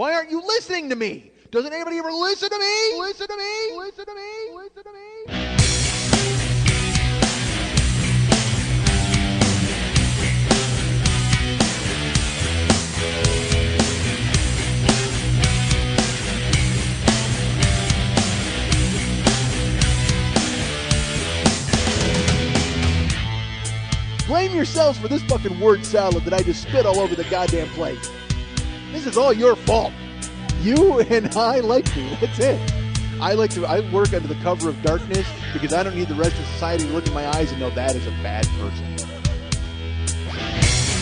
Why aren't you listening to me? Doesn't anybody ever listen to me? Listen to me? Listen to me? Listen to me? Blame yourselves for this fucking word salad that I just spit all over the goddamn plate. This is all your fault. You and I like to. That's it. I work under the cover of darkness because I don't need the rest of society to look in my eyes and know that is a bad person.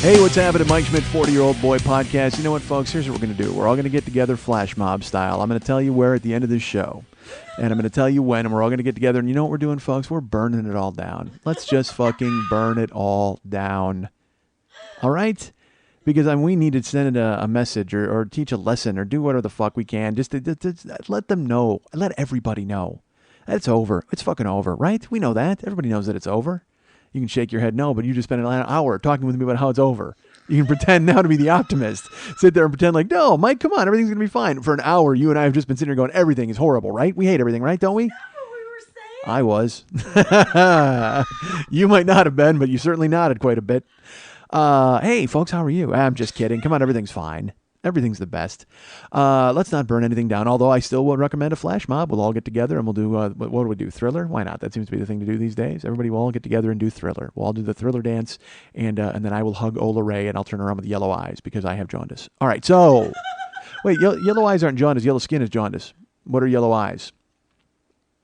Hey, what's happening? Mike Schmidt, 40-Year-Old Boy Podcast. You know what, folks? Here's what we're going to do. We're all going to get together flash mob style. I'm going to tell you where at the end of this show. And I'm going to tell you when, and we're all going to get together. And you know what we're doing, folks? We're burning it all down. Let's just fucking burn it all down. All right? Because we need to send a message or teach a lesson or do whatever the fuck we can. Just to let them know. Let everybody know that it's over. It's fucking over, right? We know that. Everybody knows that it's over. You can shake your head no, but you just spent an hour talking with me about how it's over. You can pretend now to be the optimist. Sit there and pretend like, no, Mike, come on, everything's going to be fine. For an hour, you and I have just been sitting here going, everything is horrible, right? We hate everything, right? Don't we? That's not what we were saying. I was. You might not have been, but you certainly nodded quite a bit. Hey, folks, how are you? I'm just kidding. Come on, everything's fine. Everything's the best. Let's not burn anything down, although I still would recommend a flash mob. We'll all get together and we'll do, what do we do? Thriller? Why not? That seems to be the thing to do these days. Everybody will all get together and do Thriller. We'll all do the Thriller dance, and then I will hug Ola Ray, and I'll turn around with yellow eyes because I have jaundice. All right, so, wait, yellow eyes aren't jaundice. Yellow skin is jaundice. What are yellow eyes?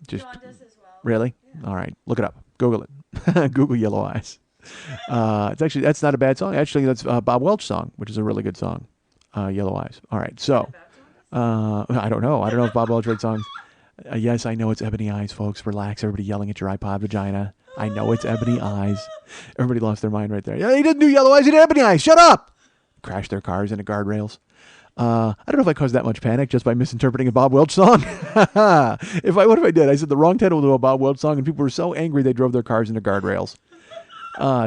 Jaundice as well. Really? Yeah. All right, look it up. Google it. Google yellow eyes. That's not a bad song. Actually, that's a Bob Welch song, which is a really good song. Yellow Eyes. All right, so I don't know. I don't know if Bob Welch writes songs. Yes, I know it's Ebony Eyes, folks. Relax. Everybody yelling at your iPod vagina. I know it's Ebony Eyes. Everybody lost their mind right there. Yeah, he didn't do Yellow Eyes. He did Ebony Eyes. Shut up. Crashed their cars into guardrails. I don't know if I caused that much panic just by misinterpreting a Bob Welch song. What if I did? I said the wrong title to a Bob Welch song, and people were so angry they drove their cars into guardrails.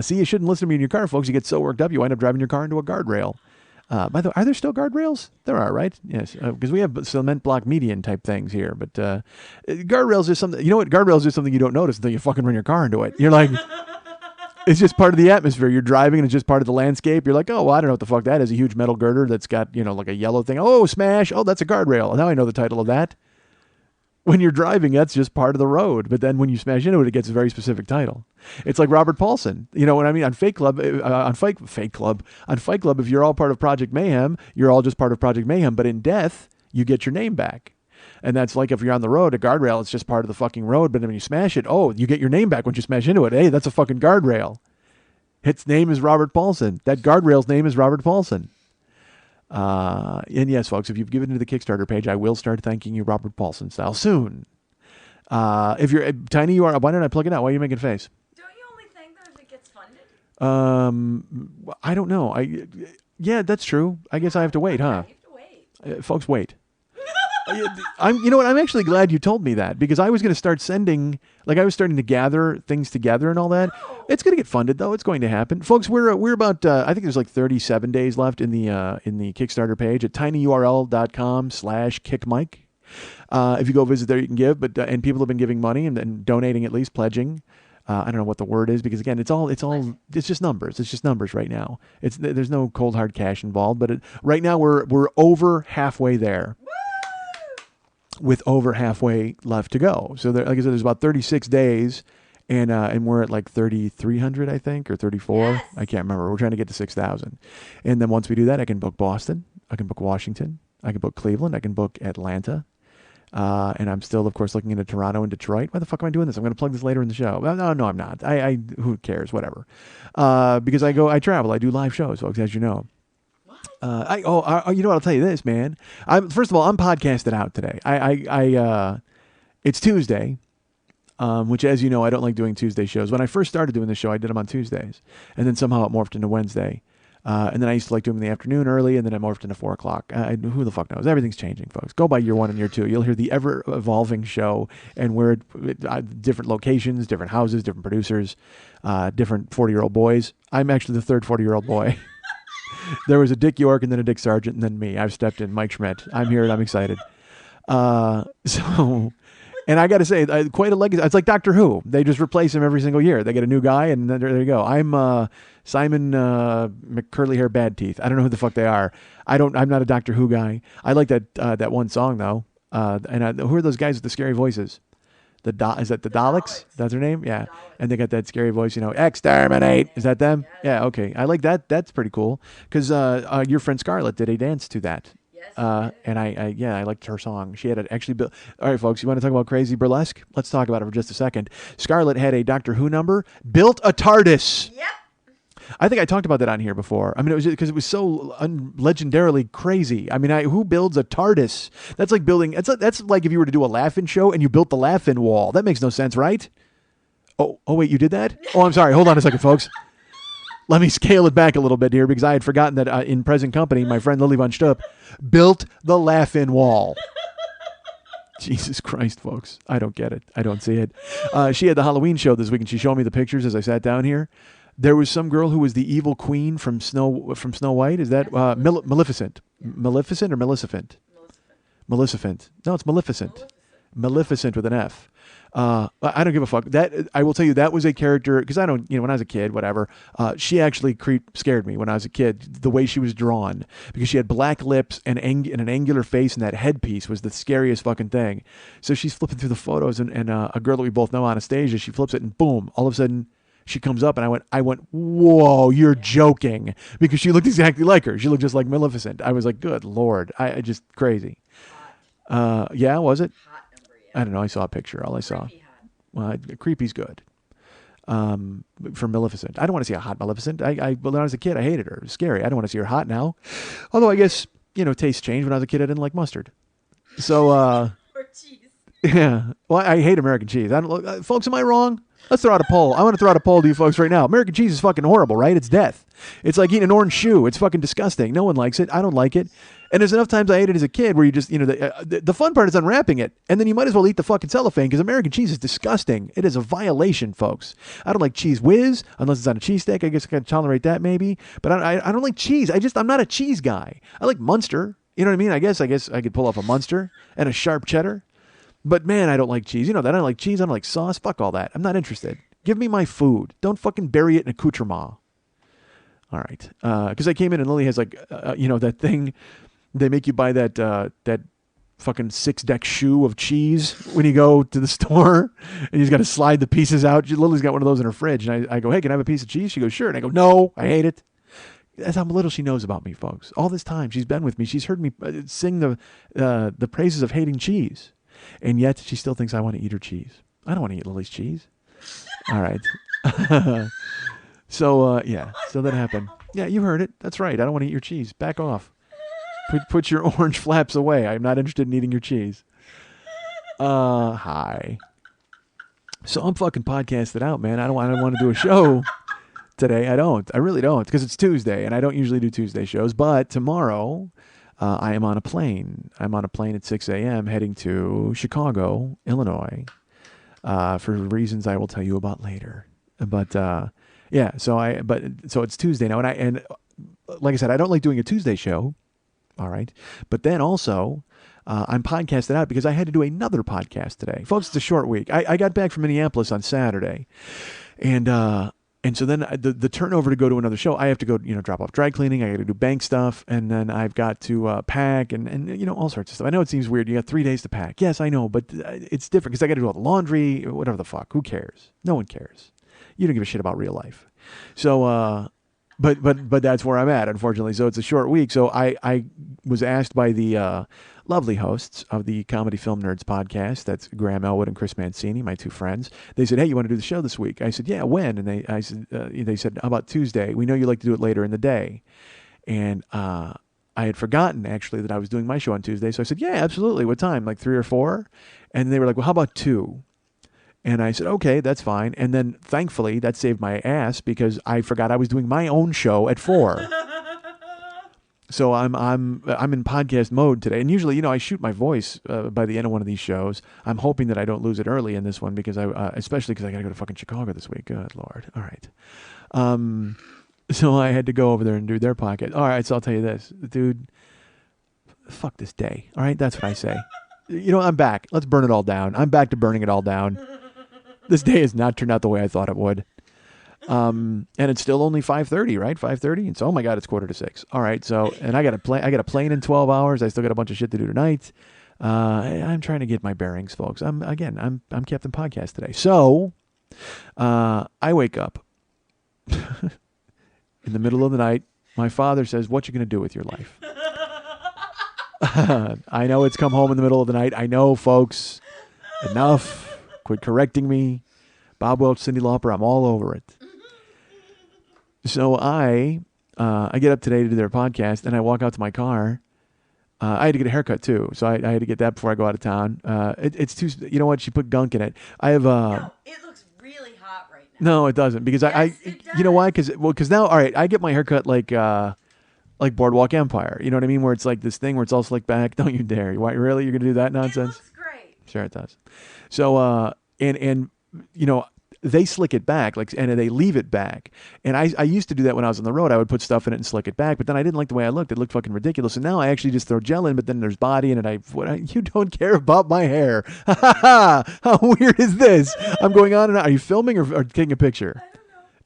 See, you shouldn't listen to me in your car, folks. You get so worked up, you wind up driving your car into a guardrail. By the way, are there still guardrails? There are, right? Yes, because we have cement block median type things here. But guardrails is something. You know what? Guardrails is something you don't notice until you fucking run your car into it. You're like, it's just part of the atmosphere. You're driving and it's just part of the landscape. You're like, oh, well, I don't know what the fuck that is. A huge metal girder that's got like a yellow thing. Oh, smash! Oh, that's a guardrail. Now I know the title of that. When you're driving, that's just part of the road. But then when you smash into it, it gets a very specific title. It's like Robert Paulson. You know what I mean? On Fight Club, if you're all part of Project Mayhem, you're all just part of Project Mayhem. But in death, you get your name back. And that's like if you're on the road, a guardrail, it's just part of the fucking road. But when you smash it, you get your name back when you smash into it. Hey, that's a fucking guardrail. Its name is Robert Paulson. That guardrail's name is Robert Paulson. And yes, folks, if you've given to the Kickstarter page, I will start thanking you Robert Paulson style soon. If you're Tiny, why don't I plug it out? Why are you making a face? Don't you only thank them if it gets funded? I don't know. Yeah, that's true. I guess I have to wait, huh? You have to wait. Folks, wait. You know what? I'm actually glad you told me that because I was going to start sending, I was starting to gather things together and all that. No. It's going to get funded though. It's going to happen, folks. We're about I think there's 37 days left in the Kickstarter page at tinyurl.com/kickmike. If you go visit there, you can give. But and people have been giving money and donating, at least pledging. I don't know what the word is because again, it's just numbers. It's just numbers right now. There's no cold hard cash involved. But right now we're over halfway there. With over halfway left to go. So there, like I said, there's about 36 days and we're at 3,300, I think, or 34. Yes. I can't remember. We're trying to get to 6,000. And then once we do that, I can book Boston. I can book Washington. I can book Cleveland. I can book Atlanta. And I'm still, of course, looking into Toronto and Detroit. Why the fuck am I doing this? I'm going to plug this later in the show. No, I'm not. Who cares? Whatever. Because I travel. I do live shows, folks, as you know. You know what? I'll tell you this, man. First of all, I'm podcasted out today. It's Tuesday, which, as you know, I don't like doing Tuesday shows. When I first started doing this show, I did them on Tuesdays, and then somehow it morphed into Wednesday. And then I used to like doing them in the afternoon early, and then I morphed into 4 o'clock. Who the fuck knows? Everything's changing, folks. Go by year 1 and year 2. You'll hear the ever-evolving show, and we're at different locations, different houses, different producers, different 40-year-old boys. I'm actually the third 40-year-old boy. There was a Dick York and then a Dick Sargent and then me. I've stepped in. Mike Schmidt. I'm here and I'm excited. So, and I got to say, quite a legacy. It's like Doctor Who. They just replace him every single year. They get a new guy, and then there you go. I'm Simon McCurly Hair Bad Teeth. I don't know who the fuck they are. I'm not a Doctor Who guy. I like that one song though. Who are those guys with the scary voices? Is that the Daleks? That's their name? Yeah. And they got that scary voice, exterminate. Is that them? Yeah, okay. I like that. That's pretty cool. Because your friend Scarlett did a dance to that. And I liked her song. She had actually built. All right, folks, you want to talk about crazy burlesque? Let's talk about it for just a second. Scarlett had a Doctor Who number, built a TARDIS. Yep. I think I talked about that on here before. I mean, it was because it was so legendarily crazy. I mean, who builds a TARDIS? That's like building. That's like if you were to do a Laugh-In show and you built the Laugh-In wall. That makes no sense, right? Oh, wait, you did that? Oh, I'm sorry. Hold on a second, folks. Let me scale it back a little bit here because I had forgotten that in present company, my friend Lily Von Stupp built the Laugh-In wall. Jesus Christ, folks. I don't get it. I don't see it. She had the Halloween show this week, and she showed me the pictures as I sat down here. There was some girl who was the evil queen from Snow White. Is that Maleficent? Yeah. Maleficent or Maleficent? Maleficent. No, it's Maleficent. Maleficent with an F. I don't give a fuck. That I will tell you, that was a character because I don't, when I was a kid, whatever. She actually scared me when I was a kid. The way she was drawn, because she had black lips and an angular face, and that headpiece was the scariest fucking thing. So she's flipping through the photos, and a girl that we both know, Anastasia, she flips it, and boom, all of a sudden she comes up, and I went, whoa, you're joking, because she looked exactly like her. She looked just like Maleficent. I was like, good Lord, I just crazy. Yeah, was it? I don't know. I saw a picture. All I saw. Well, creepy's good. For Maleficent. I don't want to see a hot Maleficent. When I was a kid, I hated her. It was scary. I don't want to see her hot now. Although I guess, tastes change. When I was a kid, I didn't like mustard. So, or cheese. Yeah. Well, I hate American cheese. I don't, folks, am I wrong? Let's throw out a poll. I want to throw out a poll to you folks right now. American cheese is fucking horrible, right? It's death. It's like eating an orange shoe. It's fucking disgusting. No one likes it. I don't like it. And there's enough times I ate it as a kid where you just, the fun part is unwrapping it. And then you might as well eat the fucking cellophane because American cheese is disgusting. It is a violation, folks. I don't like Cheese Whiz unless it's on a cheesesteak. I guess I can tolerate that maybe. But I don't like cheese. I'm not a cheese guy. I like Munster. You know what I mean? I guess I could pull off a Munster and a sharp cheddar. But man, I don't like cheese. You know that. I don't like cheese. I don't like sauce. Fuck all that. I'm not interested. Give me my food. Don't fucking bury it in accoutrement. All right. Because I came in and Lily has like, that thing. They make you buy that fucking 6-deck shoe of cheese when you go to the store, and you've got to slide the pieces out. Lily's got one of those in her fridge, and I go, hey, can I have a piece of cheese? She goes, sure. And I go, no, I hate it. That's how little she knows about me, folks. All this time she's been with me. She's heard me sing the praises of hating cheese, and yet she still thinks I want to eat her cheese. I don't want to eat Lily's cheese. All right. So that happened. Yeah, you heard it. That's right. I don't want to eat your cheese. Back off. Put your orange flaps away. I'm not interested in eating your cheese. Hi. So I'm fucking podcasted out, man. I don't want to do a show today. I don't. I really don't, because it's Tuesday, and I don't usually do Tuesday shows. But tomorrow, I am on a plane. I'm on a plane at 6 a.m. heading to Chicago, Illinois, for reasons I will tell you about later. But so it's Tuesday now, and like I said, I don't like doing a Tuesday show. All right. But then also, I'm podcasted out because I had to do another podcast today. Folks, it's a short week. I got back from Minneapolis on Saturday. And so then the turnover to go to another show, I have to go, drop off dry cleaning. I got to do bank stuff. And then I've got to pack and all sorts of stuff. I know it seems weird. You got 3 days to pack. Yes, I know. But it's different because I got to do all the laundry, whatever the fuck. Who cares? No one cares. You don't give a shit about real life. So, But that's where I'm at, unfortunately. So it's a short week. So I was asked by the lovely hosts of the Comedy Film Nerds podcast. That's Graham Elwood and Chris Mancini, my two friends. They said, hey, you want to do the show this week? I said, yeah, when? And they said, how about Tuesday? We know you like to do it later in the day. And I had forgotten, actually, that I was doing my show on Tuesday. So I said, yeah, absolutely. What time? Like 3 or 4? And they were like, well, how about 2? And I said, okay, that's fine. And then thankfully that saved my ass because I forgot I was doing my own show at 4. So I'm in podcast mode today. And usually, I shoot my voice by the end of one of these shows. I'm hoping that I don't lose it early in this one because especially because I got to go to fucking Chicago this week. Good Lord. All right. So I had to go over there and do their podcast. All right, so I'll tell you this, dude. Fuck this day. All right, that's what I say. I'm back. Let's burn it all down. I'm back to burning it all down. This day has not turned out the way I thought it would. And it's still only 5:30, right? 5:30. And so, oh my God, it's 5:45. All right. So, and I got a plane in 12 hours. I still got a bunch of shit to do tonight. I'm trying to get my bearings, folks. I'm Captain Podcast today. So, I wake up in the middle of the night. My father says, "What you going to do with your life?" I know it's come home in the middle of the night. I know, folks. Enough. Quit correcting me. Bob Welch, Cyndi Lauper, I'm all over it. So I get up today to do their podcast, and I walk out to my car. I had to get a haircut too, so I had to get that before I go out of town. It's too. You know what? She put gunk in it. I have. No, it looks really hot right now. No, it doesn't, because Yes, it does. You know why? Because now, all right, I get my haircut like Boardwalk Empire. You know what I mean? Where it's like this thing where it's all slicked back. Don't you dare! Why, really? You're gonna do that nonsense? It looks great. Sure, it does. So and they slick it back, and they leave it back. And I used to do that when I was on the road. I would put stuff in it and slick it back, but then I didn't like the way I looked. It looked fucking ridiculous. And now I actually just throw gel in, but then there's body in it. You don't care about my hair. How weird is this? I'm going on and on. Are you filming or taking a picture?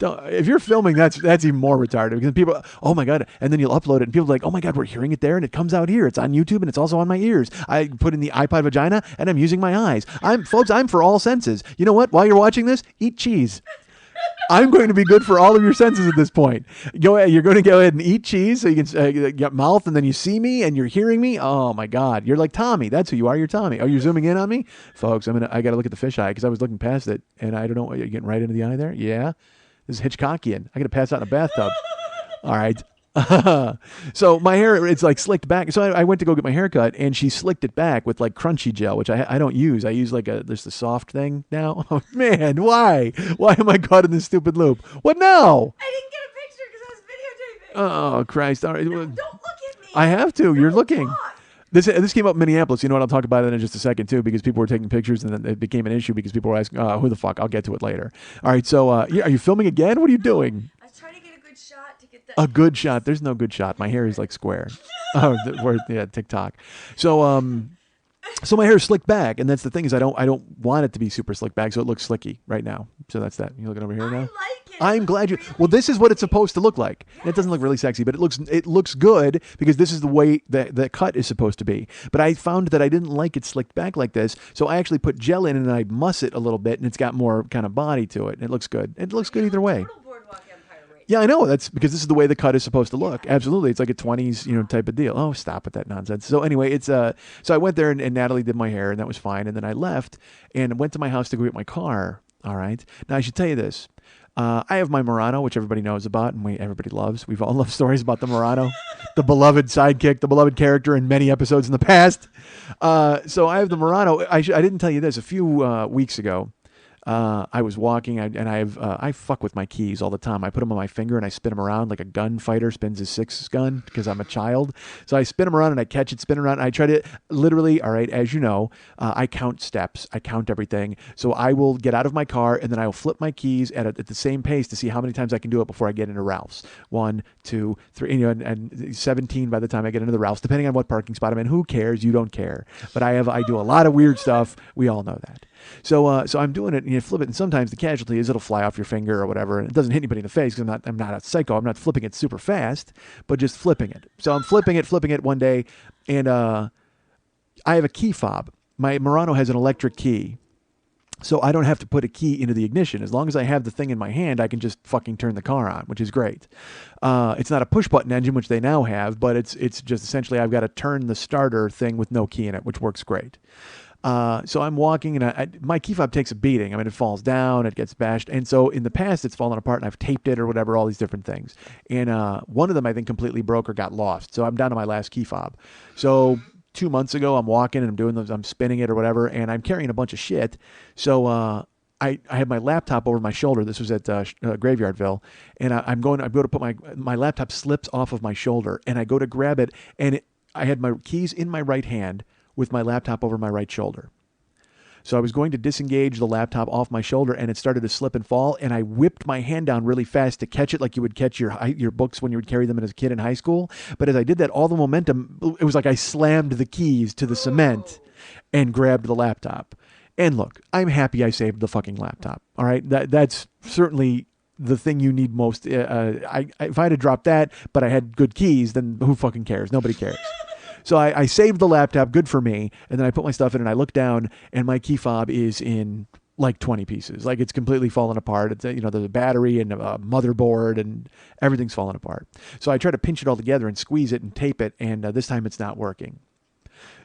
If you're filming, that's even more retarded, because people, oh my God, and then you'll upload it and people are like, oh my God, we're hearing it there and it comes out here. It's on YouTube and it's also on my ears. I put in the iPod vagina and I'm using my eyes. I'm for all senses. You know what? While you're watching this, eat cheese. I'm going to be good for all of your senses at this point. You're going to go ahead and eat cheese so you can get mouth, and then you see me and you're hearing me. Oh my God, you're like Tommy. That's who you are. You're Tommy. Oh, you're zooming in on me, folks. I got to look at the fisheye because I was looking past it and I don't know. You're getting right into the eye there. Yeah. This is Hitchcockian. I got to pass out in a bathtub. All right. So my hair, it's like slicked back. So I went to go get my hair cut, and she slicked it back with like crunchy gel, which I don't use. I use there's the soft thing now. Oh man, why? Why am I caught in this stupid loop? What now? I didn't get a picture because I was videotaping. Oh Christ! All right. No, don't look at me. I have to. You're No, looking. talk. This came up in Minneapolis. You know what? I'll talk about it in just a second too, because people were taking pictures, and then it became an issue because people were asking, "Who the fuck?" I'll get to it later. All right. So, are you filming again? What are you doing? I was trying to get a good shot to get A good shot. There's no good shot. My hair is like square. TikTok. So my hair is slicked back, and that's the thing, is I don't want it to be super slicked back, so it looks slicky right now. So that's that. You looking over here now? I like it. I'm glad you. Really Well, this is what it's pretty. supposed to look like. And it doesn't look really sexy, but it looks good, because this is the way the cut is supposed to be. But I found that I didn't like it slicked back like this, so I actually put gel in and I muss it a little bit, and it's got more kind of body to it. And it looks good. It looks good either way. Total Boardwalk Empire right Yeah, I know. That's because this is the way the cut is supposed to look. Absolutely. It's like a 20s, type of deal. Oh, stop with that nonsense. So anyway, so I went there and Natalie did my hair, and that was fine. And then I left and went to my house to go get my car. All right. Now I should tell you this. I have my Murano, which everybody knows about and everybody loves. We've all loved stories about the Murano, the beloved sidekick, the beloved character in many episodes in the past. So I have the Murano. I didn't tell you this. A few weeks ago, I was walking, and I fuck with my keys all the time. I put them on my finger and I spin them around like a gunfighter spins his 6 gun, because I'm a child. So I spin them around and I catch it, spin around, and I try to literally, all right, as you know, I count steps, I count everything. So I will get out of my car and then I will flip my keys at the same pace to see how many times I can do it before I get into Ralph's. 1, 2, 3, and 17 by the time I get into the Ralph's, depending on what parking spot I'm in. Who cares? You don't care. But I do a lot of weird stuff. We all know that. So I'm doing it, and you flip it, and sometimes the casualty is it'll fly off your finger or whatever, and it doesn't hit anybody in the face, because I'm not a psycho. I'm not flipping it super fast, but just flipping it. So I'm flipping it one day, and I have a key fob. My Murano has an electric key, so I don't have to put a key into the ignition. As long as I have the thing in my hand, I can just fucking turn the car on, which is great. It's not a push-button engine, which they now have, but it's just essentially I've got to turn the starter thing with no key in it, which works great. So I'm walking, and my key fob takes a beating. I mean, it falls down, it gets bashed. And so in the past, it's fallen apart, and I've taped it or whatever, all these different things. And one of them, I think, completely broke or got lost. So I'm down to my last key fob. So 2 months ago, I'm walking, and I'm spinning it or whatever, and I'm carrying a bunch of shit. So I had my laptop over my shoulder. This was at Graveyardville, and I go to put my laptop slips off of my shoulder, and I go to grab it, and I had my keys in my right hand with my laptop over my right shoulder. So I was going to disengage the laptop off my shoulder, and it started to slip and fall, and I whipped my hand down really fast to catch it like you would catch your books when you would carry them as a kid in high school. But as I did that, all the momentum, it was like I slammed the keys to the cement and grabbed the laptop. And look, I'm happy I saved the fucking laptop. All right, that's certainly the thing you need most. If I had to drop that, but I had good keys, then who fucking cares? Nobody cares. So I saved the laptop, good for me, and then I put my stuff in, and I look down, and my key fob is in like 20 pieces. Like, it's completely fallen apart. It's, there's a battery and a motherboard, and everything's fallen apart. So I try to pinch it all together and squeeze it and tape it, and this time it's not working.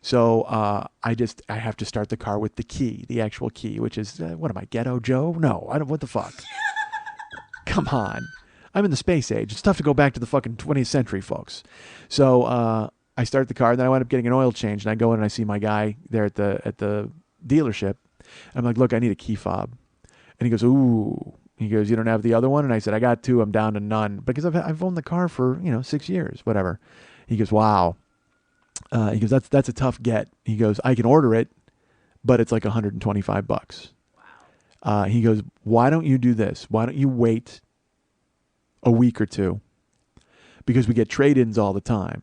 So I have to start the car with the key, the actual key, which is, what am I, Ghetto Joe? No, I don't, what the fuck? Come on. I'm in the space age. It's tough to go back to the fucking 20th century, folks. So I start the car, and then I wind up getting an oil change, and I go in and I see my guy there at the dealership. I'm like, look, I need a key fob. And he goes, ooh. He goes, you don't have the other one? And I said, I got two. I'm down to none. Because I've owned the car for, 6 years, whatever. He goes, wow. He goes, that's a tough get. He goes, I can order it, but it's like $125. Wow. He goes, why don't you do this? Why don't you wait a week or two? Because we get trade-ins all the time.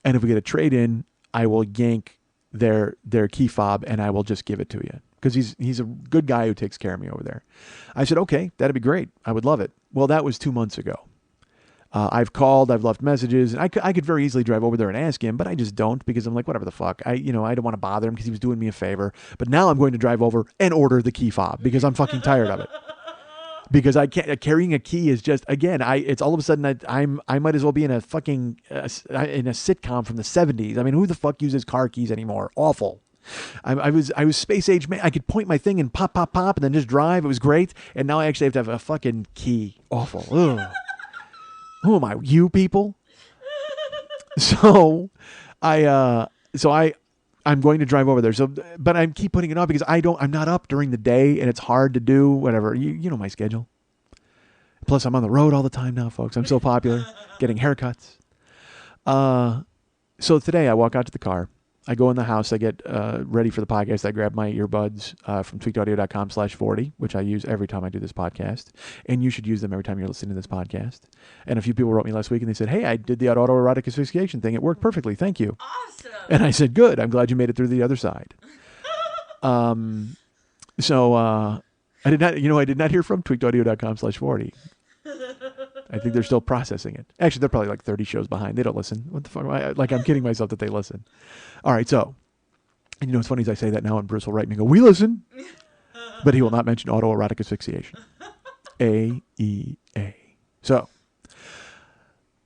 And if we get a trade-in, I will yank their key fob and I will just give it to you. Because he's a good guy who takes care of me over there. I said, okay, that'd be great. I would love it. Well, that was 2 months ago. I've called, I've left messages, and I could very easily drive over there and ask him, but I just don't, because I'm like, whatever the fuck. I don't want to bother him because he was doing me a favor. But now I'm going to drive over and order the key fob because I'm fucking tired of it. Because I can't, carrying a key is just, again, it's all of a sudden I might as well be in a fucking, in a sitcom from the 70s. I mean, who the fuck uses car keys anymore? Awful. I was space age man. I could point my thing and pop, and then just drive. It was great. And now I actually have to have a fucking key. Awful. Ugh. Who am I? You people? So I'm going to drive over there. So, but I keep putting it off because I'm not up during the day and it's hard to do whatever. You know my schedule. Plus I'm on the road all the time now, folks. I'm so popular, getting haircuts. So today I walk out to the car. I go in the house. I get ready for the podcast. I grab my earbuds from tweakedaudio.com/40, which I use every time I do this podcast. And you should use them every time you're listening to this podcast. And a few people wrote me last week and they said, hey, I did the autoerotic asphyxiation thing. It worked perfectly. Thank you. Awesome. And I said, good. I'm glad you made it through the other side. So I did not hear from tweakedaudio.com/40. I think they're still processing it. Actually, they're probably like 30 shows behind. They don't listen. What the fuck? I'm kidding myself that they listen. All right, so, and what's funny is I say that now and Bruce will write me and go, we listen. But he will not mention autoerotic asphyxiation. AEA. So,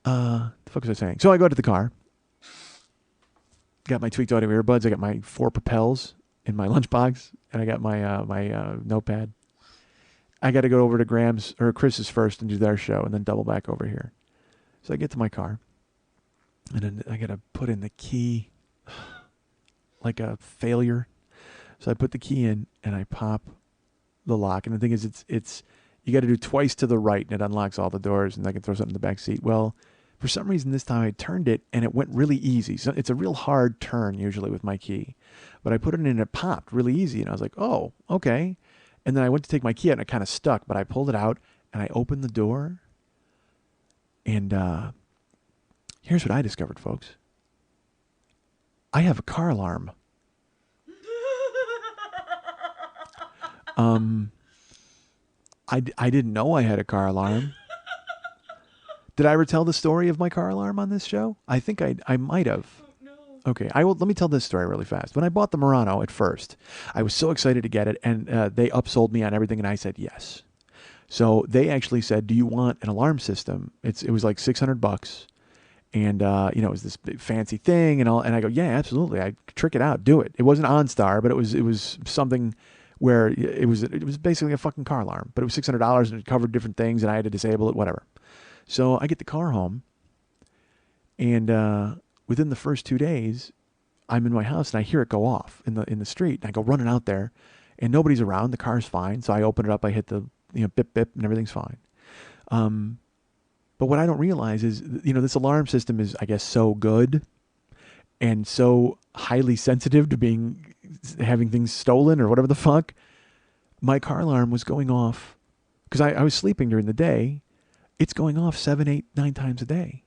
the fuck was I saying? So I go to the car. Got my tweaked audio earbuds. I got my 4 Propels in my lunchbox. And I got my notepad. I got to go over to Chris's first and do their show and then double back over here. So I get to my car and then I got to put in the key like a failure. So I put the key in and I pop the lock. And the thing is, it's you got to do twice to the right and it unlocks all the doors and I can throw something in the back seat. Well, for some reason this time I turned it and it went really easy. So it's a real hard turn usually with my key. But I put it in and it popped really easy. And I was like, oh, okay. And then I went to take my key out and it kind of stuck, but I pulled it out and I opened the door. And here's what I discovered, folks. I have a car alarm. I didn't know I had a car alarm. Did I ever tell the story of my car alarm on this show? I think I might have. Okay, let me tell this story really fast. When I bought the Murano at first, I was so excited to get it, and they upsold me on everything, and I said yes. So they actually said, do you want an alarm system? It was like $600, and it was this big fancy thing, and I go, yeah, absolutely, I'd trick it out, do it. It wasn't OnStar, but it was something where it was basically a fucking car alarm, but it was $600, and it covered different things, and I had to disable it, whatever. So I get the car home, and within the first 2 days, I'm in my house and I hear it go off in the street. And I go running out there, and nobody's around. The car's fine, so I open it up. I hit the bip bip, and everything's fine. But what I don't realize is this alarm system is, I guess, so good and so highly sensitive to being having things stolen or whatever the fuck. My car alarm was going off because I was sleeping during the day. It's going off 7, 8, 9 times a day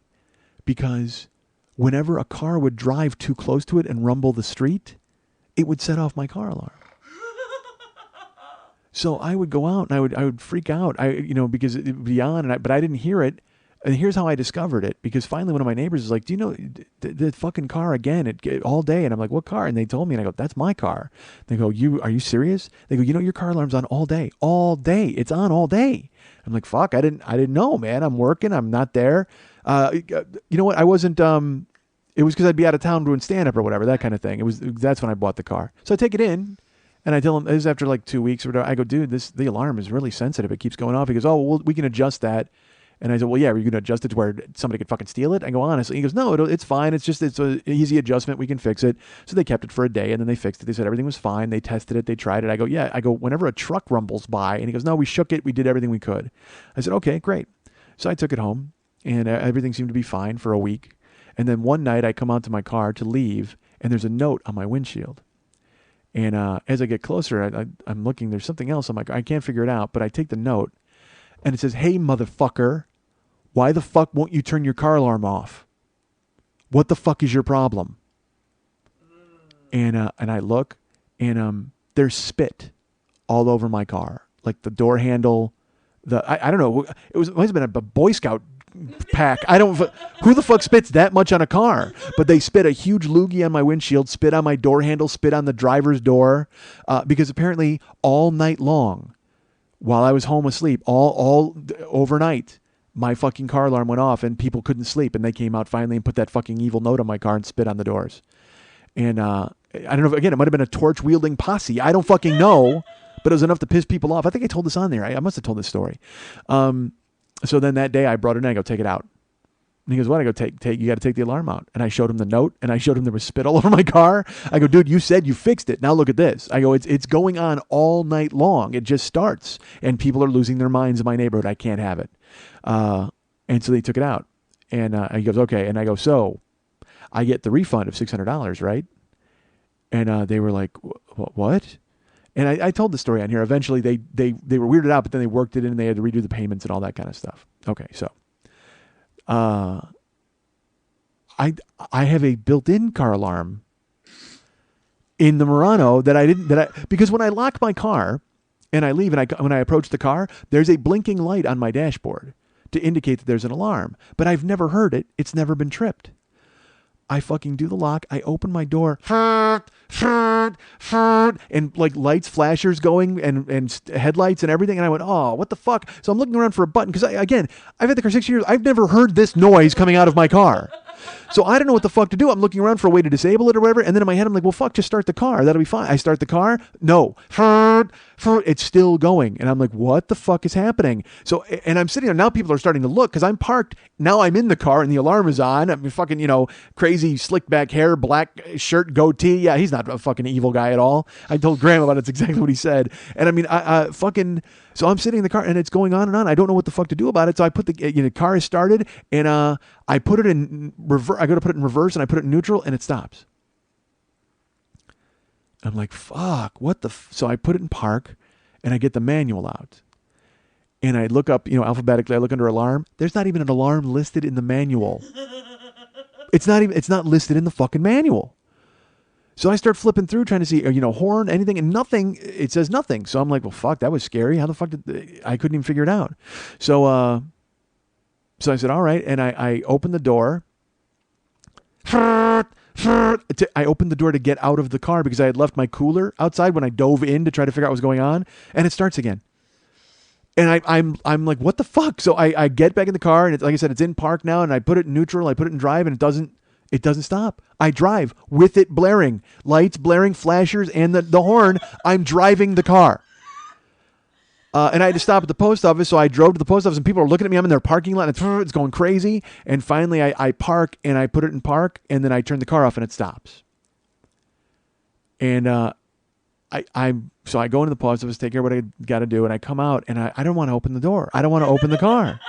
because whenever a car would drive too close to it and rumble the street, it would set off my car alarm. So I would go out and I would freak out. Because it would be on, but I didn't hear it. And here's how I discovered it, because finally one of my neighbors was like, do you know the fucking car again all day? And I'm like, what car? And they told me, and I go, that's my car. They go, are you serious? They go, your car alarm's on all day. All day. It's on all day. I'm like, fuck, I didn't know, man. I'm working. I'm not there. You know what? I wasn't, it was because I'd be out of town doing stand-up or whatever, that kind of thing. That's when I bought the car. So I take it in. And I tell him, this is after like 2 weeks or whatever. I go, dude, the alarm is really sensitive. It keeps going off. He goes, oh, well, we can adjust that. And I said, well, yeah, are you going to adjust it to where somebody could fucking steal it? I go, honestly. He goes, no, it's fine. It's an easy adjustment. We can fix it. So they kept it for a day, and then they fixed it. They said everything was fine. They tested it. They tried it. I go, yeah. I go, whenever a truck rumbles by, and he goes, no, we shook it. We did everything we could. I said, okay, great. So I took it home, and everything seemed to be fine for a week. And then one night I come out to my car to leave, and there's a note on my windshield. And as I get closer, I'm looking. There's something else. I'm like, I can't figure it out. But I take the note, and it says, hey, motherfucker. Why the fuck won't you turn your car alarm off? What the fuck is your problem? And I look, and there's spit all over my car, like the door handle. I don't know. It must have been a Boy Scout pack. Who the fuck spits that much on a car? But they spit a huge loogie on my windshield, spit on my door handle, spit on the driver's door, because apparently all night long, while I was home asleep, all overnight, my fucking car alarm went off and people couldn't sleep, and they came out finally and put that fucking evil note on my car and spit on the doors. And I don't know, again, it might have been a torch wielding posse. I don't fucking know, but it was enough to piss people off. I think I told this on there. I must have told this story. So then that day I brought it in, I go, take it out. And he goes, what? I go, take, you got to take the alarm out. And I showed him the note, and I showed him there was spit all over my car. I go, dude, you said you fixed it. Now look at this. I go, it's going on all night long. It just starts, and people are losing their minds in my neighborhood. I can't have it. And so they took it out, and he goes, okay. And I go, so I get the refund of $600, right? And they were like, what? And I told the story on here. Eventually they were weirded out, but then they worked it in, and they had to redo the payments and all that kind of stuff. Okay. So, I have a built-in car alarm in the Murano because when I lock my car and I leave, and when I approach the car, there's a blinking light on my dashboard to indicate that there's an alarm, but I've never heard it. It's never been tripped. I fucking do the lock. I open my door, and like lights, flashers going, and headlights and everything. And I went, oh, what the fuck? So I'm looking around for a button because I've had the car 6 years. I've never heard this noise coming out of my car. So I don't know what the fuck to do. I'm looking around for a way to disable it or whatever. And then in my head, I'm like, well, fuck, just start the car. That'll be fine. I start the car. No. It's still going. And I'm like, what the fuck is happening? So, and I'm sitting there. Now people are starting to look because I'm parked. Now I'm in the car and the alarm is on. I'm fucking, crazy slick back hair, black shirt, goatee. Yeah, he's not a fucking evil guy at all. I told Graham about it. It's exactly what he said. And I mean, so I'm sitting in the car and it's going on and on. I don't know what the fuck to do about it. So I put the car is started and I put it in reverse. I go to put it in reverse and I put it in neutral and it stops. I'm like, fuck, what the? So I put it in park and I get the manual out and I look up, alphabetically. I look under alarm. There's not even an alarm listed in the manual. It's not listed in the fucking manual. So I start flipping through trying to see, horn, anything, and nothing. It says nothing. So I'm like, well, fuck, that was scary. How the fuck I couldn't even figure it out. So I said, all right. And I opened the door. I opened the door to get out of the car because I had left my cooler outside when I dove in to try to figure out what was going on. And it starts again. And I'm like, what the fuck? So I get back in the car and it's, like I said, it's in park now and I put it in neutral. I put it in drive and it doesn't stop. I drive with it blaring, lights blaring, flashers, and the horn. I'm driving the car. And I had to stop at the post office. So I drove to the post office and people are looking at me. I'm in their parking lot and it's going crazy. And finally I park and I put it in park and then I turn the car off and it stops. And So I go into the post office, take care of what I got to do, and I come out, and I don't want to open the door. I don't want to open the car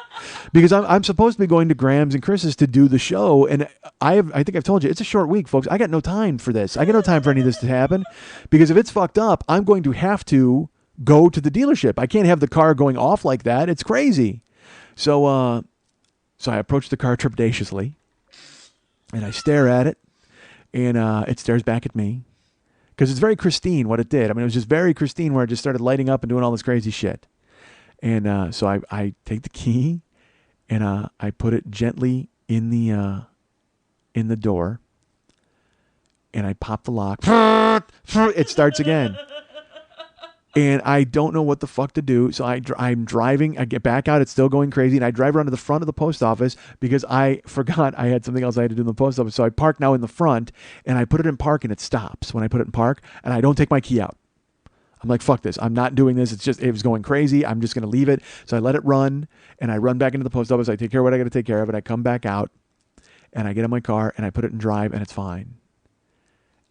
because I'm supposed to be going to Graham's and Chris's to do the show, and I think I've told you it's a short week, folks. I got no time for this. I got no time for any of this to happen because if it's fucked up, I'm going to have to go to the dealership. I can't have the car going off like that. It's crazy. So I approach the car trepidatiously, and I stare at it, and it stares back at me. Because it's very Christine what it did. I mean, it was just very Christine where it just started lighting up and doing all this crazy shit. And so I take the key and I put it gently in the door, and I pop the lock. It starts again. And I don't know what the fuck to do. So I'm driving. I get back out. It's still going crazy. And I drive around to the front of the post office because I forgot I had something else I had to do in the post office. So I park now in the front, and I put it in park, and it stops when I put it in park, and I don't take my key out. I'm like, fuck this. I'm not doing this. It was going crazy. I'm just going to leave it. So I let it run, and I run back into the post office. I take care of what I got to take care of, and I come back out, and I get in my car, and I put it in drive, and it's fine.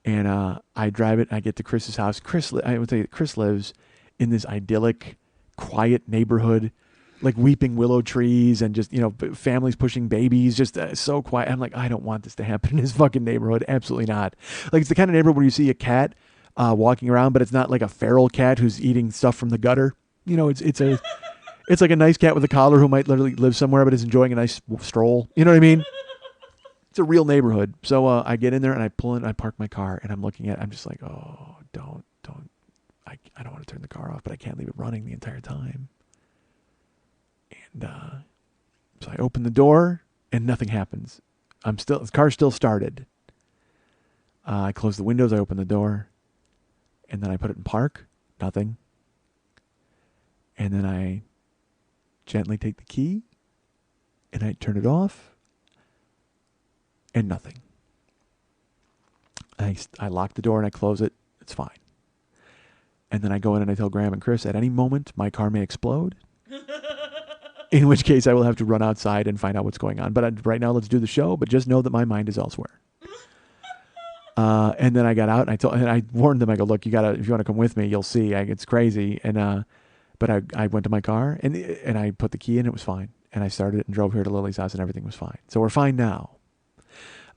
And I drive it. I get to Chris's house. I would say Chris lives in this idyllic, quiet neighborhood, like weeping willow trees and just, families pushing babies, just so quiet. I'm like, I don't want this to happen in his fucking neighborhood. Absolutely not. Like, it's the kind of neighborhood where you see a cat walking around, but it's not like a feral cat who's eating stuff from the gutter. It's like a nice cat with a collar who might literally live somewhere but is enjoying a nice stroll. You know what I mean? It's a real neighborhood. So I get in there and I pull in, I park my car, and I'm looking at it. I'm just like, oh, don't. I don't want to turn the car off, but I can't leave it running the entire time. And so I open the door, and nothing happens. The car's still started. I close the windows, I open the door, and then I put it in park. Nothing. And then I gently take the key, and I turn it off, and nothing. I lock the door and I close it. It's fine. And then I go in and I tell Graham and Chris, at any moment, my car may explode. In which case, I will have to run outside and find out what's going on. But right now, let's do the show. But just know that my mind is elsewhere. And then I got out and I warned them. I go, look, if you want to come with me, you'll see. It's crazy. And but I went to my car and I put the key in. It was fine. And I started it and drove here to Lily's house, and everything was fine. So we're fine now.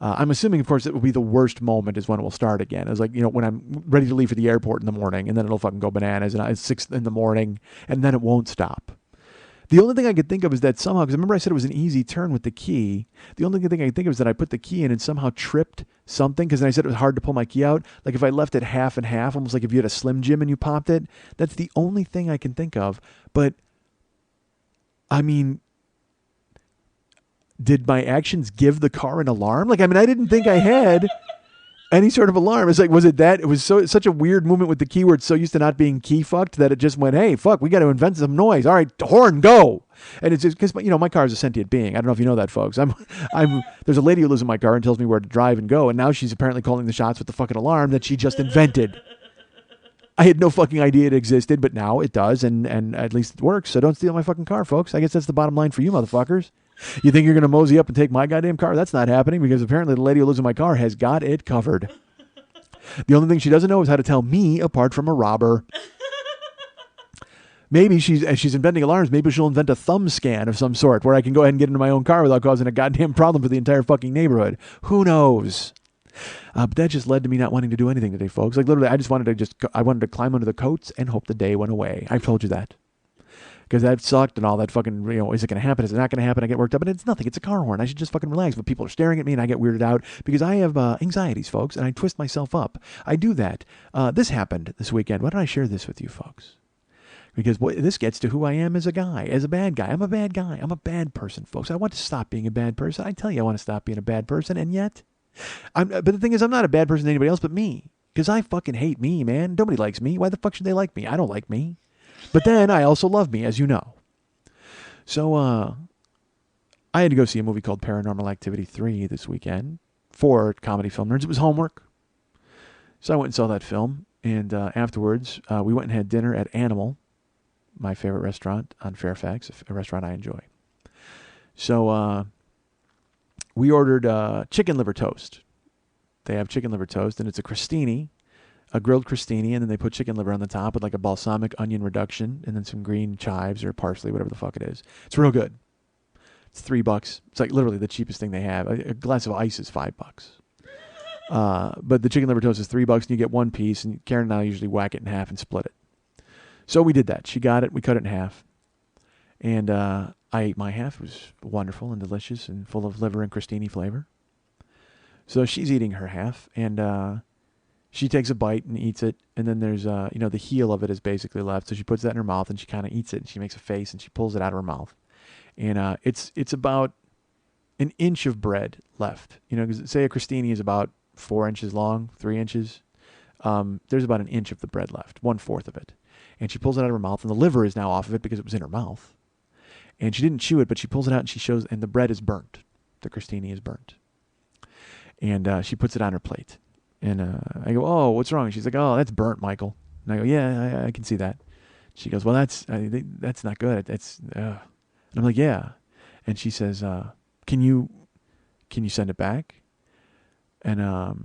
I'm assuming, of course, it will be the worst moment is when it will start again. It's like, when I'm ready to leave for the airport in the morning, and then it'll fucking go bananas, and it's 6 in the morning, and then it won't stop. The only thing I could think of is that somehow, because remember I said it was an easy turn with the key, the only thing I could think of is that I put the key in and somehow tripped something, because then I said it was hard to pull my key out. Like if I left it half and half, almost like if you had a Slim Jim and you popped it. That's the only thing I can think of. But, I mean, did my actions give the car an alarm? Like, I mean, I didn't think I had any sort of alarm. It's like, was it that? It was such a weird movement with the key where it's so used to not being key fucked that it just went, hey, fuck, we got to invent some noise. All right, horn, go. And it's just because, my car is a sentient being. I don't know if you know that, folks. There's a lady who lives in my car and tells me where to drive and go. And now she's apparently calling the shots with the fucking alarm that she just invented. I had no fucking idea it existed, but now it does. And at least it works. So don't steal my fucking car, folks. I guess that's the bottom line for you motherfuckers. You think you're going to mosey up and take my goddamn car? That's not happening because apparently the lady who lives in my car has got it covered. The only thing she doesn't know is how to tell me apart from a robber. Maybe she's inventing alarms. Maybe she'll invent a thumb scan of some sort where I can go ahead and get into my own car without causing a goddamn problem for the entire fucking neighborhood. Who knows? But that just led to me not wanting to do anything today, folks. Like literally, I wanted to climb under the coats and hope the day went away. I've told you that. Because that sucked and all that fucking, is it going to happen? Is it not going to happen? I get worked up. And it's nothing. It's a car horn. I should just fucking relax. But people are staring at me and I get weirded out because I have anxieties, folks, and I twist myself up. I do that. This happened this weekend. Why don't I share this with you, folks? Because this gets to who I am as a guy, as a bad guy. I'm a bad guy. I'm a bad person, folks. I want to stop being a bad person. I tell you I want to stop being a bad person, and yet, but the thing is, I'm not a bad person to anybody else but me. Because I fucking hate me, man. Nobody likes me. Why the fuck should they like me? I don't like me. But then I also love me, as you know. So I had to go see a movie called Paranormal Activity 3 this weekend for Comedy Film Nerds. It was homework. So I went and saw that film. And afterwards, we went and had dinner at Animal, my favorite restaurant on Fairfax, a restaurant I enjoy. So we ordered chicken liver toast. They have chicken liver toast, and it's a crostini a grilled crostini, and then they put chicken liver on the top with like a balsamic onion reduction, and then some green chives or parsley, whatever the fuck it is. It's real good. It's $3. It's like literally the cheapest thing they have. A glass of ice is $5. But the chicken liver toast is $3, and you get one piece. And Karen and I usually whack it in half and split it. So we did that. She got it. We cut it in half, and I ate my half. It was wonderful and delicious and full of liver and crostini flavor. So she's eating her half, and she takes a bite and eats it, and then there's, the heel of it is basically left. So she puts that in her mouth, and she kind of eats it, and she makes a face, and she pulls it out of her mouth. And it's about an inch of bread left. Because say a crostini is about 4 inches long, 3 inches. There's about an inch of the bread left, 1/4 of it. And she pulls it out of her mouth, and the liver is now off of it because it was in her mouth. And she didn't chew it, but she pulls it out, and she shows, and the bread is burnt. The crostini is burnt. And she puts it on her plate. And I go, oh, what's wrong? She's like, oh, that's burnt, Michael. And I go, yeah, I can see that. She goes, well, that's not good. And I'm like, yeah. And she says, can you send it back? And I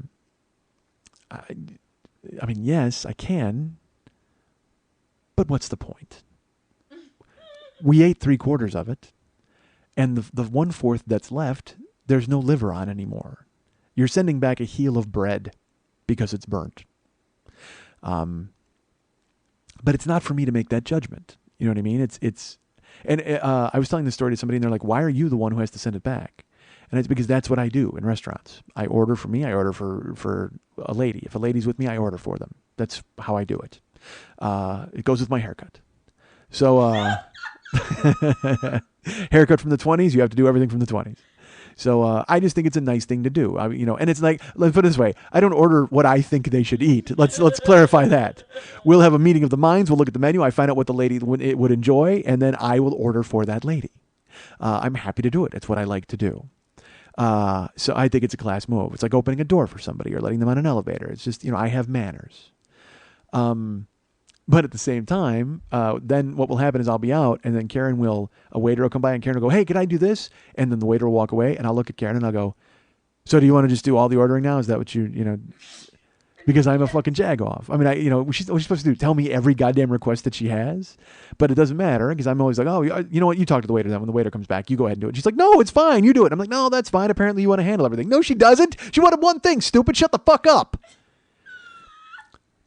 mean, yes, I can. But what's the point? We ate 3/4 of it, and the 1/4 that's left, there's no liver on anymore. You're sending back a heel of bread because it's burnt. But it's not for me to make that judgment. You know what I mean? And I was telling this story to somebody, and they're like, why are you the one who has to send it back? And it's because that's what I do in restaurants. I order for me. I order for a lady. If a lady's with me, I order for them. That's how I do it. It goes with my haircut. So, haircut from the 20s, you have to do everything from the 20s. So I just think it's a nice thing to do. And it's like, let's put it this way. I don't order what I think they should eat. Let's clarify that. We'll have a meeting of the minds. We'll look at the menu. I find out what the lady would enjoy, and then I will order for that lady. I'm happy to do it. It's what I like to do. So I think it's a class move. It's like opening a door for somebody or letting them on an elevator. It's just, I have manners. But at the same time, then what will happen is I'll be out, and then a waiter will come by, and Karen will go, hey, can I do this? And then the waiter will walk away, and I'll look at Karen, and I'll go, so do you want to just do all the ordering now? Is that what because I'm a fucking jagoff. I mean, what's she supposed to do? Tell me every goddamn request that she has? But it doesn't matter, because I'm always like, oh, you know what? You talk to the waiter then. When the waiter comes back, you go ahead and do it. She's like, no, it's fine. You do it. I'm like, no, that's fine. Apparently you want to handle everything. No, she doesn't. She wanted one thing, stupid. Shut the fuck up.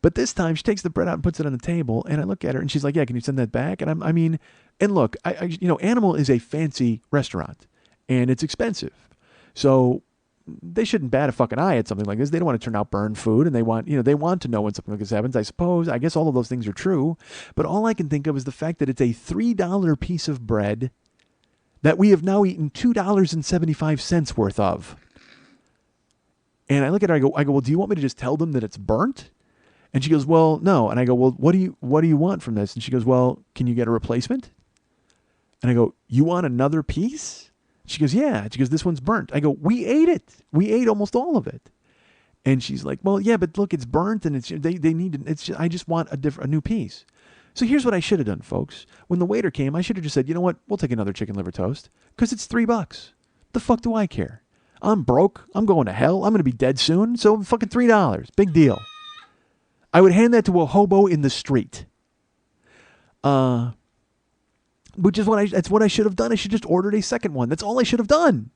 But this time she takes the bread out and puts it on the table, and I look at her, and she's like, yeah, can you send that back? And and look, Animal is a fancy restaurant, and it's expensive. So they shouldn't bat a fucking eye at something like this. They don't want to turn out burned food, and they want to know when something like this happens. I guess all of those things are true, but all I can think of is the fact that it's a $3 piece of bread that we have now eaten $2.75 worth of. And I look at her, I go, well, do you want me to just tell them that it's burnt? And she goes, well, no. And I go, well, what do you want from this? And she goes, well, can you get a replacement? And I go, you want another piece? She goes, yeah. She goes, this one's burnt. I go, we ate it. We ate almost all of it. And she's like, well, yeah, but look, it's burnt, and they need it. I just want a new piece. So here's what I should have done, folks. When the waiter came, I should have just said, you know what? We'll take another chicken liver toast, because it's $3. The fuck do I care? I'm broke. I'm going to hell. I'm going to be dead soon. So fucking $3. Big deal. I would hand that to a hobo in the street. Which is that's what I should have done. I should just ordered a second one. That's all I should have done.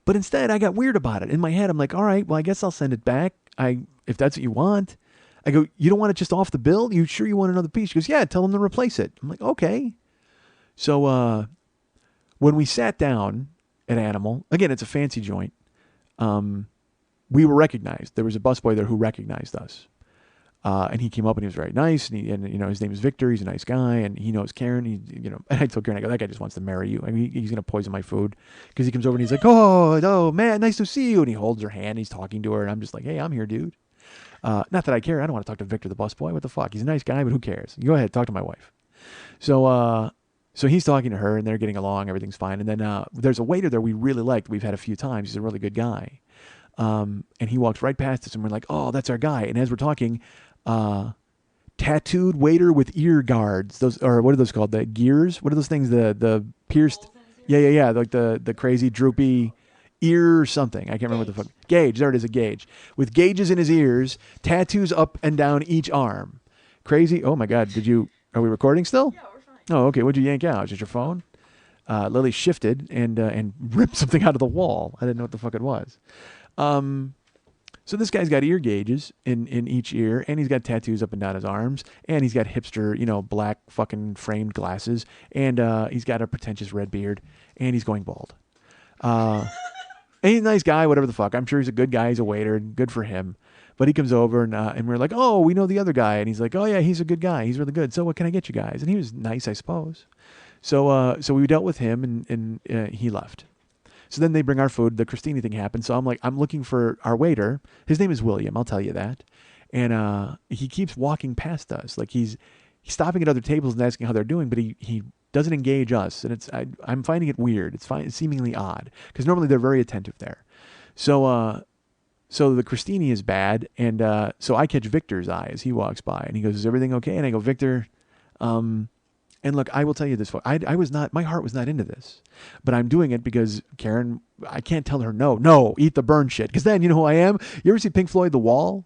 But instead, I got weird about it. In my head, I'm like, all right, well, I guess I'll send it back. If that's what you want. I go, you don't want it just off the bill? You sure you want another piece? She goes, yeah, tell them to replace it. I'm like, okay. So when we sat down at Animal, again, it's a fancy joint. We were recognized. There was a busboy there who recognized us. And he came up and he was very nice, and his name is Victor. He's a nice guy, and he knows Karen. And I told Karen, I go, that guy just wants to marry you. I mean, he's gonna poison my food, because he comes over and he's like, oh man, nice to see you. And he holds her hand, and he's talking to her, and I'm just like, hey, I'm here, dude. Not that I care. I don't want to talk to Victor the busboy. What the fuck? He's a nice guy, but who cares? Go ahead, talk to my wife. So he's talking to her, and they're getting along. Everything's fine. And then there's a waiter there we really liked. We've had a few times. He's a really good guy. And he walks right past us, and we're like, oh, that's our guy. And as we're talking, tattooed waiter with ear guards. Those, or what are those called? The gears? What are those things? The pierced? Yeah. Like the crazy droopy ear something. I can't remember what the fuck. Gauge. There it is, a gauge. With gauges in his ears, tattoos up and down each arm. Crazy. Oh my God. Are we recording still? Yeah, we're fine. Oh, okay. What'd you yank out? Is it your phone? Lily shifted and ripped something out of the wall. I didn't know what the fuck it was. So this guy's got ear gauges in each ear, and he's got tattoos up and down his arms, and he's got hipster, black fucking framed glasses, and he's got a pretentious red beard, and he's going bald. And he's a nice guy, whatever the fuck. I'm sure he's a good guy. He's a waiter, and good for him. But he comes over, and we're like, oh, we know the other guy. And he's like, oh, yeah, he's a good guy. He's really good. So what can I get you guys? And he was nice, I suppose. So we dealt with him, and he left. So then they bring our food. The Christini thing happened. So I'm looking for our waiter. His name is William. I'll tell you that. And he keeps walking past us. Like he's stopping at other tables and asking how they're doing, but he doesn't engage us. And I'm finding it weird. It's seemingly odd because normally they're very attentive there. So the Christini is bad. And so I catch Victor's eye as he walks by, and he goes, is everything okay? And I go, Victor, and look, I will tell you this. My heart was not into this, but I'm doing it because Karen, I can't tell her no, eat the burn shit. Because then, you know who I am? You ever see Pink Floyd, The Wall?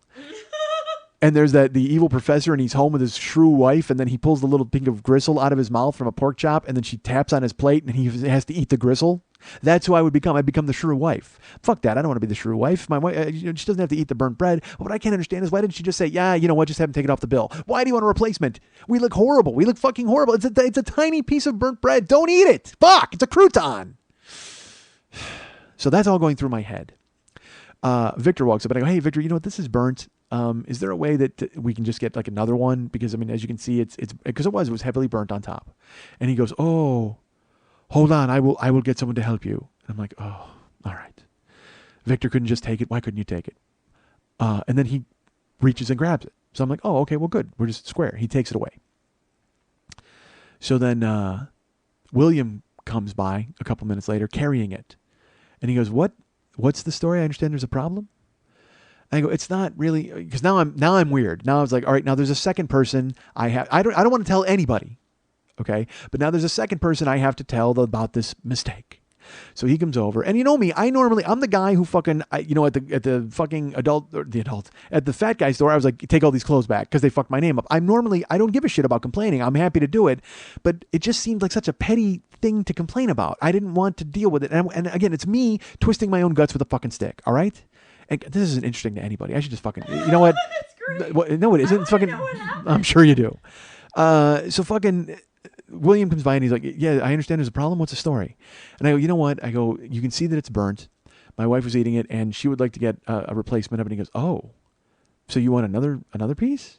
And there's the evil professor, and he's home with his shrew wife, and then he pulls the little pink of gristle out of his mouth from a pork chop, and then she taps on his plate, and he has to eat the gristle. That's who I would become. I'd become the shrew wife. Fuck that. I don't want to be the shrew wife. My wife, she doesn't have to eat the burnt bread. But what I can't understand is why didn't she just say, yeah, you know what, just have him take it off the bill? Why do you want a replacement? We look horrible. We look fucking horrible. It's a tiny piece of burnt bread. Don't eat it. Fuck. It's a crouton. So that's all going through my head. Victor walks up, and I go, hey, Victor, you know what? This is burnt. Is there a way that we can just get like another one? Because I mean, as you can see, it's because it was heavily burnt on top. And he goes, oh, hold on, I will get someone to help you. And I'm like, oh, all right. Victor couldn't just take it. Why couldn't you take it? And then he reaches and grabs it. So I'm like, oh, okay, well, good. We're just square. He takes it away. So then William comes by a couple minutes later carrying it. And he goes, what's the story? I understand there's a problem. I go, it's not really, because now I'm weird. Now I was like, all right, now there's a second person I don't want to tell anybody. Okay. But now there's a second person I have to tell about this mistake. So he comes over, and you know me, I'm the guy who fucking, at the fucking at the fat guy store, I was like, take all these clothes back because they fucked my name up. I don't give a shit about complaining. I'm happy to do it, but it just seemed like such a petty thing to complain about. I didn't want to deal with it. And again, it's me twisting my own guts with a fucking stick. All right. And this isn't interesting to anybody. I should just fucking, you know what? That's great. No, it isn't. It's fucking, I'm sure you do. So fucking William comes by and he's like, yeah, I understand there's a problem. What's the story? And I go, you know what? I go, you can see that it's burnt. My wife was eating it and she would like to get a replacement of it. And he goes, oh, so you want another piece?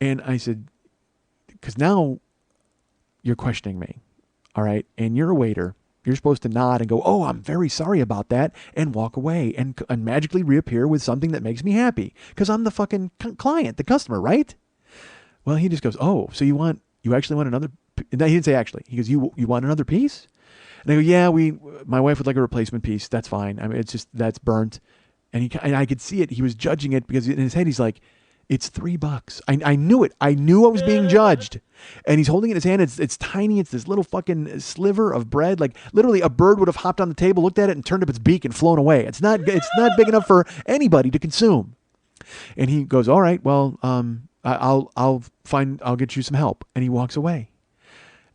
And I said, because now you're questioning me. All right. And you're a waiter. You're supposed to nod and go, oh, I'm very sorry about that, and walk away and magically reappear with something that makes me happy because I'm the fucking client, the customer, right? Well, he just goes, oh, so you actually want another? No, he didn't say actually. He goes, you want another piece? And I go, yeah, my wife would like a replacement piece. That's fine. I mean, it's just, that's burnt. And I could see it. He was judging it because in his head, he's like, it's $3. I knew it. I knew I was being judged. And he's holding it in his hand. It's tiny. It's this little fucking sliver of bread. Like literally a bird would have hopped on the table, looked at it, and turned up its beak and flown away. It's not big enough for anybody to consume. And he goes, all right, well, I'll get you some help. And he walks away.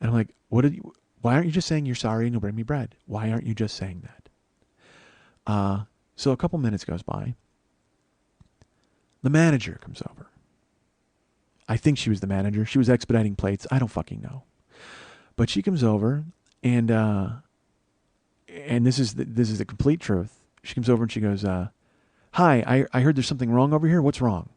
And I'm like, why aren't you just saying you're sorry and you'll bring me bread? Why aren't you just saying that? So a couple minutes goes by. The manager comes over. I think she was the manager. She was expediting plates. I don't fucking know. But she comes over, and this is the complete truth. She comes over and she goes, hi, I heard there's something wrong over here. What's wrong?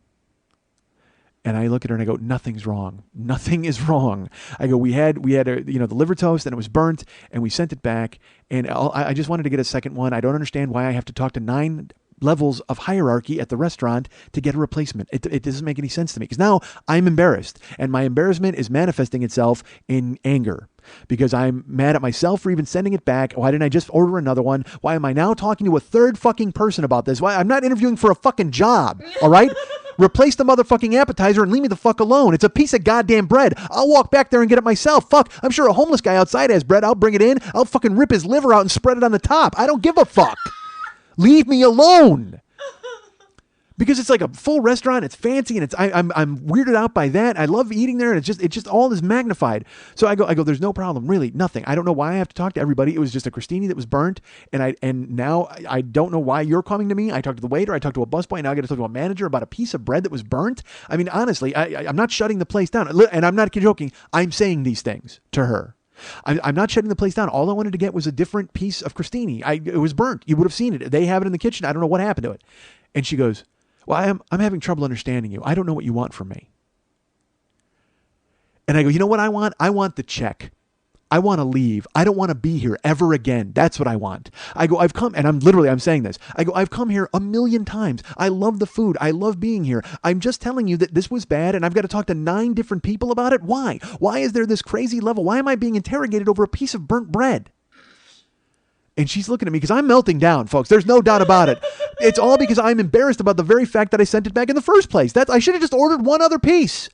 And I look at her and I go, nothing's wrong. Nothing is wrong. I go, we had the liver toast and it was burnt and we sent it back. And I just wanted to get a second one. I don't understand why I have to talk to 9 levels of hierarchy at the restaurant to get a replacement. It doesn't make any sense to me because now I'm embarrassed and my embarrassment is manifesting itself in anger because I'm mad at myself for even sending it back. Why didn't I just order another one? Why am I now talking to a third fucking person about this? Why I'm not interviewing for a fucking job. All right. Replace the motherfucking appetizer and leave me the fuck alone. It's a piece of goddamn bread. I'll walk back there and get it myself. Fuck, I'm sure a homeless guy outside has bread. I'll bring it in. I'll fucking rip his liver out and spread it on the top. I don't give a fuck. Leave me alone. Because it's like a full restaurant, it's fancy, and I'm weirded out by that. I love eating there, and it's just all is magnified. So I go. There's no problem, really, nothing. I don't know why I have to talk to everybody. It was just a crostini that was burnt, and now I don't know why you're coming to me. I talked to the waiter, I talked to a busboy, and now I got to talk to a manager about a piece of bread that was burnt. I mean, honestly, I'm not shutting the place down, and I'm not joking. I'm saying these things to her. I'm not shutting the place down. All I wanted to get was a different piece of crostini. It was burnt. You would have seen it. They have it in the kitchen. I don't know what happened to it. And she goes, well, I'm having trouble understanding you. I don't know what you want from me. And I go, you know what I want? I want the check. I want to leave. I don't want to be here ever again. That's what I want. I go, I've come, and I'm saying this. I go, I've come here 1,000,000 times. I love the food. I love being here. I'm just telling you that this was bad, and I've got to talk to 9 different people about it. Why? Why is there this crazy level? Why am I being interrogated over a piece of burnt bread? And she's looking at me because I'm melting down, folks. There's no doubt about it. It's all because I'm embarrassed about the very fact that I sent it back in the first place. I should have just ordered one other piece.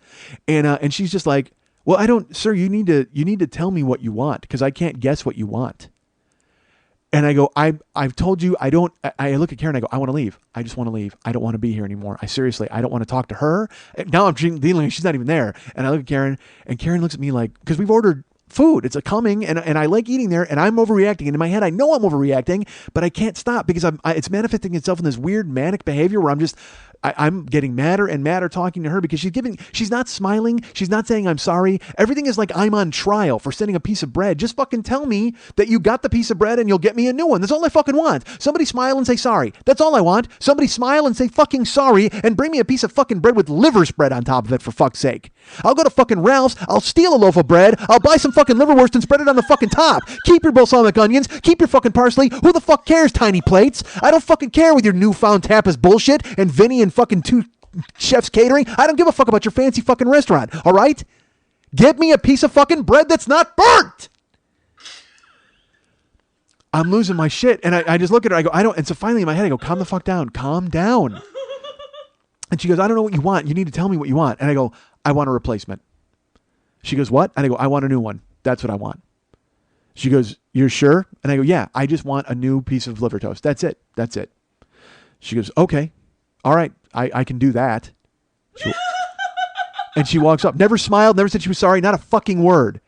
And she's just like, well, sir, you need to tell me what you want because I can't guess what you want. And I go, I've told you I don't. I look at Karen. I go, I want to leave. I just want to leave. I don't want to be here anymore. I don't want to talk to her. Now I'm dealing. She's not even there. And I look at Karen, and Karen looks at me like, because we've ordered food. It's coming, and I like eating there, and I'm overreacting. And in my head, I know I'm overreacting, but I can't stop because it's manifesting itself in this weird manic behavior where I'm getting madder and madder talking to her because she's not smiling. She's not saying I'm sorry. Everything is like I'm on trial for sending a piece of bread. Just fucking tell me that you got the piece of bread and you'll get me a new one. That's all I fucking want. Somebody smile and say sorry. That's all I want. Somebody smile and say fucking sorry and bring me a piece of fucking bread with liver spread on top of it, for fuck's sake. I'll go to fucking Ralph's. I'll steal a loaf of bread. I'll buy some fucking liverwurst and spread it on the fucking top. Keep your balsamic onions. Keep your fucking parsley. Who the fuck cares, tiny plates? I don't fucking care with your newfound tapas bullshit and Vinny and fucking 2 chefs catering. I don't give a fuck about your fancy fucking restaurant. All right? Get me a piece of fucking bread that's not burnt. I'm losing my shit. And I just look at her. I go, I don't. And so finally in my head, I go, calm the fuck down. Calm down. And she goes, I don't know what you want. You need to tell me what you want. And I go, I want a replacement. She goes, what? And I go, I want a new one. That's what I want. She goes, you're sure? And I go, yeah, I just want a new piece of liver toast. That's it. That's it. She goes, okay. All right. I can do that. And she walks up, never smiled, never said she was sorry, not a fucking word.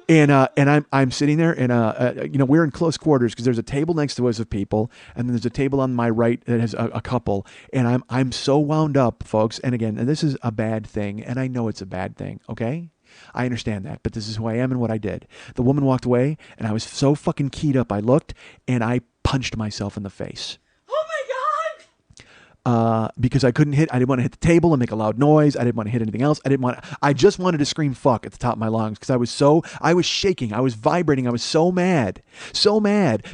And I'm sitting there, and we're in close quarters because there's a table next to us of people, and then there's a table on my right that has a couple, and I'm so wound up, folks. And again, and this is a bad thing, and I know it's a bad thing. Okay, I understand that, but this is who I am and what I did. The woman walked away, and I was so fucking keyed up. I looked, and I punched myself in the face. Because I didn't want to hit the table and make a loud noise. I didn't want to hit anything else. I just wanted to scream fuck at the top of my lungs because I was shaking. I was vibrating. I was so mad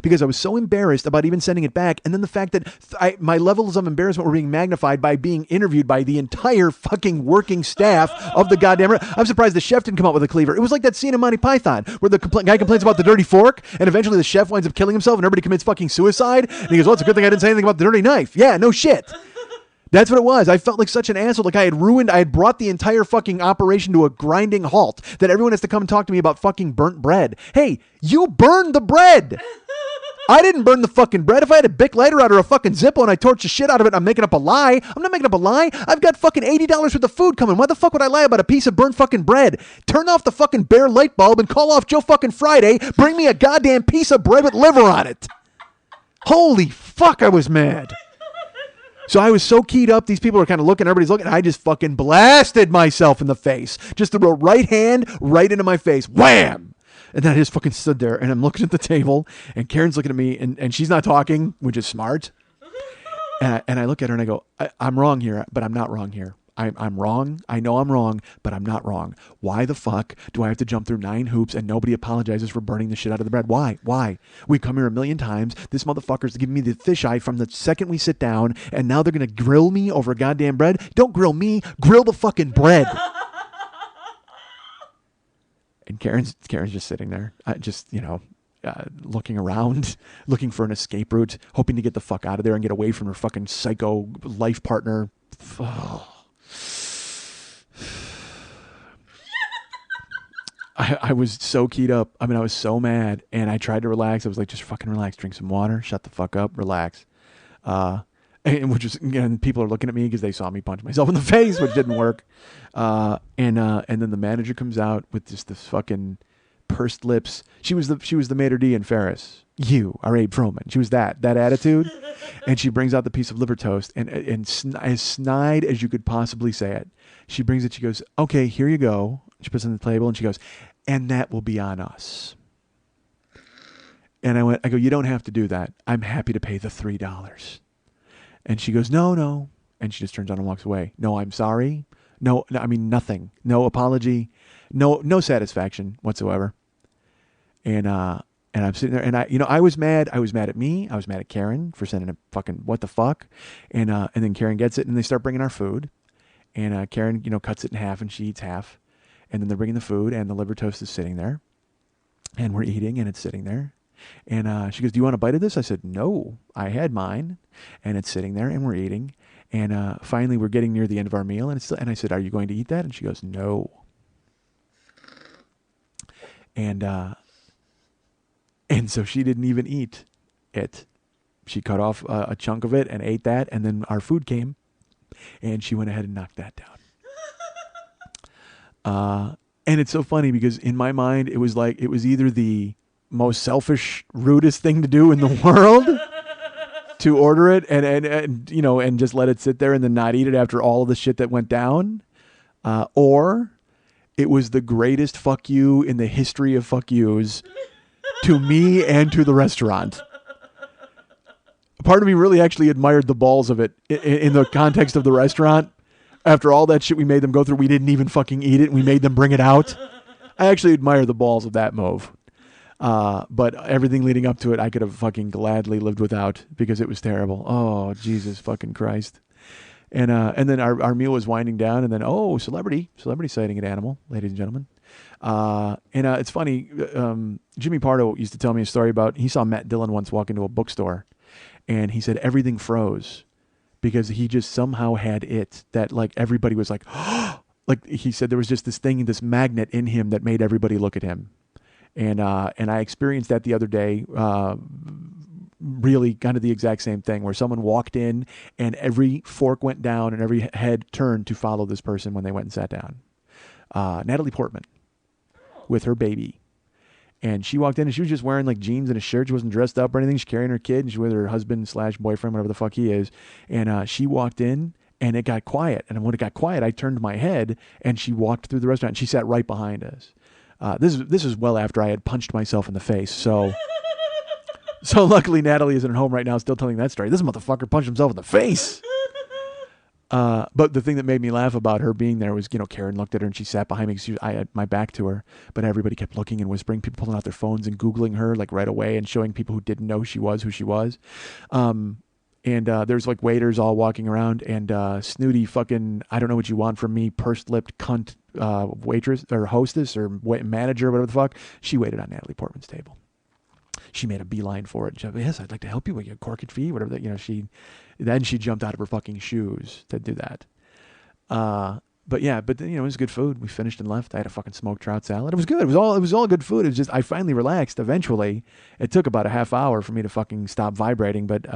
because I was so embarrassed about even sending it back. And then the fact that my levels of embarrassment were being magnified by being interviewed by the entire fucking working staff of the goddamn. I'm surprised the chef didn't come up with a cleaver. It was like that scene in Monty Python where the guy complains about the dirty fork and eventually the chef winds up killing himself and everybody commits fucking suicide. And he goes, well, it's a good thing I didn't say anything about the dirty knife. Yeah, no shit. That's what it was. I felt like such an asshole. Like I had brought the entire fucking operation to a grinding halt, that everyone has to come and talk to me about fucking burnt bread. Hey, you burned the bread. I didn't burn the fucking bread. If I had a Bic lighter out or a fucking Zippo and I torched the shit out of it, I'm making up a lie. I'm not making up a lie. I've got fucking $80 worth of food coming. Why the fuck would I lie about a piece of burnt fucking bread? Turn off the fucking bare light bulb and call off Joe fucking Friday. Bring me a goddamn piece of bread with liver on it. Holy fuck, I was mad. So I was so keyed up. These people are kind of looking. Everybody's looking. I just fucking blasted myself in the face. Just threw a right hand right into my face. Wham! And then I just fucking stood there. And I'm looking at the table. And Karen's looking at me. And she's not talking, which is smart. And I look at her and I go, I'm wrong here, but I'm not wrong here. I'm wrong. I know I'm wrong, but I'm not wrong. Why the fuck do I have to jump through 9 hoops and nobody apologizes for burning the shit out of the bread? Why? We come here 1,000,000 times. This motherfucker's giving me the fisheye from the second we sit down, and now they're going to grill me over goddamn bread? Don't grill me. Grill the fucking bread. And Karen's just sitting there, looking around, looking for an escape route, hoping to get the fuck out of there and get away from her fucking psycho life partner, I was so keyed up. I mean, I was so mad, and I tried to relax. I was like, just fucking relax, drink some water, shut the fuck up, relax. And which is, again, people are looking at me because they saw me punch myself in the face, which didn't work. And then the manager comes out with just this fucking pursed lips. She was the maitre d' in Ferris. You are Abe Froman. She was that attitude, and she brings out the piece of liver toast, and as snide as you could possibly say it, she brings it. She goes, "Okay, here you go." She puts it on the table, and she goes, "And that will be on us." And I go, "You don't have to do that. I'm happy to pay the $3. And she goes, "No." And she just turns on and walks away. "No, I'm sorry. No, I mean, nothing. No apology. No satisfaction whatsoever." And I'm sitting there, and I was mad. I was mad at me. I was mad at Karen for sending a fucking what the fuck. And then Karen gets it, and they start bringing our food. And Karen, cuts it in half, and she eats half. And then they're bringing the food, and the liver toast is sitting there. And we're eating, and it's sitting there. And she goes, "Do you want a bite of this?" I said, "No, I had mine." And it's sitting there, and we're eating. And finally, we're getting near the end of our meal, and I said, "Are you going to eat that?" And she goes, "No." And so she didn't even eat it. She cut off a chunk of it and ate that, and then our food came, and she went ahead and knocked that down. And it's so funny because in my mind, it was either the most selfish, rudest thing to do in the world to order it and just let it sit there and then not eat it after all of the shit that went down, or it was the greatest fuck you in the history of fuck yous to me and to the restaurant. Part of me really actually admired the balls of it in the context of the restaurant. After all that shit we made them go through, we didn't even fucking eat it, and we made them bring it out. I actually admire the balls of that move. But everything leading up to it, I could have fucking gladly lived without because it was terrible. Oh, Jesus fucking Christ. And then our meal was winding down, and then, celebrity sighting at Animal, ladies and gentlemen. It's funny, Jimmy Pardo used to tell me a story about, he saw Matt Dillon once walk into a bookstore, and he said everything froze because he just somehow had it that, like, everybody was like, like he said there was just this thing, this magnet in him that made everybody look at him. And I experienced that the other day, really kind of the exact same thing, where someone walked in and every fork went down and every head turned to follow this person when they went and sat down. Natalie Portman with her baby. And she walked in and she was just wearing like jeans and a shirt. She wasn't dressed up or anything. She's carrying her kid and she's with her husband / boyfriend, whatever the fuck he is. And she walked in and it got quiet. And when it got quiet, I turned my head and she walked through the restaurant and she sat right behind us. This is well after I had punched myself in the face. So luckily Natalie isn't at home right now still telling that story. This motherfucker punched himself in the face. But the thing that made me laugh about her being there was, Karen looked at her and she sat behind me because I had my back to her, but everybody kept looking and whispering, people pulling out their phones and Googling her like right away and showing people who didn't know who she was. And there's like waiters all walking around and snooty fucking, I don't know what you want from me, pursed-lipped cunt waitress or hostess or manager, whatever the fuck. She waited on Natalie Portman's table. She made a beeline for it. She said, "Yes, I'd like to help you with your corked fee," whatever that, then she jumped out of her fucking shoes to do that. But it was good food. We finished and left. I had a fucking smoked trout salad. It was good. It was all good food. It was just, I finally relaxed eventually. It took about a half hour for me to fucking stop vibrating, but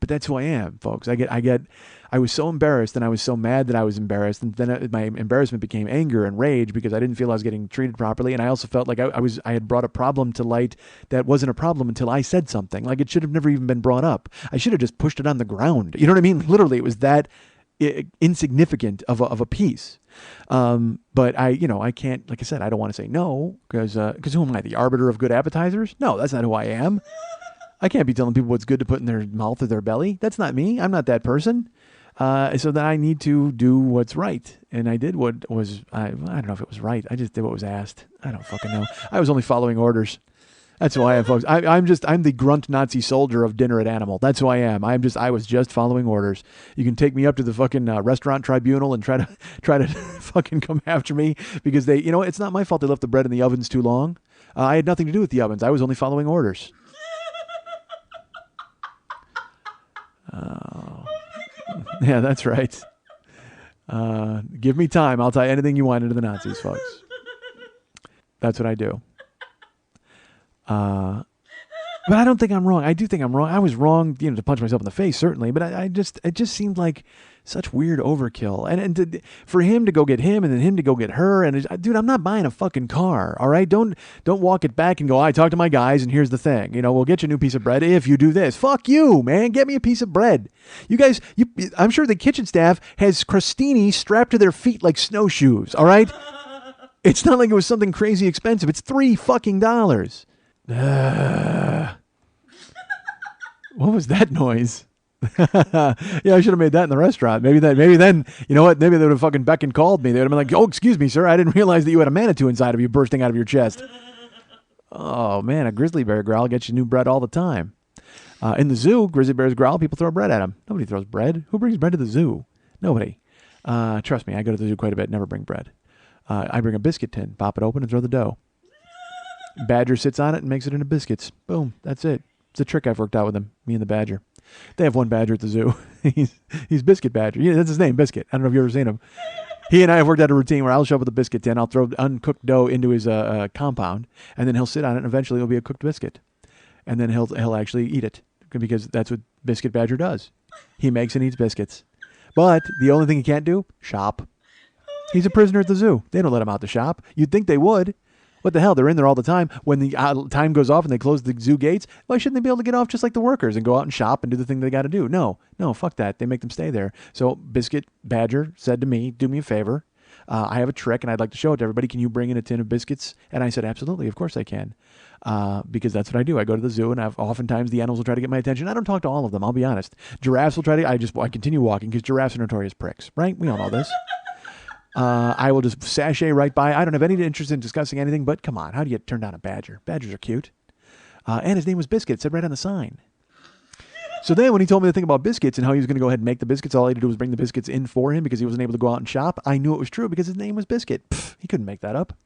that's who I am, folks. I was so embarrassed and I was so mad that I was embarrassed. And then my embarrassment became anger and rage because I didn't feel I was getting treated properly. And I also felt like I had brought a problem to light that wasn't a problem until I said something. Like it should have never even been brought up. I should have just pushed it on the ground. You know what I mean? Literally, it was that insignificant of a piece. But I can't, like I said, I don't want to say no because who am I, the arbiter of good appetizers? No, that's not who I am. I can't be telling people what's good to put in their mouth or their belly. That's not me. I'm not that person. So that I need to do what's right. And I did what was, I don't know if it was right. I just did what was asked. I don't fucking know. I was only following orders. That's who I am, folks. I'm the grunt Nazi soldier of dinner at Animal. That's who I am. I was just following orders. You can take me up to the fucking restaurant tribunal and try to fucking come after me because they, it's not my fault they left the bread in the ovens too long. I had nothing to do with the ovens. I was only following orders. Oh. Yeah, that's right. Give me time. I'll tie anything you want into the Nazis, folks. That's what I do. But I don't think I'm wrong. I do think I'm wrong. I was wrong, to punch myself in the face, certainly. But it just seemed like such weird overkill. And for him to go get him and then him to go get her. And dude, I'm not buying a fucking car. All right. Don't walk it back and go, I talked to my guys and here's the thing. We'll get you a new piece of bread if you do this. Fuck you, man. Get me a piece of bread. You guys, I'm sure the kitchen staff has crostini strapped to their feet like snowshoes. All right. It's not like it was something crazy expensive. It's $3 fucking. What was that noise? Yeah, I should have made that in the restaurant. Maybe then, you know what? Maybe they would have fucking beckoned called me. They would have been like, "Oh, excuse me, sir. I didn't realize that you had a Manitou inside of you bursting out of your chest." Oh, man, a grizzly bear growl gets you new bread all the time. In the zoo, grizzly bears growl, people throw bread at them. Nobody throws bread. Who brings bread to the zoo? Nobody. Trust me, I go to the zoo quite a bit, never bring bread. I bring a biscuit tin, pop it open, and throw the dough. Badger sits on it and makes it into biscuits. Boom, that's it. It's a trick I've worked out with him, me and the badger. They have one badger at the zoo. he's Biscuit Badger. Yeah, that's his name, Biscuit. I don't know if you've ever seen him. He and I have worked out a routine where I'll show up with a biscuit tin, I'll throw uncooked dough into his compound, and then he'll sit on it, and eventually it'll be a cooked biscuit. And then he'll actually eat it, because that's what Biscuit Badger does. He makes and eats biscuits. But the only thing he can't do, shop. He's a prisoner at the zoo. They don't let him out to shop. You'd think they would. What the hell? They're in there all the time. When the time goes off and they close the zoo gates, why shouldn't they be able to get off just like the workers and go out and shop and do the thing they got to do? No, fuck that. They make them stay there. So Biscuit Badger said to me, do me a favor. I have a trick and I'd like to show it to everybody. Can you bring in a tin of biscuits? And I said, absolutely. Of course I can. Because that's what I do. I go to the zoo and oftentimes the animals will try to get my attention. I don't talk to all of them. I'll be honest. Giraffes will try to, I continue walking because giraffes are notorious pricks, right? We all know this. I will just sashay right by. I don't have any interest in discussing anything, but come on, how do you turn down a badger? Badgers are cute. And his name was Biscuit. It said right on the sign. So then when he told me the thing about biscuits and how he was going to go ahead and make the biscuits, all he had to do was bring the biscuits in for him because he wasn't able to go out and shop. I knew it was true because his name was Biscuit. Pfft, he couldn't make that up.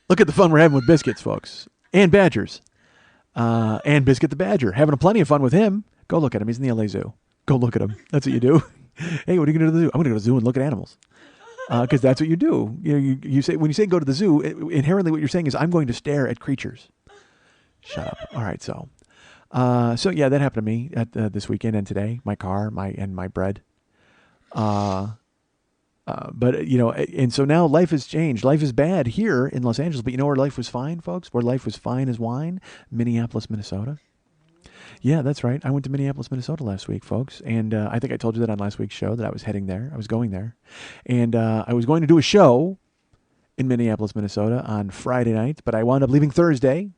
Look at the fun we're having with biscuits, folks. And badgers. And Biscuit the Badger. Having plenty of fun with him. Go look at him. He's in the LA Zoo. Go look at him. That's what you do. Hey, what are you going to do to the zoo? I'm going to go to the zoo and look at animals. Because that's what you do. You say, when you say go to the zoo, inherently what you're saying is I'm going to stare at creatures. Shut up. All right, so yeah, that happened to me at this weekend and today. My car, my bread. But and so now life has changed. Life is bad here in Los Angeles, but you know where life was fine, folks? Where life was fine as wine? Minneapolis, Minnesota. Yeah, that's right. I went to Minneapolis, Minnesota last week, folks. And I think I told you that on last week's show that I was heading there. I was going there. And I was going to do a show in Minneapolis, Minnesota on Friday night, but I wound up leaving Thursday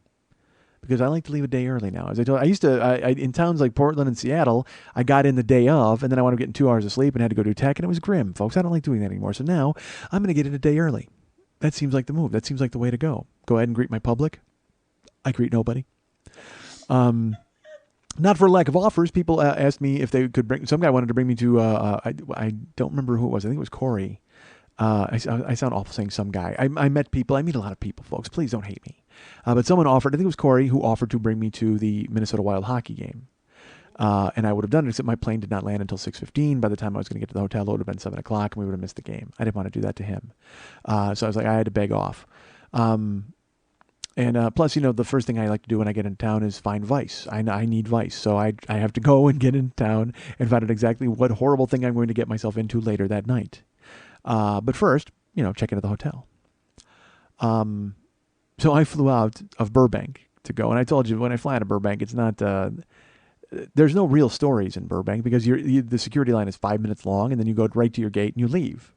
because I like to leave a day early now. As I told you, I used to, in towns like Portland and Seattle, I got in the day of, and then I wound up getting 2 hours of sleep and had to go do tech, and it was grim, folks. I don't like doing that anymore. So now I'm going to get in a day early. That seems like the move. That seems like the way to go. Go ahead and greet my public. I greet nobody. Not for lack of offers. People asked me if they could bring. Some guy wanted to bring me to. I don't remember who it was. I think it was Corey. I sound awful saying some guy. I met people. I meet a lot of people, folks. Please don't hate me. But someone offered. I think it was Corey who offered to bring me to the Minnesota Wild hockey game. And I would have done it, except my plane did not land until 6:15. By the time I was going to get to the hotel, it would have been 7 o'clock, and we would have missed the game. I didn't want to do that to him. So I was like, I had to beg off. And plus, the first thing I like to do when I get in town is find Vice. I need Vice. So I have to go and get in town and find out exactly what horrible thing I'm going to get myself into later that night. But first, check into the hotel. So I flew out of Burbank to go. And I told you, when I fly out of Burbank, it's not... there's no real stories in Burbank because the security line is 5 minutes long, and then you go right to your gate and you leave.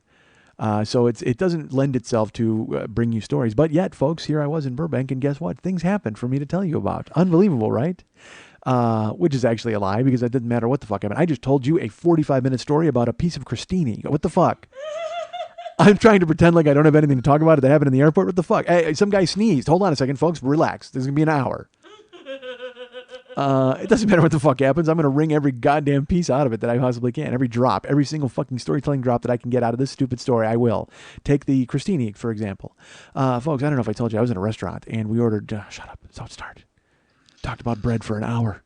So it doesn't lend itself to bring you stories. But yet, folks, here I was in Burbank, and guess what? Things happened for me to tell you about. Unbelievable, right? Which is actually a lie, because it didn't matter what the fuck happened. I just told you a 45-minute story about a piece of crostini. What the fuck? I'm trying to pretend like I don't have anything to talk about that happened in the airport. What the fuck? Hey, some guy sneezed. Hold on a second, folks. Relax. This is going to be an hour. It doesn't matter what the fuck happens. I'm going to wring every goddamn piece out of it that I possibly can. Every drop, every single fucking storytelling drop that I can get out of this stupid story, I will. Take the crostini, for example. Folks, I don't know if I told you, I was in a restaurant and we ordered, shut up, don't start. Talked about bread for an hour.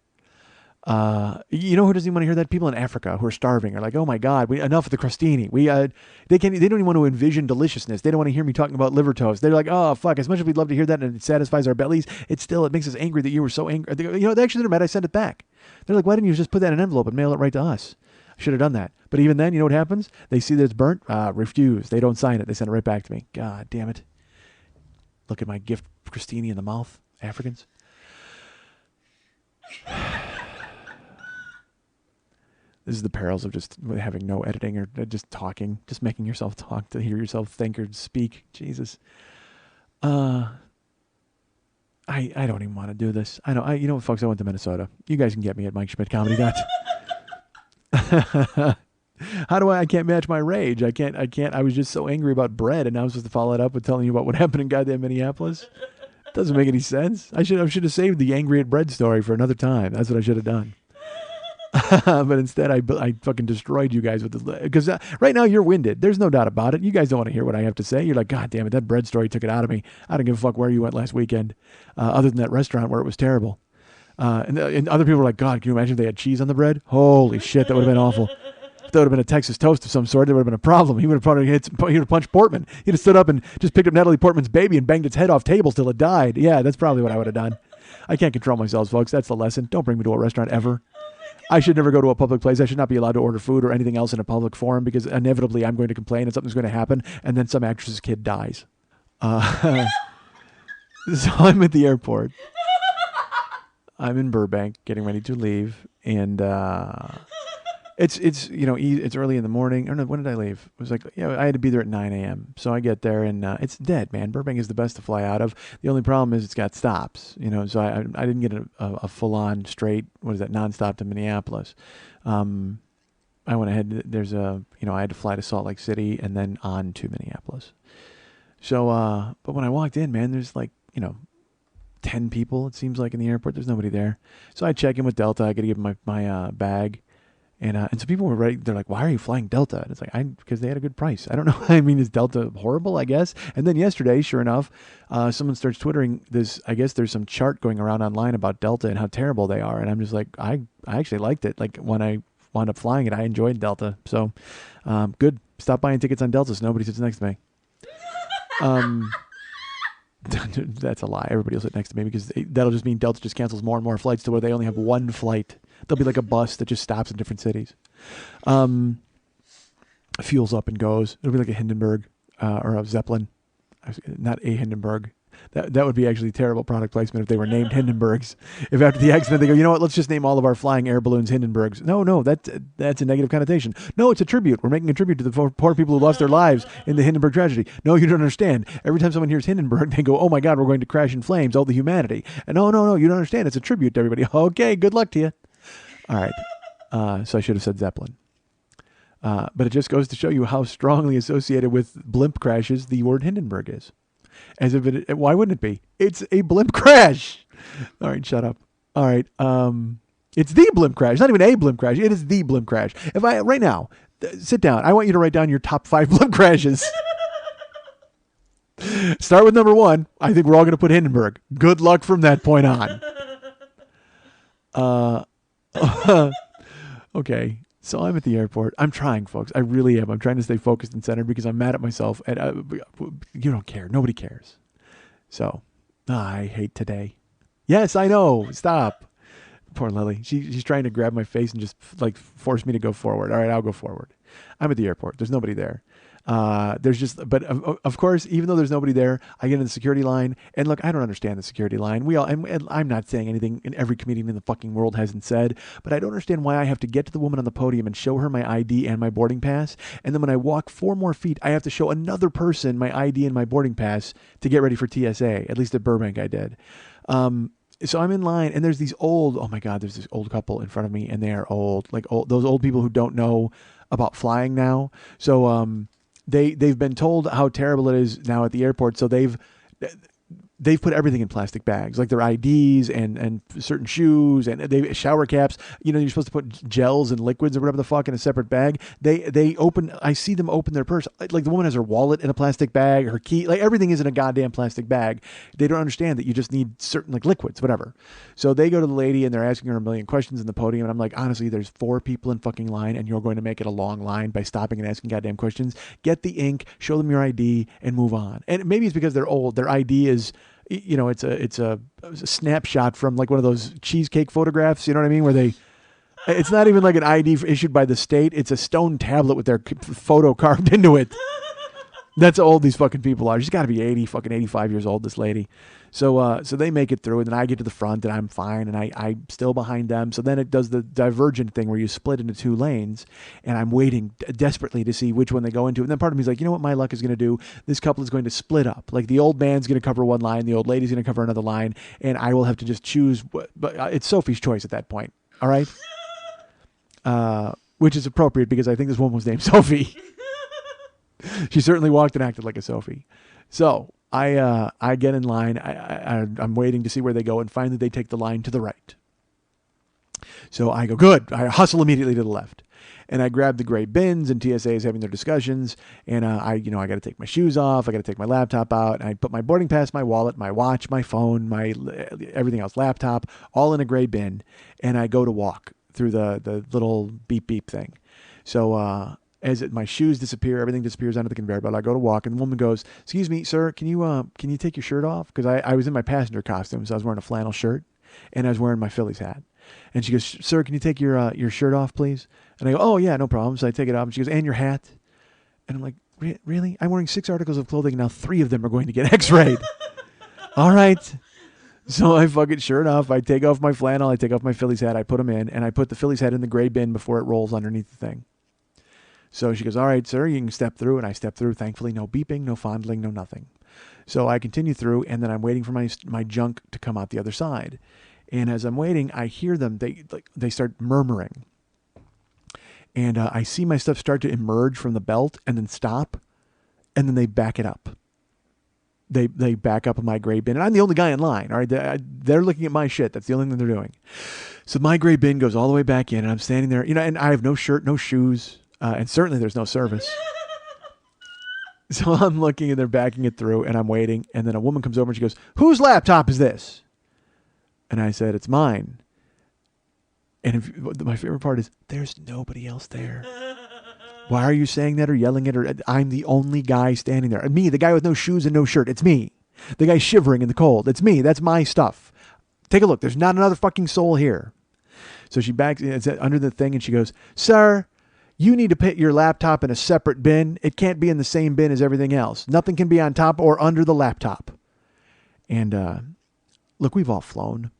You know who doesn't even want to hear that? People in Africa who are starving are like, oh my God, enough of the crostini. They don't even want to envision deliciousness. They don't want to hear me talking about liver toast. They're like, oh fuck, as much as we'd love to hear that and it satisfies our bellies, it makes us angry that you were so angry. Actually, they're mad I sent it back. They're like, why didn't you just put that in an envelope and mail it right to us? I should have done that. But even then, you know what happens? They see that it's burnt, refuse. They don't sign it. They send it right back to me. God damn it. Look at my gift crostini in the mouth, Africans. This is the perils of just having no editing or just talking, just making yourself talk to hear yourself think or speak. Jesus. I don't even want to do this. You know what, folks? I went to Minnesota. You guys can get me at MikeSchmidtComedy. How do I can't match my rage. I can't. I was just so angry about bread, and now I'm supposed to follow it up with telling you about what happened in goddamn Minneapolis. Doesn't make any sense. I should have saved the angry at bread story for another time. That's what I should have done. But instead, I fucking destroyed you guys with this. Because right now you're winded. There's no doubt about it. You guys don't want to hear what I have to say. You're like, God damn it, that bread story took it out of me. I don't give a fuck where you went last weekend, other than that restaurant where it was terrible. And other people were like, God, can you imagine if they had cheese on the bread? Holy shit, that would have been awful. If that would have been a Texas toast of some sort, there would have been a problem. He would have probably punched Portman. He'd have stood up and just picked up Natalie Portman's baby and banged its head off tables till it died. Yeah, that's probably what I would have done. I can't control myself, folks. That's the lesson. Don't bring me to a restaurant ever. I should never go to a public place. I should not be allowed to order food or anything else in a public forum because inevitably I'm going to complain and something's going to happen and then some actress's kid dies. So I'm at the airport. I'm in Burbank getting ready to leave and it's early in the morning. I don't know, when did I leave? It was like, I had to be there at 9 a.m. So I get there and it's dead, man. Burbank is the best to fly out of. The only problem is it's got stops, so I didn't get a full-on straight, nonstop to Minneapolis. I went ahead, I had to fly to Salt Lake City and then on to Minneapolis. So, but when I walked in, man, there's 10 people, it seems like, in the airport. There's nobody there. So I check in with Delta. I got to give them my bag. And so people were ready. They're like, why are you flying Delta? And it's like, because they had a good price. I don't know. I mean, is Delta horrible? I guess. And then yesterday, sure enough, someone starts twittering this. I guess there's some chart going around online about Delta and how terrible they are. And I'm just like, I actually liked it. Like when I wound up flying it, I enjoyed Delta. So good. Stop buying tickets on Delta so nobody sits next to me. That's a lie. Everybody will sit next to me because that'll just mean Delta just cancels more and more flights to where they only have one flight. There'll be like a bus that just stops in different cities. Fuels up and goes. It'll be like a Hindenburg or a Zeppelin. Not a Hindenburg. That would be actually terrible product placement if they were named Hindenburgs. If after the accident they go, you know what, let's just name all of our flying air balloons Hindenburgs. No, that's a negative connotation. No, it's a tribute. We're making a tribute to the poor people who lost their lives in the Hindenburg tragedy. No, you don't understand. Every time someone hears Hindenburg, they go, oh my God, we're going to crash in flames, all the humanity. And no, you don't understand. It's a tribute to everybody. Okay, good luck to you. All right. So I should have said Zeppelin. But it just goes to show you how strongly associated with blimp crashes the word Hindenburg is. As if why wouldn't it be? It's a blimp crash. All right, shut up. All right. It's the blimp crash. Not even a blimp crash. It is the blimp crash. Right now, sit down. I want you to write down your top 5 blimp crashes. Start with number 1. I think we're all going to put Hindenburg. Good luck from that point on. Okay. So I'm at the airport. I'm trying, folks. I really am. I'm trying to stay focused and centered because I'm mad at myself. And you don't care. Nobody cares. So I hate today. Yes, I know. Stop. Poor Lily. She's trying to grab my face and just force me to go forward. All right, I'll go forward. I'm at the airport. There's nobody there. But of course, even though there's nobody there, I get in the security line and look, I don't understand the security line. And I'm not saying anything in every comedian in the fucking world hasn't said, but I don't understand why I have to get to the woman on the podium and show her my ID and my boarding pass. And then when I walk 4 more feet, I have to show another person my ID and my boarding pass to get ready for TSA. At least at Burbank, I did. So I'm in line and there's this old couple in front of me and they are old, those old people who don't know about flying now. So, they've been told how terrible it is now at the airport. So they've put everything in plastic bags, like their IDs and certain shoes and they shower caps. You know, you're supposed to put gels and liquids or whatever the fuck in a separate bag. I see them open their purse. Like the woman has her wallet in a plastic bag, her key, like everything is in a goddamn plastic bag. They don't understand that you just need certain like liquids, whatever. So they go to the lady and they're asking her a million questions in the podium. And I'm like, honestly, there's 4 people in fucking line and you're going to make it a long line by stopping and asking goddamn questions. Get the ink, show them your ID and move on. And maybe it's because they're old. Their ID is, you know, it's a snapshot from like one of those cheesecake photographs. You know what I mean? Where it's not even like an ID issued by the state. It's a stone tablet with their photo carved into it. That's how old these fucking people are. She's got to be 85 years old, this lady. So they make it through, and then I get to the front, and I'm fine, and I'm still behind them. So then it does the divergent thing where you split into 2 lanes, and I'm waiting desperately to see which one they go into. And then part of me is like, you know what my luck is going to do? This couple is going to split up. Like the old man's going to cover one line, the old lady's going to cover another line, and I will have to just choose. But it's Sophie's choice at that point, all right? Which is appropriate because I think this woman was named Sophie. She certainly walked and acted like a Sophie. So I get in line. I'm waiting to see where they go, and finally they take the line to the right. So I go, good. I hustle immediately to the left, and I grab the gray bins, and TSA is having their discussions, and I got to take my shoes off. I got to take my laptop out, and I put my boarding pass, my wallet, my watch, my phone, my everything else, laptop, all in a gray bin, and I go to walk through the little beep beep thing. So my shoes disappear, everything disappears onto the conveyor belt. I go to walk, and the woman goes, "Excuse me, sir, can you take your shirt off?" Because I was in my passenger costume, so I was wearing a flannel shirt, and I was wearing my Phillies hat. And she goes, "Sir, can you take your shirt off, please?" And I go, "Oh yeah, no problem." So I take it off, and she goes, "And your hat?" And I'm like, "Really? I'm wearing 6 articles of clothing, and now 3 of them are going to get X-rayed." All right. So I fucking shirt off. I take off my flannel. I take off my Phillies hat. I put them in, and I put the Phillies hat in the gray bin before it rolls underneath the thing. So she goes, "All right, sir, you can step through." And I step through. Thankfully, no beeping, no fondling, no nothing. So I continue through, and then I'm waiting for my junk to come out the other side. And as I'm waiting, I hear them. They start murmuring. And I see my stuff start to emerge from the belt and then stop. And then they back it up. They back up in my gray bin. And I'm the only guy in line. All right, they're looking at my shit. That's the only thing they're doing. So my gray bin goes all the way back in, and I'm standing there. You know, and I have no shirt, no shoes, and certainly there's no service. So I'm looking, and they're backing it through, and I'm waiting. And then a woman comes over, and she goes, "Whose laptop is this?" And I said, "It's mine." And my favorite part is, there's nobody else there. Why are you saying that or yelling it? Or I'm the only guy standing there. And me, the guy with no shoes and no shirt. It's me. The guy shivering in the cold. It's me. That's my stuff. Take a look. There's not another fucking soul here. So she backs it's under the thing, and she goes, "Sir, you need to put your laptop in a separate bin. It can't be in the same bin as everything else. Nothing can be on top or under the laptop." And look, we've all flown.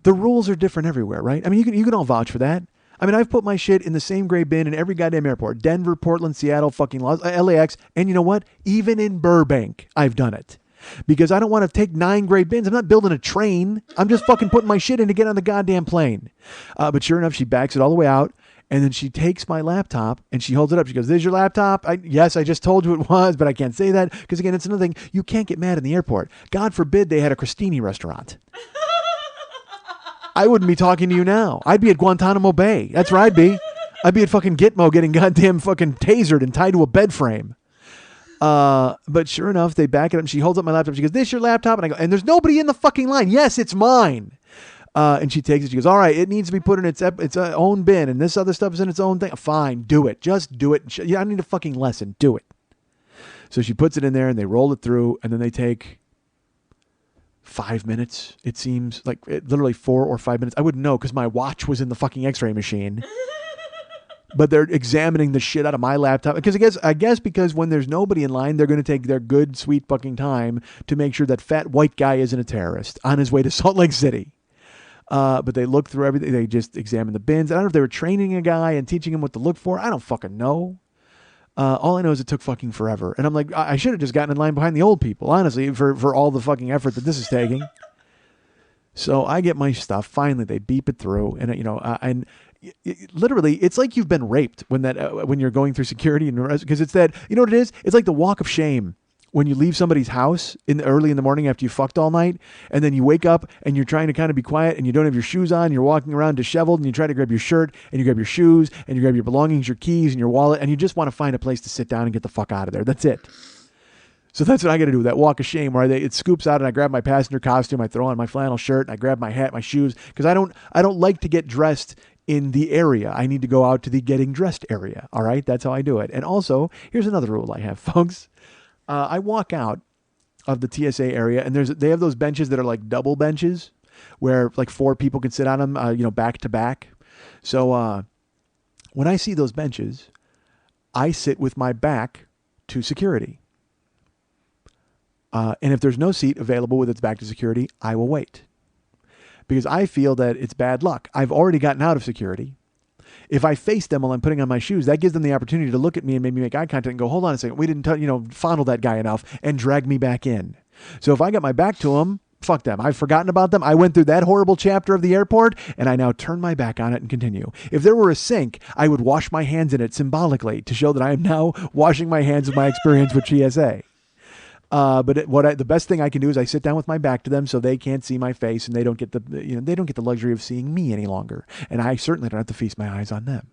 The rules are different everywhere, right? I mean, you can all vouch for that. I mean, I've put my shit in the same gray bin in every goddamn airport. Denver, Portland, Seattle, fucking LAX. And you know what? Even in Burbank, I've done it. Because I don't want to take 9 gray bins. I'm not building a train. I'm just fucking putting my shit in to get on the goddamn plane. But sure enough, she backs it all the way out. And then she takes my laptop and she holds it up. She goes, "This is your laptop?" Yes, I just told you it was, but I can't say that. Because again, it's another thing. You can't get mad in the airport. God forbid they had a Crostini restaurant. I wouldn't be talking to you now. I'd be at Guantanamo Bay. That's where I'd be. I'd be at fucking Gitmo getting goddamn fucking tasered and tied to a bed frame. But sure enough, they back it up and she holds up my laptop. She goes, "This your laptop?" And I go, "And there's nobody in the fucking line." "Yes, it's mine." And she takes it. She goes, "All right, it needs to be put in its own bin, and this other stuff is in its own thing." "Fine, do it. Just do it." "Yeah, I need a fucking lesson. Do it." So she puts it in there, and they roll it through, and then they take 5 minutes, it seems. Like literally 4 or 5 minutes. I wouldn't know because my watch was in the fucking x-ray machine. But they're examining the shit out of my laptop. Because I guess because when there's nobody in line, they're going to take their good, sweet fucking time to make sure that fat white guy isn't a terrorist on his way to Salt Lake City. But they look through everything. They just examine the bins. I don't know if they were training a guy and teaching him what to look for. I don't fucking know. All I know is it took fucking forever. And I'm like, I should have just gotten in line behind the old people, honestly, for all the fucking effort that this is taking. So I get my stuff. Finally, they beep it through. And, and literally, it's like you've been raped when you're going through security. Because it's that, you know what it is? It's like the walk of shame when you leave somebody's house early in the morning after you fucked all night, and then you wake up and you're trying to kind of be quiet and you don't have your shoes on, you're walking around disheveled and you try to grab your shirt and you grab your shoes and you grab your belongings, your keys and your wallet, and you just want to find a place to sit down and get the fuck out of there. That's it. So that's what I got to do, that walk of shame where it scoops out and I grab my passenger costume, I throw on my flannel shirt, and I grab my hat, my shoes, because I don't like to get dressed in the area. I need to go out to the getting dressed area. All right, that's how I do it. And also, here's another rule I have, folks. I walk out of the TSA area, and they have those benches that are like double benches, where like 4 people can sit on them, back to back. So when I see those benches, I sit with my back to security. And if there's no seat available with its back to security, I will wait. Because I feel that it's bad luck. I've already gotten out of security. If I face them while I'm putting on my shoes, that gives them the opportunity to look at me and maybe make eye contact and go, hold on a second, we didn't fondle that guy enough, and drag me back in. So if I got my back to them, fuck them. I've forgotten about them. I went through that horrible chapter of the airport, and I now turn my back on it and continue. If there were a sink, I would wash my hands in it symbolically to show that I am now washing my hands of my experience with TSA. But the best thing I can do is I sit down with my back to them so they can't see my face and they don't get the luxury of seeing me any longer. And I certainly don't have to feast my eyes on them.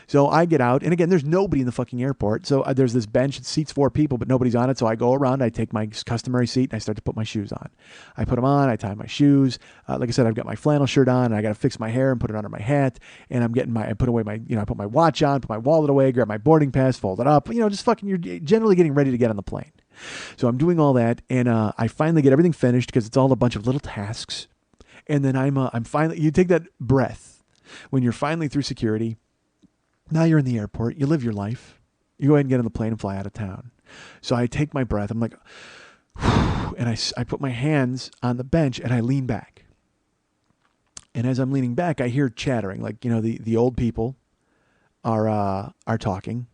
So I get out, and again, there's nobody in the fucking airport. So there's this bench that seats 4 people, but nobody's on it. So I go around, I take my customary seat, and I start to put my shoes on. I put them on, I tie my shoes. Like I said, I've got my flannel shirt on, and I got to fix my hair and put it under my hat. And I put away I put my watch on, put my wallet away, grab my boarding pass, fold it up. Just fucking, you're generally getting ready to get on the plane. So I'm doing all that, and I finally get everything finished because it's all a bunch of little tasks. And then I'm finally, you take that breath when you're finally through security. Now you're in the airport. You live your life. You go ahead and get on the plane and fly out of town. So I take my breath. I'm like, and I put my hands on the bench and I lean back. And as I'm leaning back, I hear chattering. Like, the old people are talking.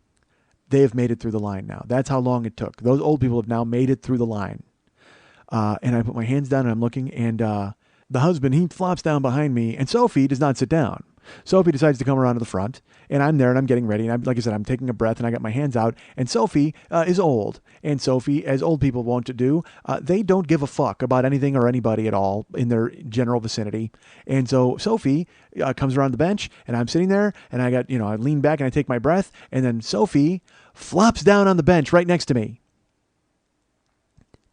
They have made it through the line now. That's how long it took. Those old people have now made it through the line. And I put my hands down and I'm looking, and the husband, he flops down behind me, and Sophie does not sit down. Sophie decides to come around to the front, and I'm there and I'm getting ready. And like I said, I'm taking a breath and I got my hands out, and Sophie is old. And Sophie, as old people want to do, they don't give a fuck about anything or anybody at all in their general vicinity. And so Sophie comes around the bench, and I'm sitting there, and I got, I lean back and I take my breath, and then Sophie flops down on the bench right next to me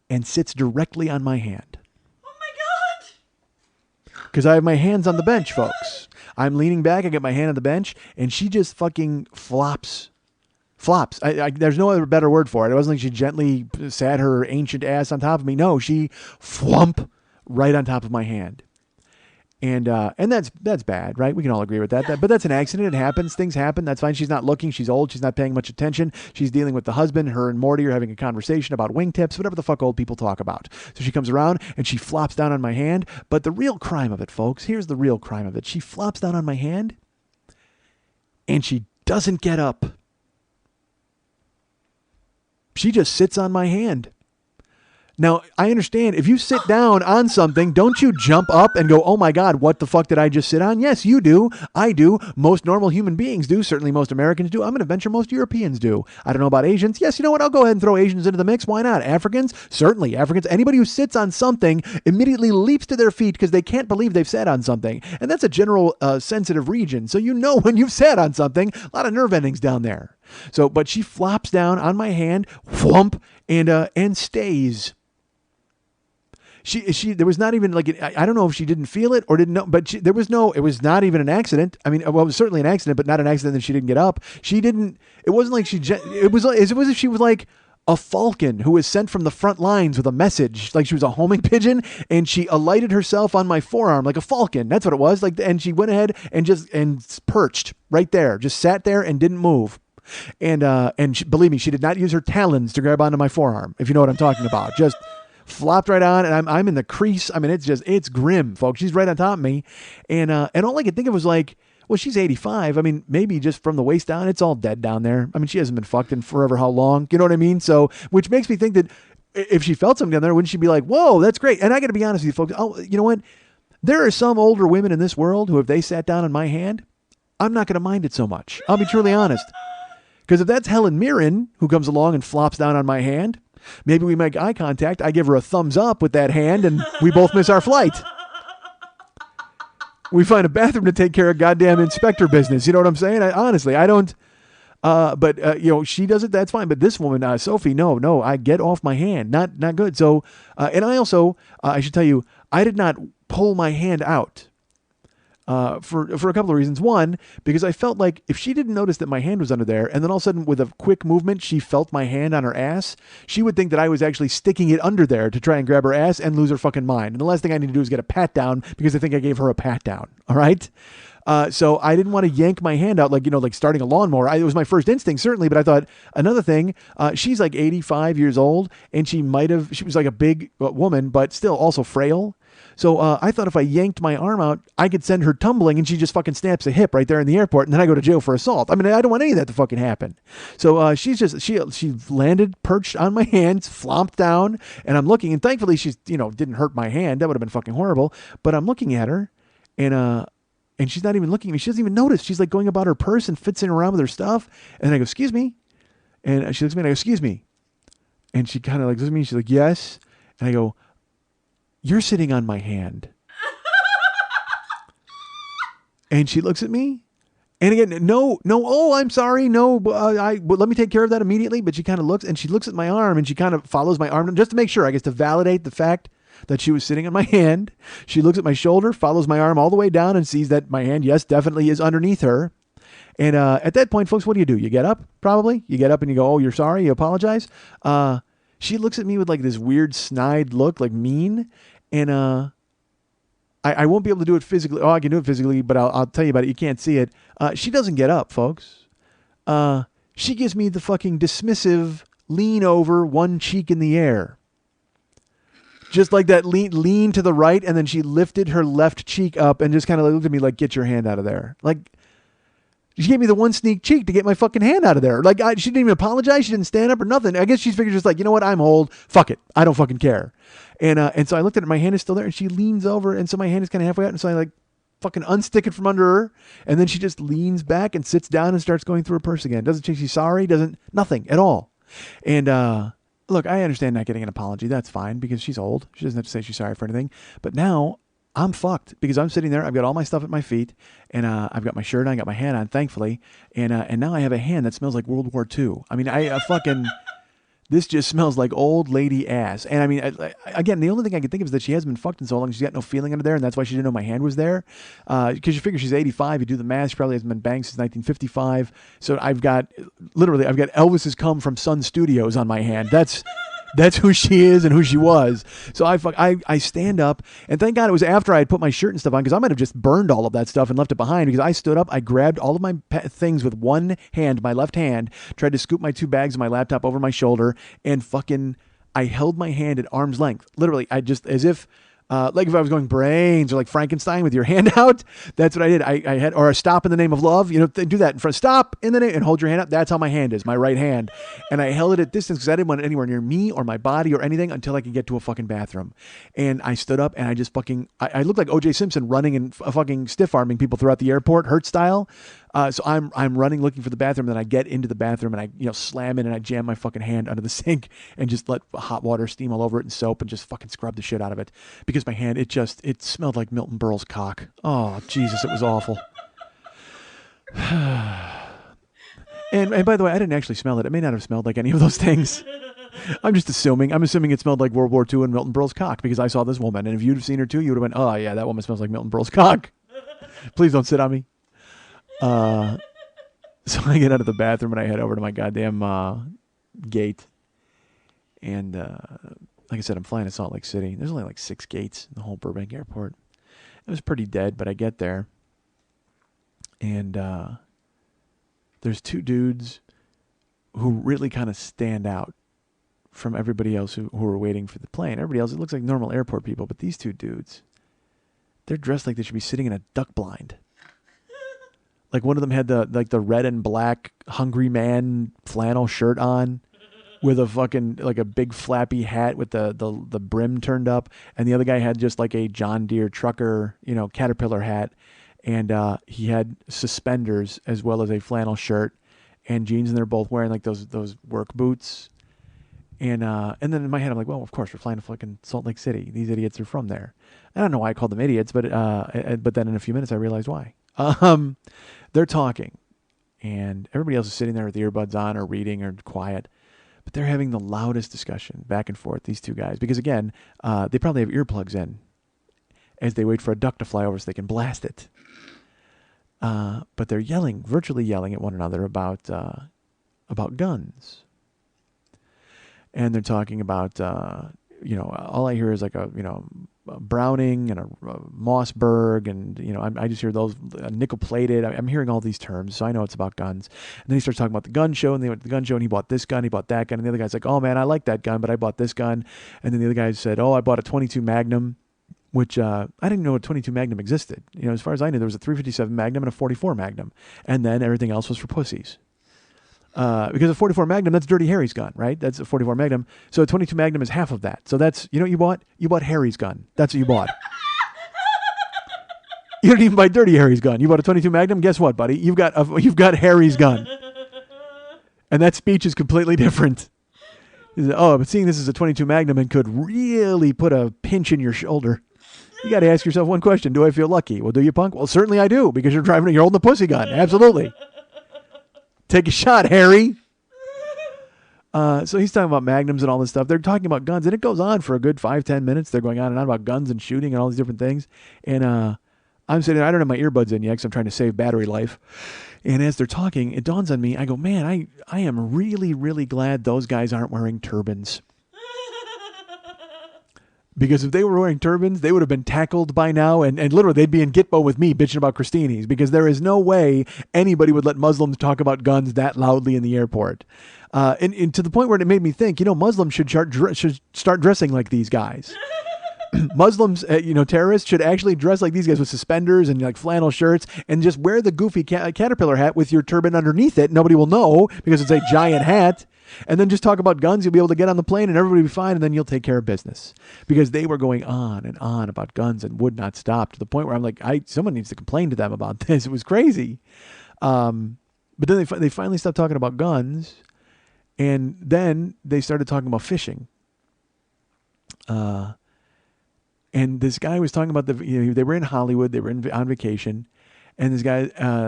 and sits directly on my hand. Oh my God! Because I have my hands on the bench, folks. I'm leaning back, I get my hand on the bench, and she just fucking flops. There's no other better word for it. It wasn't like she gently sat her ancient ass on top of me. No, she flump right on top of my hand. And that's bad, right? We can all agree with that. But that's an accident. It happens. Things happen. That's fine. She's not looking. She's old. She's not paying much attention. She's dealing with the husband. Her and Morty are having a conversation about wingtips, whatever the fuck old people talk about. So she comes around and she flops down on my hand. But the real crime of it, folks, here's the real crime of it. She flops down on my hand and she doesn't get up. She just sits on my hand. Now, I understand if you sit down on something, don't you jump up and go, oh my God, what the fuck did I just sit on? Yes, you do. I do. Most normal human beings do. Certainly most Americans do. I'm going to venture most Europeans do. I don't know about Asians. Yes, you know what? I'll go ahead and throw Asians into the mix. Why not? Africans? Certainly. Africans. Anybody who sits on something immediately leaps to their feet because they can't believe they've sat on something. And that's a general sensitive region. So you know when you've sat on something, a lot of nerve endings down there. So, but she flops down on my hand, whump, and stays. There was not even like, I don't know if she didn't feel it or didn't know, but it was not even an accident. I mean, well, it was certainly an accident, but not an accident that she didn't get up. It wasn't like it was as if she was like a falcon who was sent from the front lines with a message, like she was a homing pigeon, and she alighted herself on my forearm like a falcon. That's what it was. And she went ahead and perched right there, just sat there and didn't move. And she, believe me, she did not use her talons to grab onto my forearm, if you know what I'm talking about. Just flopped right on, and I'm in the crease. I mean, it's grim, folks. She's right on top of me, and all I could think of was like, well, she's 85. I mean, maybe just from the waist down, it's all dead down there. I mean, she hasn't been fucked in forever how long? You know what I mean? So, which makes me think that if she felt something down there, wouldn't she be like, whoa, that's great? And I got to be honest with you, folks. Oh, you know what? There are some older women in this world who, if they sat down on my hand, I'm not going to mind it so much. I'll be truly honest. Because if that's Helen Mirren, who comes along and flops down on my hand, Maybe we make eye contact. I give her a thumbs up with that hand, and we both miss our flight. We find a bathroom to take care of goddamn inspector business. You know what I'm saying? Honestly, I don't. But she does it. That's fine. But this woman, Sophie, no, I get off my hand. Not good. So, and I also, I should tell you, I did not pull my hand out. For a couple of reasons. One, because I felt like if she didn't notice that my hand was under there, and then all of a sudden with a quick movement, she felt my hand on her ass, she would think that I was actually sticking it under there to try and grab her ass and lose her fucking mind. And the last thing I need to do is get a pat down because I think I gave her a pat down. All right. So I didn't want to yank my hand out like starting a lawnmower. It was my first instinct, certainly, but I thought another thing, she's like 85 years old, and she was like a big woman, but still also frail. So I thought if I yanked my arm out, I could send her tumbling, and she just fucking snaps a hip right there in the airport, and then I go to jail for assault. I mean, I don't want any of that to fucking happen. So she landed perched on my hands, flomped down, and I'm looking, and thankfully she's didn't hurt my hand. That would have been fucking horrible. But I'm looking at her, and she's not even looking at me. She doesn't even notice. She's like going about her purse and fitzing around with her stuff. And then I go, excuse me. And she looks at me and I go, excuse me. And she kind of like looks at me and she's like, yes. And I go, you're sitting on my hand. And she looks at me. And again, no, oh, I'm sorry. No, let me take care of that immediately. But she kind of looks, and she looks at my arm, and she kind of follows my arm just to make sure, I guess, to validate the fact that she was sitting on my hand. She looks at my shoulder, follows my arm all the way down, and sees that my hand, yes, definitely is underneath her. And at that point, folks, what do? You get up, probably? You get up and you go, oh, you're sorry, you apologize? She looks at me with like this weird snide look, like mean, and I won't be able to do it physically. Oh, I can do it physically, but I'll tell you about it. You can't see it. She doesn't get up, folks. She gives me the fucking dismissive lean over, one cheek in the air. Just like that, lean to the right, and then she lifted her left cheek up and just kind of looked at me like, get your hand out of there. Like, she gave me the one sneak cheek to get my fucking hand out of there. Like, she didn't even apologize. She didn't stand up or nothing. I guess she figured just like, you know what? I'm old. Fuck it. I don't fucking care. And so I looked at her. My hand is still there, and she leans over, and so my hand is kind of halfway out, and so I like fucking unstick it from under her, and then she just leans back and sits down and starts going through her purse again. Doesn't say she's sorry. Nothing at all. And look, I understand not getting an apology. That's fine because she's old. She doesn't have to say she's sorry for anything. But now I'm fucked because I'm sitting there. I've got all my stuff at my feet, and I've got my shirt on, got my hat on, thankfully, and now I have a hand that smells like World War II. I mean, I fucking this just smells like old lady ass. And I mean, again, the only thing I can think of is that she hasn't been fucked in so long. She's got no feeling under there, and that's why she didn't know my hand was there. Because you figure she's 85. You do the math. She probably hasn't been banged since 1955. So I've got Elvis's Come From Sun Studios on my hand. That's who she is and who she was. So I stand up, and thank God it was after I had put my shirt and stuff on, because I might have just burned all of that stuff and left it behind, because I stood up, I grabbed all of my things with one hand, my left hand, tried to scoop my 2 bags of my laptop over my shoulder, and I held my hand at arm's length. Literally, as if, like if I was going brains or like Frankenstein with your hand out, that's what I did. I had, or a stop in the name of love, do that in front, stop in the name, and hold your hand up. That's how my hand is, my right hand. And I held it at distance because I didn't want it anywhere near me or my body or anything until I could get to a fucking bathroom. And I stood up and I just I looked like O.J. Simpson running and fucking stiff arming people throughout the airport, Hurt style. So I'm running looking for the bathroom, and then I get into the bathroom and I slam in and I jam my fucking hand under the sink and just let hot water steam all over it and soap and just fucking scrub the shit out of it, because my hand, it smelled like Milton Berle's cock. Oh Jesus, it was awful. And by the way, I didn't actually smell it. It may not have smelled like any of those things. I'm just assuming. I'm assuming it smelled like World War II and Milton Berle's cock, because I saw this woman, and if you'd have seen her too, you would have went, oh yeah, that woman smells like Milton Berle's cock. Please don't sit on me. So I get out of the bathroom and I head over to my goddamn gate. And like I said, I'm flying to Salt Lake City. There's only like 6 gates in the whole Burbank airport. It was pretty dead, but I get there. And there's 2 dudes who really kind of stand out from everybody else who were waiting for the plane. Everybody else, it looks like normal airport people, but these 2 dudes, they're dressed like they should be sitting in a duck blind. Like one of them had the red and black Hungry Man flannel shirt on with a fucking, like a big flappy hat with the brim turned up. And the other guy had just like a John Deere trucker, Caterpillar hat. And he had suspenders as well as a flannel shirt and jeans. And they're both wearing like those work boots. And then in my head, I'm like, well, of course, we're flying to fucking Salt Lake City. These idiots are from there. I don't know why I called them idiots, but then in a few minutes, I realized why. They're talking, and everybody else is sitting there with the earbuds on or reading or quiet. But they're having the loudest discussion back and forth, these two guys. Because, again, they probably have earplugs in as they wait for a duck to fly over so they can blast it. But they're virtually yelling at one another about guns. And they're talking about, all I hear is like a Browning and a Mossberg, and I just hear those nickel plated. I'm hearing all these terms, so I know it's about guns. And then he starts talking about the gun show, and they went to the gun show, and he bought this gun, he bought that gun, and the other guy's like, "Oh man, I like that gun, but I bought this gun." And then the other guy said, "Oh, I bought a .22 Magnum," which I didn't know a .22 Magnum existed. As far as I knew, there was a .357 Magnum and a .44 Magnum, and then everything else was for pussies. Because a .44 Magnum, that's Dirty Harry's gun, right? That's a .44 Magnum. So a .22 Magnum is half of that. So that's, what you bought? You bought Harry's gun. That's what you bought. You didn't even buy Dirty Harry's gun. You bought a .22 Magnum. Guess what, buddy? You've got Harry's gun. And that speech is completely different. But seeing this as a .22 Magnum and could really put a pinch in your shoulder. You got to ask yourself one question. Do I feel lucky? Well, do you, punk? Well, certainly I do, because you're holding a pussy gun. Absolutely. Take a shot, Harry. So he's talking about magnums and all this stuff. They're talking about guns, and it goes on for a good 5-10 minutes. They're going on and on about guns and shooting and all these different things. And I'm sitting there. I don't have my earbuds in yet because I'm trying to save battery life. And as they're talking, it dawns on me. I go, man, I am really, really glad those guys aren't wearing turbans. Because if they were wearing turbans, they would have been tackled by now, and literally they'd be in Gitbo with me bitching about Christini's, because there is no way anybody would let Muslims talk about guns that loudly in the airport. And to the point where it made me think, Muslims should start dressing like these guys. Muslims, terrorists should actually dress like these guys with suspenders and like flannel shirts, and just wear the goofy caterpillar hat with your turban underneath it. Nobody will know because it's a giant hat. And then just talk about guns. You'll be able to get on the plane and everybody will be fine, and then you'll take care of business. Because they were going on and on about guns and would not stop, to the point where I'm like, someone needs to complain to them about this. It was crazy. But then they finally stopped talking about guns, and then they started talking about fishing. And this guy was talking about they were in Hollywood, they were on vacation. And this guy,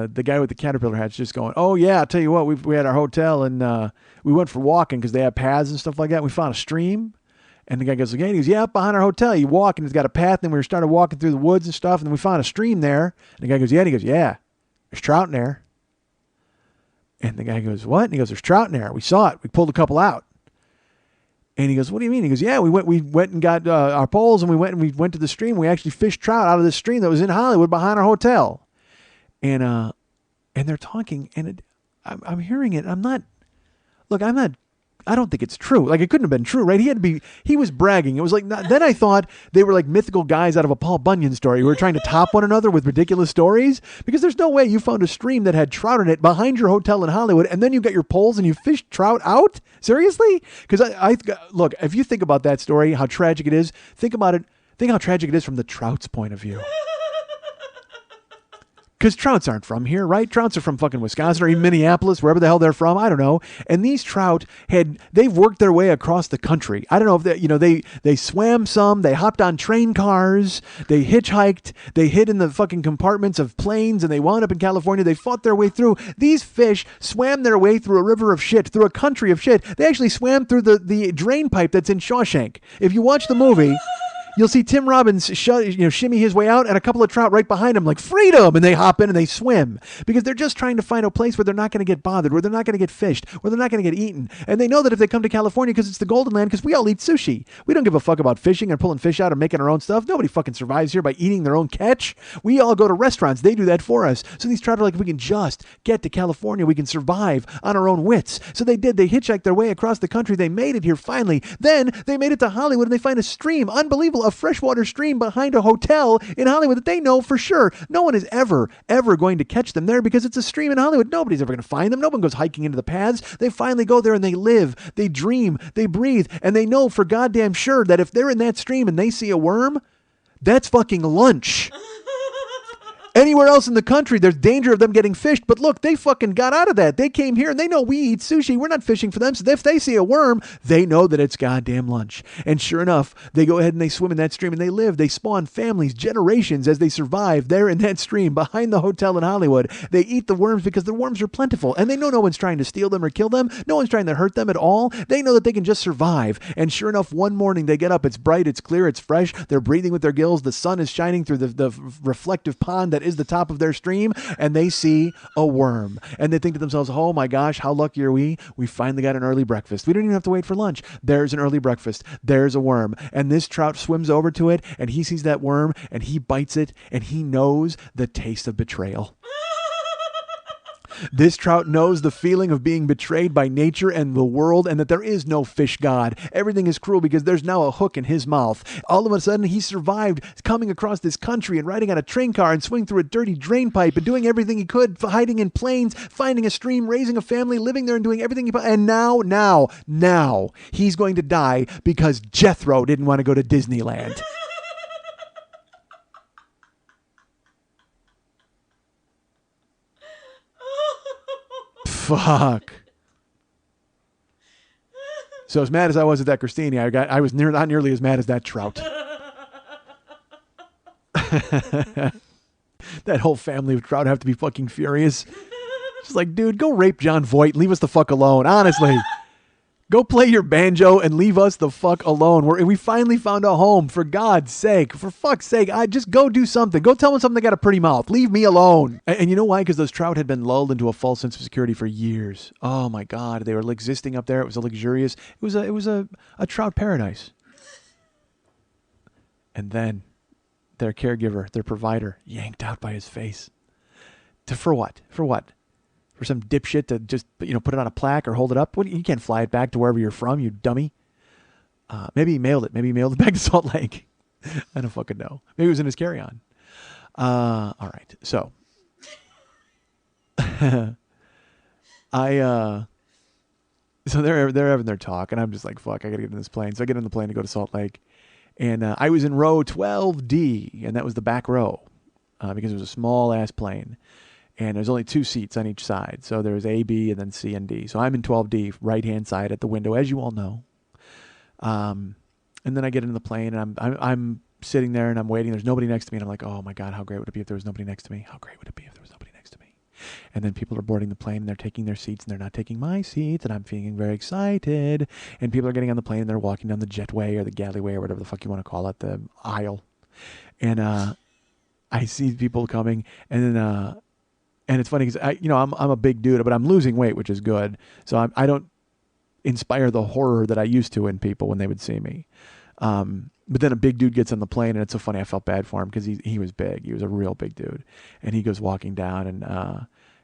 the guy with the caterpillar hat's just going, "Oh yeah, I'll tell you what, we had our hotel and we went for walking because they have paths and stuff like that. We found a stream." And the guy goes, "Okay," and he goes, "Yeah, up behind our hotel, you walk and it's got a path." And then we started walking through the woods and stuff, and then we found a stream there. And the guy goes, "Yeah," and he goes, "Yeah, there's trout in there." And the guy goes, "What?" And he goes, "There's trout in there. We saw it. We pulled a couple out." And he goes, "What do you mean?" He goes, "Yeah, we went and got our poles, and we went to the stream. We actually fished trout out of this stream that was in Hollywood behind our hotel." And they're talking, and I'm hearing it. I don't think it's true. Like, it couldn't have been true, right? He was bragging. It was like, then I thought they were like mythical guys out of a Paul Bunyan story who were trying to top one another with ridiculous stories, because there's no way you found a stream that had trout in it behind your hotel in Hollywood, and then you got your poles and you fished trout out? Seriously? Because look, if you think about that story, how tragic it is, think about it. Think how tragic it is from the trout's point of view. Because trouts aren't from here, right? Trouts are from fucking Wisconsin or even Minneapolis, wherever the hell they're from. I don't know. And these trout they've worked their way across the country. I don't know if they swam some, they hopped on train cars, they hitchhiked, they hid in the fucking compartments of planes, and they wound up in California. They fought their way through. These fish swam their way through a river of shit, through a country of shit. They actually swam through the drain pipe that's in Shawshank. If you watch the movie, you'll see Tim Robbins shimmy his way out, and a couple of trout right behind him like, "Freedom!" And they hop in and they swim, because they're just trying to find a place where they're not going to get bothered, where they're not going to get fished, where they're not going to get eaten. And they know that if they come to California, because it's the Golden Land, because we all eat sushi. We don't give a fuck about fishing and pulling fish out and making our own stuff. Nobody fucking survives here by eating their own catch. We all go to restaurants. They do that for us. So these trout are like, if we can just get to California, we can survive on our own wits. So they did. They hitchhiked their way across the country. They made it here finally. Then they made it to Hollywood, and they find a stream. Unbelievable. A freshwater stream behind a hotel in Hollywood that they know for sure no one is ever going to catch them there, because it's a stream in Hollywood. Nobody's ever going to find them. No one goes hiking into the paths. They finally go there, and they live, they dream, they breathe, and they know for goddamn sure that if they're in that stream and they see a worm, that's fucking lunch. Anywhere else in the country, there's danger of them getting fished. But look, they fucking got out of that. They came here and they know we eat sushi. We're not fishing for them. So if they see a worm, they know that it's goddamn lunch. And sure enough, they go ahead and they swim in that stream and they live. They spawn families, generations as they survive there in that stream behind the hotel in Hollywood. They eat the worms because the worms are plentiful. And they know no one's trying to steal them or kill them. No one's trying to hurt them at all. They know that they can just survive. And sure enough, one morning they get up. It's bright, it's clear, it's fresh. They're breathing with their gills. The sun is shining through the reflective pond that is the top of their stream, and they see a worm. And they think to themselves, oh my gosh, how lucky are we? We finally got an early breakfast. We don't even have to wait for lunch. There's an early breakfast. There's a worm. And this trout swims over to it, and he sees that worm, and he bites it, and he knows the taste of betrayal. This trout knows the feeling of being betrayed by nature and the world, and that there is no fish god. Everything is cruel because there's now a hook in his mouth. All of a sudden, he survived coming across this country and riding on a train car and swinging through a dirty drain pipe and doing everything he could, hiding in plains, finding a stream, raising a family, living there and doing everything he could. And now, he's going to die because Jethro didn't want to go to Disneyland. Fuck. So as mad as I was at that Christine, I was not nearly as mad as that trout. That whole family of trout have to be fucking furious. It's like, dude, go rape John Voight and leave us the fuck alone. Honestly. Go play your banjo and leave us the fuck alone. We finally found a home. For God's sake. For fuck's sake. Just go do something. Go tell them something they got a pretty mouth. Leave me alone. And you know why? Because those trout had been lulled into a false sense of security for years. Oh my God. They were existing up there. It was a luxurious. It was a trout paradise. And then their caregiver, their provider, yanked out by his face. For what? For what? For some dipshit to just, put it on a plaque or hold it up? You can't fly it back to wherever you're from, you dummy. Maybe he mailed it. Maybe he mailed it back to Salt Lake. I don't fucking know. Maybe it was in his carry-on. All right. So, so they're having their talk, and I'm just like, fuck, I gotta get in this plane. So I get in the plane to go to Salt Lake, and I was in row 12D, and that was the back row, because it was a small ass plane. And there's only 2 seats on each side. So there's A, B, and then C and D. So I'm in 12D, right-hand side at the window, as you all know. And then I get into the plane, and I'm sitting there, and I'm waiting. There's nobody next to me. And I'm like, oh, my God, how great would it be if there was nobody next to me? How great would it be if there was nobody next to me? And then people are boarding the plane, and they're taking their seats, and they're not taking my seats, and I'm feeling very excited. And people are getting on the plane, and they're walking down the jetway or the galleyway or whatever the fuck you want to call it, the aisle. And I see people coming, and then... And it's funny because I'm a big dude, but I'm losing weight, which is good. So I don't inspire the horror that I used to in people when they would see me. But then a big dude gets on the plane, and it's so funny. I felt bad for him because he was big. He was a real big dude, and he goes walking down,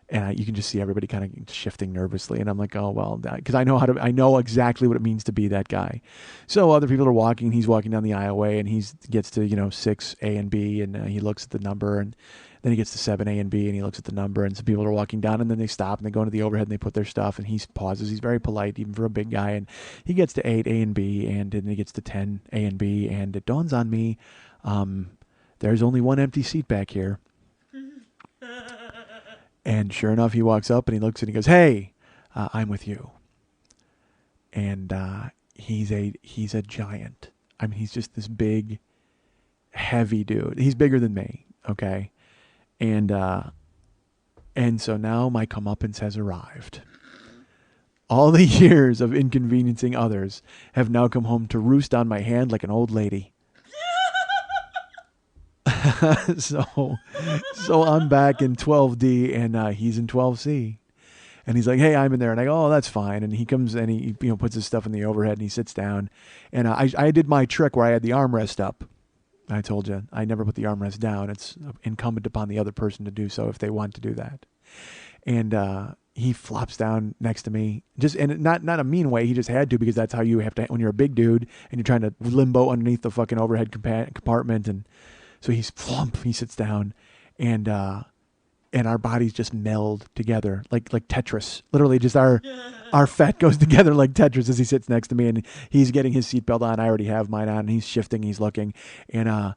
and you can just see everybody kind of shifting nervously. And I'm like, oh well, because I know exactly what it means to be that guy. So other people are walking, and he's walking down the aisleway, and he gets to 6A and B, and he looks at the number, and then he gets to 7A and B, and he looks at the number, and some people are walking down, and then they stop, and they go into the overhead, and they put their stuff, and he pauses. He's very polite, even for a big guy, and he gets to 8A and B, and then he gets to 10A and B, and it dawns on me, there's only one empty seat back here. And sure enough, he walks up, and he looks, and he goes, hey, I'm with you. And he's a giant. I mean, he's just this big, heavy dude. He's bigger than me, okay? And so now my comeuppance has arrived. All the years of inconveniencing others have now come home to roost on my hand like an old lady. So I'm back in 12D, and he's in 12C. And he's like, hey, I'm in there. And I go, oh, that's fine. And he comes and he puts his stuff in the overhead, and he sits down. And I did my trick where I had the armrest up. I told you, I never put the armrest down. It's incumbent upon the other person to do so if they want to do that. And he flops down next to me, and not a mean way. He just had to, because that's how you have to when you're a big dude and you're trying to limbo underneath the fucking overhead compartment. And so he sits down, and our bodies just meld together like Tetris. Literally, just our fat goes together like Tetris as he sits next to me, and he's getting his seatbelt on. I already have mine on, and he's shifting, he's looking, and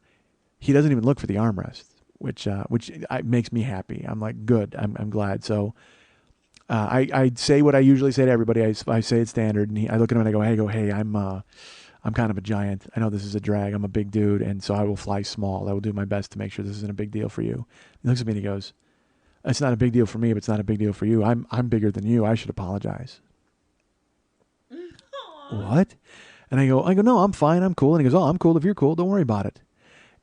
he doesn't even look for the armrest. which makes me happy. I'm like, good. I'm glad. So I say what I usually say to everybody. I say it standard, and I look at him and I go, hey, I'm kind of a giant. I know this is a drag. I'm a big dude, and so I will fly small. I will do my best to make sure this isn't a big deal for you. He looks at me and he goes, it's not a big deal for me, but it's not a big deal for you. I'm bigger than you. I should apologize. What? And I go, no, I'm fine. I'm cool. And he goes, oh, I'm cool if you're cool. Don't worry about it.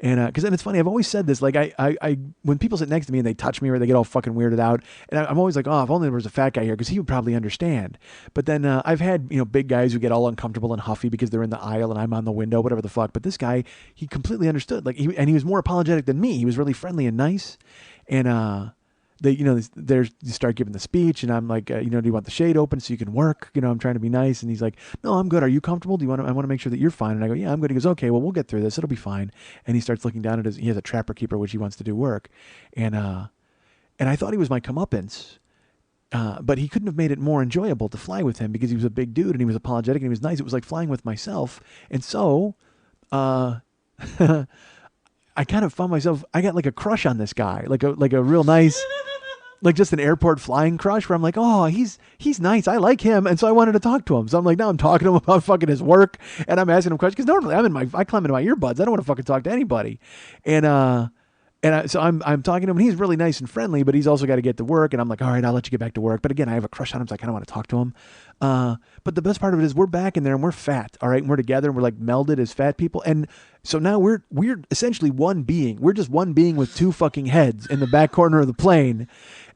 And because then it's funny, I've always said this, like I when people sit next to me and they touch me or they get all fucking weirded out, and I'm always like, oh, if only there was a fat guy here, because he would probably understand. But then I've had big guys who get all uncomfortable and huffy because they're in the aisle and I'm on the window, whatever the fuck. But this guy, he completely understood, like he was more apologetic than me. He was really friendly and nice, and they you start giving the speech, and I'm like, do you want the shade open so you can work? I'm trying to be nice, and he's like, no, I'm good. Are you comfortable? I want to make sure that you're fine. And I go, yeah, I'm good. He goes, okay, well, we'll get through this. It'll be fine. And he starts looking down at he has a trapper keeper, which he wants to do work, and I thought he was my comeuppance. But he couldn't have made it more enjoyable to fly with him because he was a big dude and he was apologetic and he was nice. It was like flying with myself, and so I kind of found myself. I got like a crush on this guy, like a real nice. Like just an airport flying crush where I'm like, oh, he's nice. I like him. And so I wanted to talk to him. So I'm like, now I'm talking to him about fucking his work, and I'm asking him questions. Because normally I climb into my earbuds. I don't want to fucking talk to anybody. So I'm talking to him, and he's really nice and friendly, but he's also got to get to work. And I'm like, all right, I'll let you get back to work. But again, I have a crush on him, so I kind of want to talk to him. But the best part of it is we're back in there and we're fat, all right? And we're together and we're like melded as fat people. And so now we're essentially one being. We're just one being with two fucking heads in the back corner of the plane.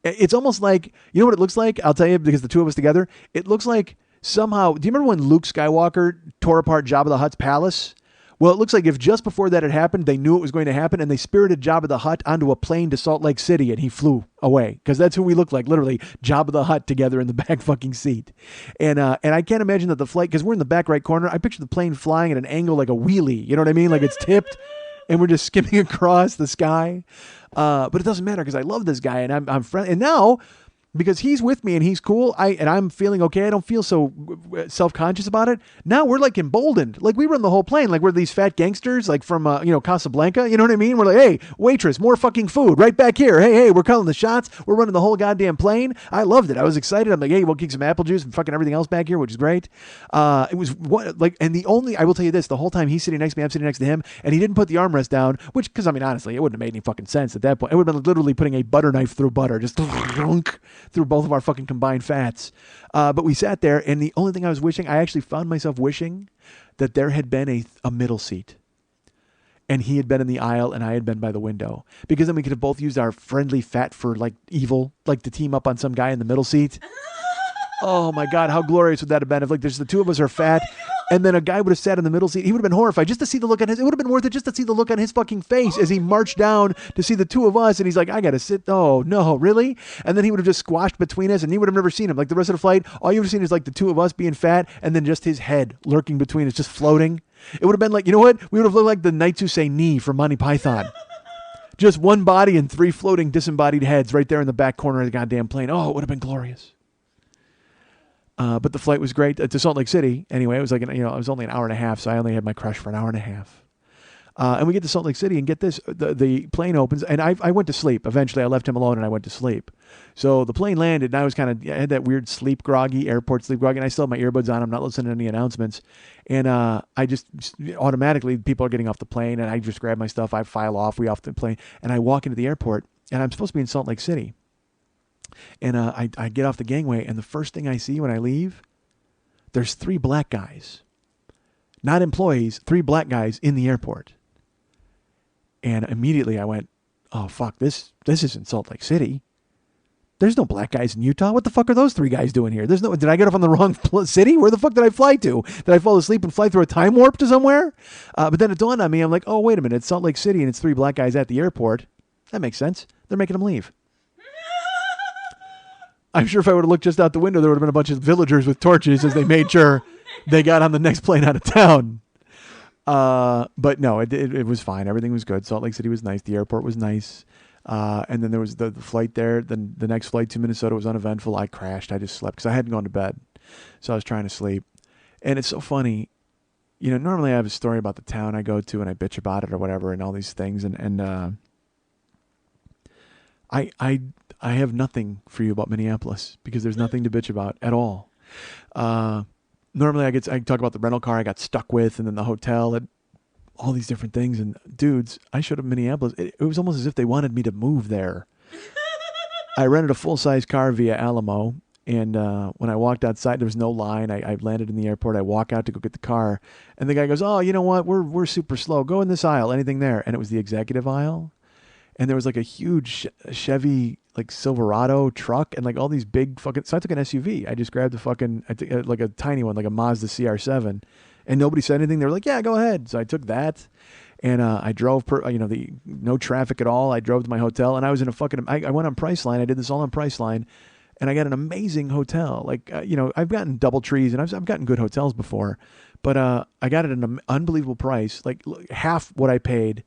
It's almost like, you know what it looks like? I'll tell you, because the two of us together, it looks like somehow, do you remember when Luke Skywalker tore apart Jabba the Hutt's palace? Well, it looks like if just before that had happened, they knew it was going to happen, and they spirited Jabba the Hutt onto a plane to Salt Lake City, and he flew away. Because that's who we look like, literally, Jabba the Hutt together in the back fucking seat. And I can't imagine that the flight, because we're in the back right corner, I picture the plane flying at an angle like a wheelie, you know what I mean? Like it's tipped, and we're just skimming across the sky. But it doesn't matter, because I love this guy, and I'm friendly. And now, because he's with me and he's cool, and I'm feeling okay. I don't feel so self-conscious about it. Now we're like emboldened. Like we run the whole plane. Like we're these fat gangsters, like from Casablanca. You know what I mean? We're like, hey, waitress, more fucking food right back here. Hey, we're calling the shots. We're running the whole goddamn plane. I loved it. I was excited. I'm like, hey, we'll kick some apple juice and fucking everything else back here, which is great. It was I will tell you this: the whole time he's sitting next to me, I'm sitting next to him, and he didn't put the armrest down. Which, because I mean, honestly, it wouldn't have made any fucking sense at that point. It would have been literally putting a butter knife through butter, just through both of our fucking combined fats. But we sat there, and the only thing I actually found myself wishing that there had been a middle seat. And he had been in the aisle, and I had been by the window. Because then we could have both used our friendly fat for, like, evil, like to team up on some guy in the middle seat. Oh, my God, how glorious would that have been if, like, there's the two of us are fat, and then a guy would have sat in the middle seat. He would have been horrified just to see the look on his... It would have been worth it just to see the look on his fucking face as he marched down to see the two of us, and he's like, I got to sit... Oh, no, really? And then he would have just squashed between us, and he would have never seen him. Like, the rest of the flight, all you would have seen is, like, the two of us being fat, and then just his head lurking between us, just floating. It would have been like, you know what? We would have looked like the Knights Who Say Knee from Monty Python. Just one body and three floating disembodied heads right there in the back corner of the goddamn plane. Oh, it would have been glorious. But the flight was great to Salt Lake City. Anyway, it was like, it was only an hour and a half, so I only had my crush for an hour and a half. And we get to Salt Lake City, and get this, the plane opens, and I went to sleep. Eventually, I left him alone, and I went to sleep. So the plane landed, and I was I had that weird airport sleep groggy, and I still have my earbuds on. I'm not listening to any announcements. And I just automatically, people are getting off the plane, and I just grab my stuff. I file off, we off the plane, and I walk into the airport, and I'm supposed to be in Salt Lake City. And I get off the gangway, and the first thing I see when I leave, there's 3 black guys. Not employees, 3 black guys in the airport. And immediately I went, oh, fuck, this isn't Salt Lake City. There's no black guys in Utah. What the fuck are those 3 guys doing here? Did I get off on the wrong city? Where the fuck did I fly to? Did I fall asleep and fly through a time warp to somewhere? But then it dawned on me, I'm like, oh, wait a minute, it's Salt Lake City, and it's 3 black guys at the airport. That makes sense. They're making them leave. I'm sure if I would have looked just out the window, there would have been a bunch of villagers with torches as they made sure they got on the next plane out of town. But no, it was fine. Everything was good. Salt Lake City was nice. The airport was nice. And then there was the flight there. Then the next flight to Minnesota was uneventful. I crashed. I just slept because I hadn't gone to bed. So I was trying to sleep. And it's so funny. Normally I have a story about the town I go to and I bitch about it or whatever and all these things. And I have nothing for you about Minneapolis because there's nothing to bitch about at all. Normally I talk about the rental car I got stuck with, and then the hotel, and all these different things. And dudes, I showed up in Minneapolis. It was almost as if they wanted me to move there. I rented a full-size car via Alamo, and when I walked outside, there was no line. I landed in the airport. I walk out to go get the car, and the guy goes, "Oh, you know what? We're super slow. Go in this aisle. Anything there?" And it was the executive aisle, and there was like a huge Chevy like Silverado truck and like all these big fucking. So I took an SUV. I just grabbed like a tiny one, like a Mazda CR-7, and nobody said anything. They were like, "Yeah, go ahead." So I took that. And I drove, no traffic at all. I drove to my hotel, and I was in I went on Priceline. I did this all on Priceline, and I got an amazing hotel. Like, I've gotten DoubleTrees, and I've gotten good hotels before, but I got it at an unbelievable price, like half what I paid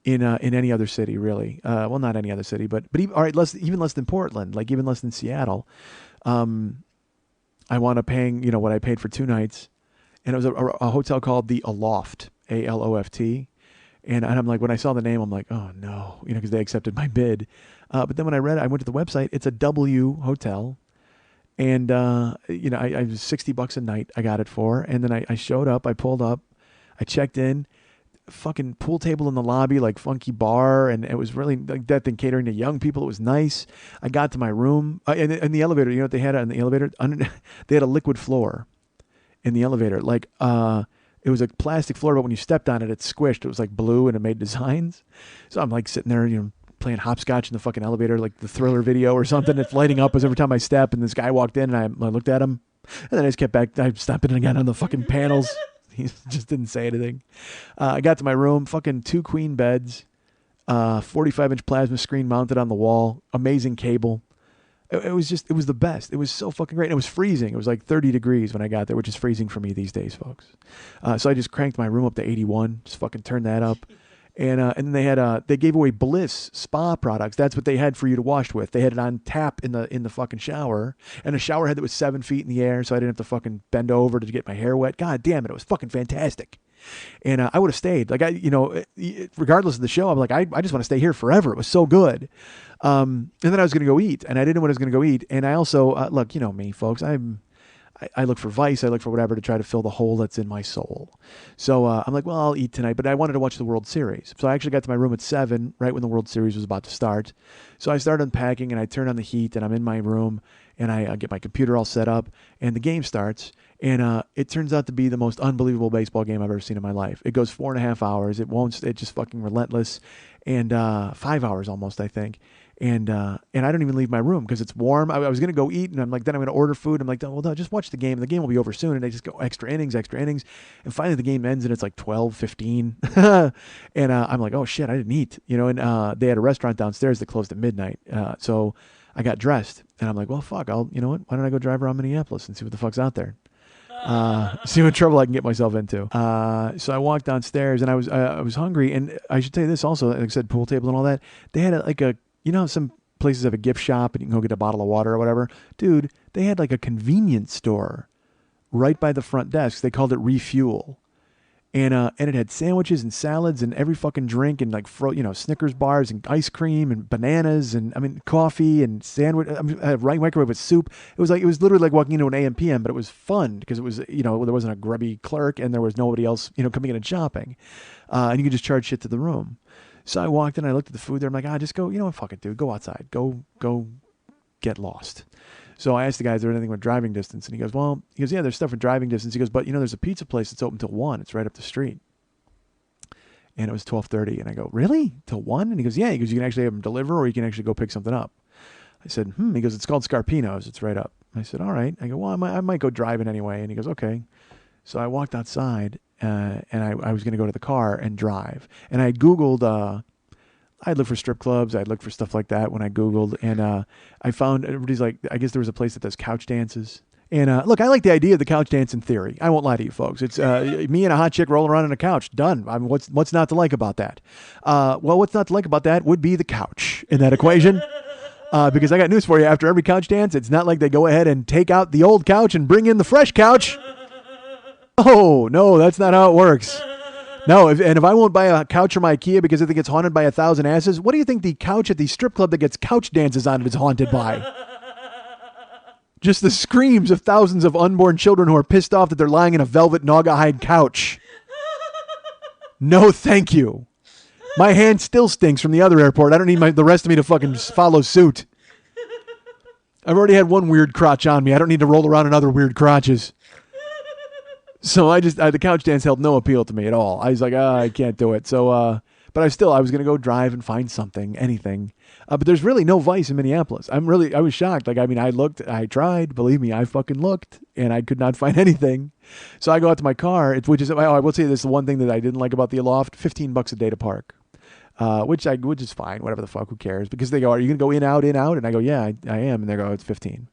in any other city, really. Well, not any other city, but even, all right, even less than Portland, like even less than Seattle. I wound up paying, what I paid for 2 nights, and it was a hotel called the Aloft, ALOFT. And I'm like, when I saw the name, I'm like, oh no, because they accepted my bid. But then when I read it, I went to the website. It's a W hotel. And, I was $60 a night I got it for. And then I showed up, I pulled up, I checked in, fucking pool table in the lobby, like funky bar. And it was really like that thing catering to young people. It was nice. I got to my room in the elevator. You know what they had on the elevator? They had a liquid floor in the elevator. Like, it was a plastic floor, but when you stepped on it, it squished. It was like blue and it made designs. So I'm like sitting there, playing hopscotch in the fucking elevator, like the Thriller video or something. It's lighting up as every time I step. And this guy walked in, and I looked at him, and then I just kept back. I stopped in again on the fucking panels. He just didn't say anything. I got to my room, fucking 2 queen beds, 45-inch plasma screen mounted on the wall, amazing cable. It was the best. It was so fucking great. And it was freezing. It was like 30 degrees when I got there, which is freezing for me these days, folks. So I just cranked my room up to 81, just fucking turned that up. And then they gave away Bliss spa products. That's what they had for you to wash with. They had it on tap in the fucking shower, and a shower head that was 7 feet in the air, so I didn't have to fucking bend over to get my hair wet. God damn it. It was fucking fantastic. And I would have stayed. Like, regardless of the show, I'm like, I just want to stay here forever. It was so good. And then I was going to go eat, and I didn't know what I was going to go eat. And I also, look, you know me, folks, I look for vice. I look for whatever to try to fill the hole that's in my soul. So I'm like, well, I'll eat tonight, but I wanted to watch the World Series. So I actually got to my room at 7, right when the World Series was about to start. So I started unpacking, and I turned on the heat, and I'm in my room, and I get my computer all set up, and the game starts. And it turns out to be the most unbelievable baseball game I've ever seen in my life. It goes 4.5 hours. It's just fucking relentless. And 5 hours almost, I think. And I don't even leave my room because it's warm. I was going to go eat, and I'm like, then I'm going to order food. I'm like, well, no, just watch the game. The game will be over soon. And they just go extra innings. And finally the game ends, and it's like 12:15. And I'm like, oh shit, I didn't eat. And they had a restaurant downstairs that closed at midnight. So I got dressed, and I'm like, well, fuck, you know what? Why don't I go drive around Minneapolis and see what the fuck's out there? See what trouble I can get myself into. So I walked downstairs, and I was hungry. And I should tell you this also, like I said, pool table and all that. They had some places have a gift shop, and you can go get a bottle of water or whatever. Dude, they had like a convenience store right by the front desk. They called it Refuel. And it had sandwiches and salads and every fucking drink and like Snickers bars and ice cream and bananas and coffee and sandwich. Microwave with soup. It was literally like walking into an AM/PM, but it was fun because it was there wasn't a grubby clerk and there was nobody else coming in and shopping, and you could just charge shit to the room. So I walked in, I looked at the food there. I'm like, just go. Fuck it, dude. Go outside. Go get lost. So I asked the guy, is there anything with driving distance? And he goes, yeah, there's stuff with driving distance. He goes, but there's a pizza place that's open till 1. It's right up the street. And it was 12:30. And I go, really? Till 1? And he goes, yeah. He goes, you can actually have them deliver, or you can actually go pick something up. I said, He goes, it's called Scarpino's. It's right up. I said, all right. I go, well, I might go driving anyway. And he goes, okay. So I walked outside, and I was going to go to the car and drive. And I Googled, I'd look for strip clubs. I'd look for stuff like that when I Googled. And I found everybody's like, I guess there was a place that does couch dances. And look, I like the idea of the couch dance in theory. I won't lie to you folks. It's me and a hot chick rolling around on a couch. Done. What's not to like about that? Well, what's not to like about that would be the couch in that equation. Because I got news for you. After every couch dance, it's not like they go ahead and take out the old couch and bring in the fresh couch. Oh, no, that's not how it works. No, if I won't buy a couch from IKEA because I think it's haunted by 1,000 asses, what do you think the couch at the strip club that gets couch dances on it is haunted by? Just the screams of thousands of unborn children who are pissed off that they're lying in a velvet Naugahyde couch. No, thank you. My hand still stinks from the other airport. I don't need the rest of me to fucking follow suit. I've already had one weird crotch on me. I don't need to roll around in other weird crotches. So the couch dance held no appeal to me at all. I was like, I can't do it. So, but I was going to go drive and find something, anything. But there's really no Vice in Minneapolis. I was shocked. Like, I mean, I tried, believe me, I fucking looked and I could not find anything. So I go out to my car, which is, I will say this is the one thing that I didn't like about the Aloft, $15 a day to park. Which is fine, whatever the fuck, who cares? Because they go, are you going to go in, out? And I go, yeah, I am. And they go, it's 15.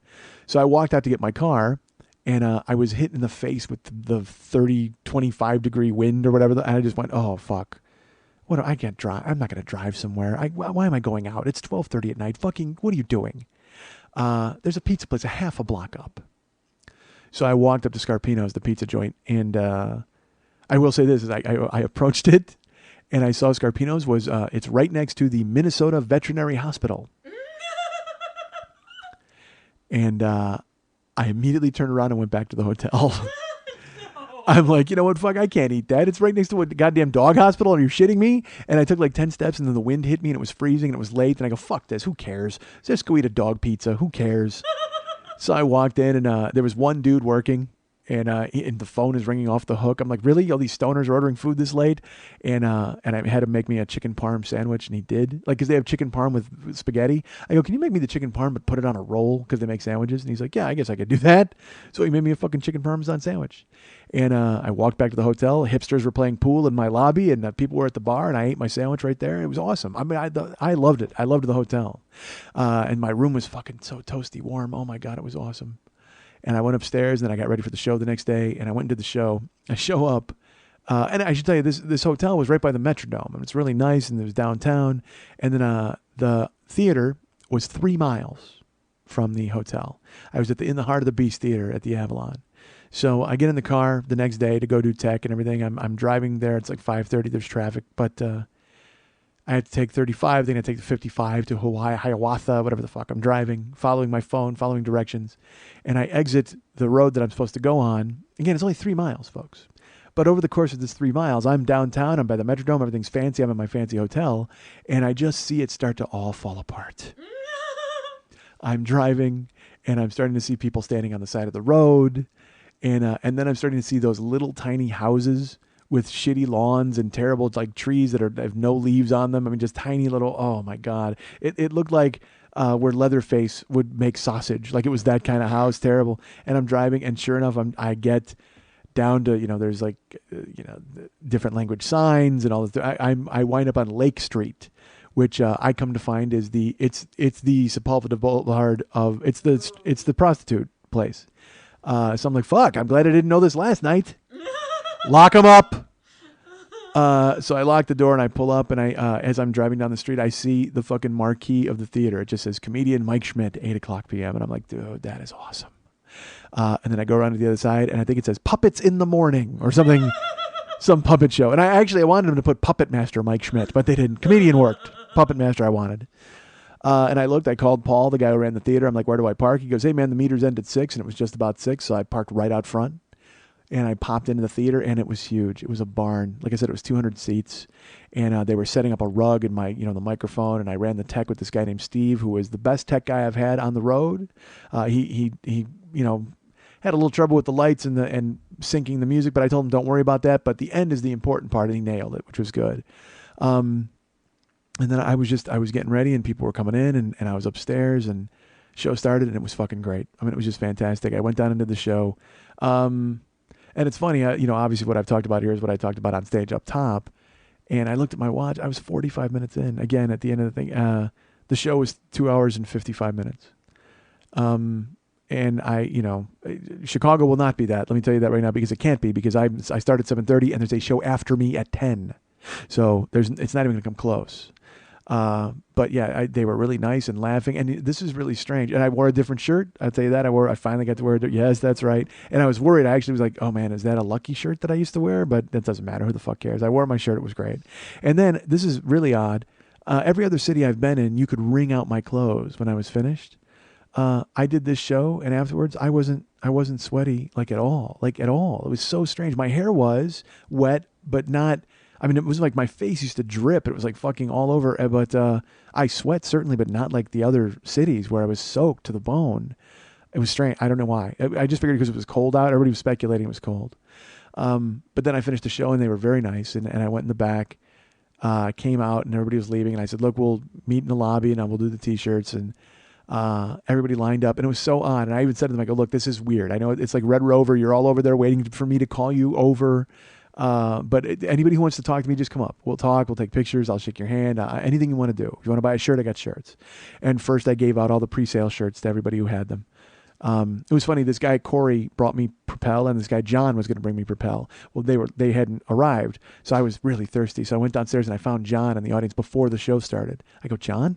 So I walked out to get my car. And I was hit in the face with the 25 degree wind or whatever. And I just went, oh, fuck. I can't drive. I'm not going to drive somewhere. Why am I going out? It's 12:30 at night. Fucking, what are you doing? There's a pizza place a half a block up. So I walked up to Scarpino's, the pizza joint. And I will say this, is I approached it and I saw Scarpino's it's right next to the Minnesota Veterinary Hospital. And I immediately turned around and went back to the hotel. No. I'm like, you know what? Fuck, I can't eat that. It's right next to a goddamn dog hospital. Are you shitting me? And I took like 10 steps and then the wind hit me and it was freezing and it was late. And I go, fuck this. Who cares? Just go eat a dog pizza. Who cares? So I walked in and there was one dude working. And the phone is ringing off the hook. I'm like, really? All these stoners are ordering food this late? And I had him make me a chicken parm sandwich, and he did. Like, because they have chicken parm with spaghetti. I go, can you make me the chicken parm but put it on a roll because they make sandwiches? And he's like, yeah, I guess I could do that. So he made me a fucking chicken parmesan sandwich. And I walked back to the hotel. Hipsters were playing pool in my lobby, and people were at the bar, and I ate my sandwich right there. It was awesome. I mean, I loved it. I loved the hotel. And my room was fucking so toasty warm. Oh, my God, it was awesome. And I went upstairs, and then I got ready for the show the next day, and I went and did the show. I show up, and I should tell you, this hotel was right by the Metrodome, and it's really nice, and it was downtown. And then the theater was 3 miles from the hotel. I was in the heart of the Beast Theater at the Avalon. So I get in the car the next day to go do tech and everything. I'm driving there. It's like 5:30. There's traffic, but I had to take 35, then I take the 55 to Hiawatha, whatever the fuck. I'm driving, following my phone, following directions, and I exit the road that I'm supposed to go on. Again, it's only 3 miles, folks. But over the course of this 3 miles, I'm downtown, I'm by the Metrodome, everything's fancy, I'm in my fancy hotel, and I just see it start to all fall apart. I'm driving, and I'm starting to see people standing on the side of the road, and then I'm starting to see those little tiny houses with shitty lawns and terrible like trees that have no leaves on them. I mean, just tiny little, oh my God. It looked like where Leatherface would make sausage. Like it was that kind of house, terrible. And I'm driving, and sure enough, I get down to, there's like, different language signs and all this. I wind up on Lake Street, which I come to find is it's the Sepulveda Boulevard it's the prostitute place. So I'm like, fuck, I'm glad I didn't know this last night. Lock them up. So I lock the door and I pull up, and as I'm driving down the street, I see the fucking marquee of the theater. It just says comedian Mike Schmidt, 8:00 p.m. And I'm like, dude, that is awesome. And then I go around to the other side, and I think it says Puppets in the Morning or something, some puppet show. And I wanted them to put Puppet Master Mike Schmidt, but they didn't. Comedian worked. Puppet Master I wanted. And I called Paul, the guy who ran the theater. I'm like, where do I park? He goes, hey man, the meters end at 6, and it was just about 6. So I parked right out front. And I popped into the theater, and it was huge. It was a barn. Like I said, it was 200 seats. And they were setting up a rug and the microphone. And I ran the tech with this guy named Steve, who was the best tech guy I've had on the road. He had a little trouble with the lights and syncing the music, but I told him don't worry about that. But the end is the important part, and he nailed it, which was good. And then I was getting ready, and people were coming in, and I was upstairs, and show started, and it was fucking great. I mean, it was just fantastic. I went down into the show. And it's funny, obviously what I've talked about here is what I talked about on stage up top. And I looked at my watch. I was 45 minutes in. Again, at the end of the thing, the show was 2 hours and 55 minutes. And Chicago will not be that. Let me tell you that right now, because it can't be, because I start at 7:30 and there's a show after me at 10. So it's not even going to come close. But yeah, they were really nice and laughing. And this is really strange. And I wore a different shirt. I'll tell you that. I finally got to wear it. Yes, that's right. And I was worried. I actually was like, oh man, is that a Lucky shirt that I used to wear? But that doesn't matter. Who the fuck cares? I wore my shirt. It was great. And then this is really odd. Every other city I've been in, you could wring out my clothes when I was finished. I did this show, and afterwards, I wasn't sweaty like at all. It was so strange. My hair was wet, but not. I mean, it was like my face used to drip. It was like fucking all over. But I sweat certainly, but not like the other cities where I was soaked to the bone. It was strange. I don't know why. I just figured because it was cold out. Everybody was speculating it was cold. But then I finished the show, and they were very nice. And I went in the back, came out, and everybody was leaving. And I said, "Look, we'll meet in the lobby, and we'll do the T-shirts." And everybody lined up, and it was so odd. And I even said to them, "I go, look, this is weird. I know it's like Red Rover. You're all over there waiting for me to call you over." But anybody who wants to talk to me, just come up. We'll talk. We'll take pictures. I'll shake your hand. Anything you want to do. If you want to buy a shirt, I got shirts. And first I gave out all the pre-sale shirts to everybody who had them. It was funny. This guy, Corey, brought me Propel, and this guy, John, was going to bring me Propel. Well, they hadn't arrived. So I was really thirsty. So I went downstairs and I found John in the audience before the show started. I go, "John?"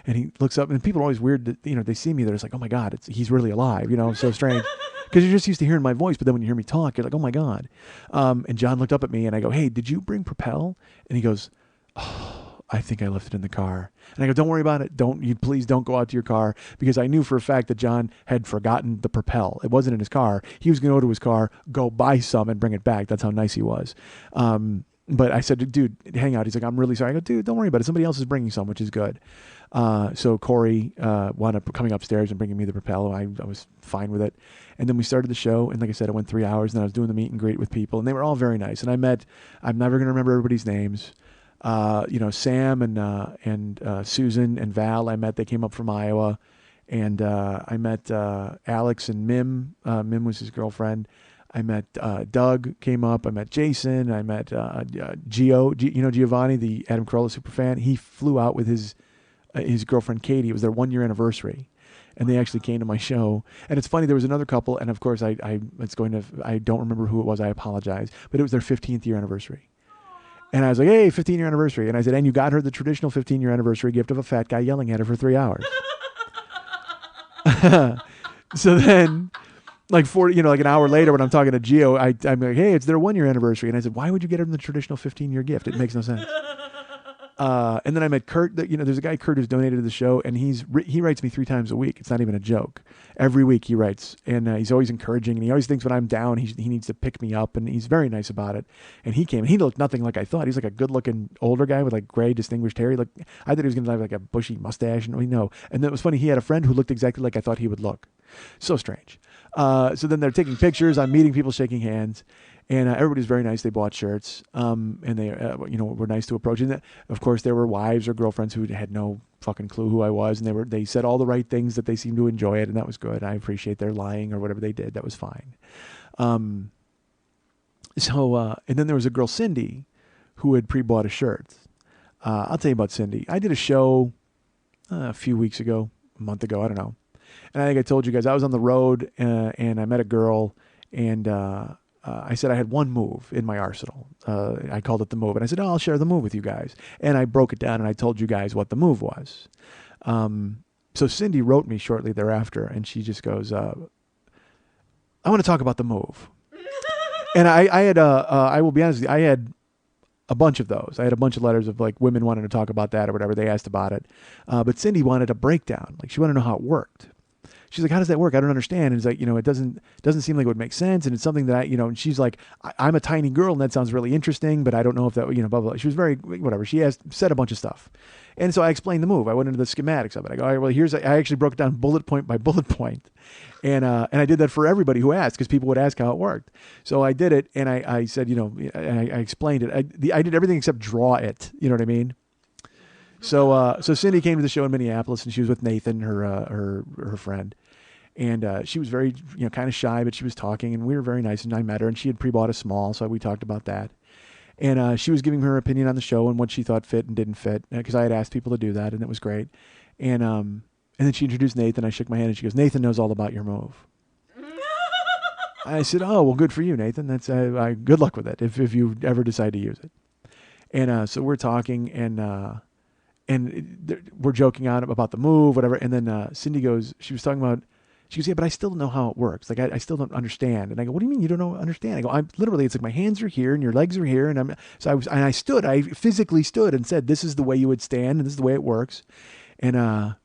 And he looks up, and people are always weird that, they see me. They're just like, "Oh my God, he's really alive." So strange. Because you're just used to hearing my voice, but then when you hear me talk, you're like, "Oh my God." And John looked up at me, and I go, "Hey, did you bring Propel?" And he goes, "Oh, I think I left it in the car." And I go, "Don't worry about it. Please don't go out to your car," because I knew for a fact that John had forgotten the Propel. It wasn't in his car. He was going to go to his car, go buy some, and bring it back. That's how nice he was. But I said, "Dude, hang out." He's like, "I'm really sorry." I go, "Dude, don't worry about it. Somebody else is bringing some," which is good. So Corey wound up coming upstairs and bringing me the Propel. I was fine with it. And then we started the show. And like I said, it went 3 hours. And then I was doing the meet and greet with people. And they were all very nice. And I'm never going to remember everybody's names. Sam and Susan and Val, I met. They came up from Iowa. And I met Alex and Mim. Mim was his girlfriend. I met Doug, came up. I met Jason. I met Giovanni, the Adam Carolla superfan. He flew out with his girlfriend Katie. It was their 1 year anniversary, and they actually came to my show. And it's funny, there was another couple, and of course I don't remember who it was. I apologize, but it was their 15th year anniversary. And I was like, "Hey, 15-year anniversary!" And I said, "And you got her the traditional 15-year anniversary gift of a fat guy yelling at her for 3 hours." So then, like an hour later, when I'm talking to Gio, I'm like, "Hey, it's their 1 year anniversary," and I said, "Why would you get them the traditional 15-year gift? It makes no sense." And then I met Kurt. There's a guy, Kurt, who's donated to the show, and he writes me 3 times a week. It's not even a joke. Every week he writes, and he's always encouraging, and he always thinks when I'm down, he needs to pick me up, and he's very nice about it. And he came, and he looked nothing like I thought. He's like a good-looking older guy with like gray, distinguished hair. I thought he was going to have like a bushy mustache, and no. And then it was funny. He had a friend who looked exactly like I thought he would look. So strange. So then they're taking pictures. I'm meeting people, shaking hands. And everybody's very nice. They bought shirts, and they, were nice to approach. And of course, there were wives or girlfriends who had no fucking clue who I was, and they said all the right things that they seemed to enjoy it, and that was good. I appreciate their lying or whatever they did. That was fine. And then there was a girl, Cindy, who had pre-bought a shirt. I'll tell you about Cindy. I did a show a few weeks ago, a month ago, I don't know. And I think I told you guys I was on the road, and I met a girl, and I said I had one move in my arsenal. I called it the move. And I said, "Oh, I'll share the move with you guys." And I broke it down, and I told you guys what the move was. So Cindy wrote me shortly thereafter, and she just goes, "I want to talk about the move." And I will be honest with you, I had a bunch of those. I had a bunch of letters of like women wanting to talk about that or whatever. They asked about it. But Cindy wanted a breakdown. Like she wanted to know how it worked. She's like, "How does that work? I don't understand." And it's like, it doesn't seem like it would make sense. And it's something that and she's like, I'm a tiny girl and that sounds really interesting, but I don't know if that, blah, blah, blah. She was very, whatever. She said a bunch of stuff. And so I explained the move. I went into the schematics of it. I go, "All right, well, I actually broke it down bullet point by bullet point." And I did that for everybody who asked, because people would ask how it worked. So I did it. And I said, and I explained it. I did everything except draw it. You know what I mean? So Cindy came to the show in Minneapolis, and she was with Nathan, her friend. And she was very, kind of shy, but she was talking, and we were very nice, and I met her, and she had pre-bought a small, so we talked about that. And she was giving her opinion on the show and what she thought fit and didn't fit, because I had asked people to do that, and it was great. And then she introduced Nathan. I shook my hand, and she goes, "Nathan knows all about your move." I said, "Oh, well, good for you, Nathan. That's good luck with it if you ever decide to use it." And so we're talking, and we're joking on about the move, whatever. And then Cindy goes, she was talking about, she goes, yeah, but I still don't know how it works. Like, I still don't understand. And I go, what do you mean you don't know understand? I go, I'm literally, it's like my hands are here and your legs are here. I physically stood and said, this is the way you would stand and this is the way it works. And I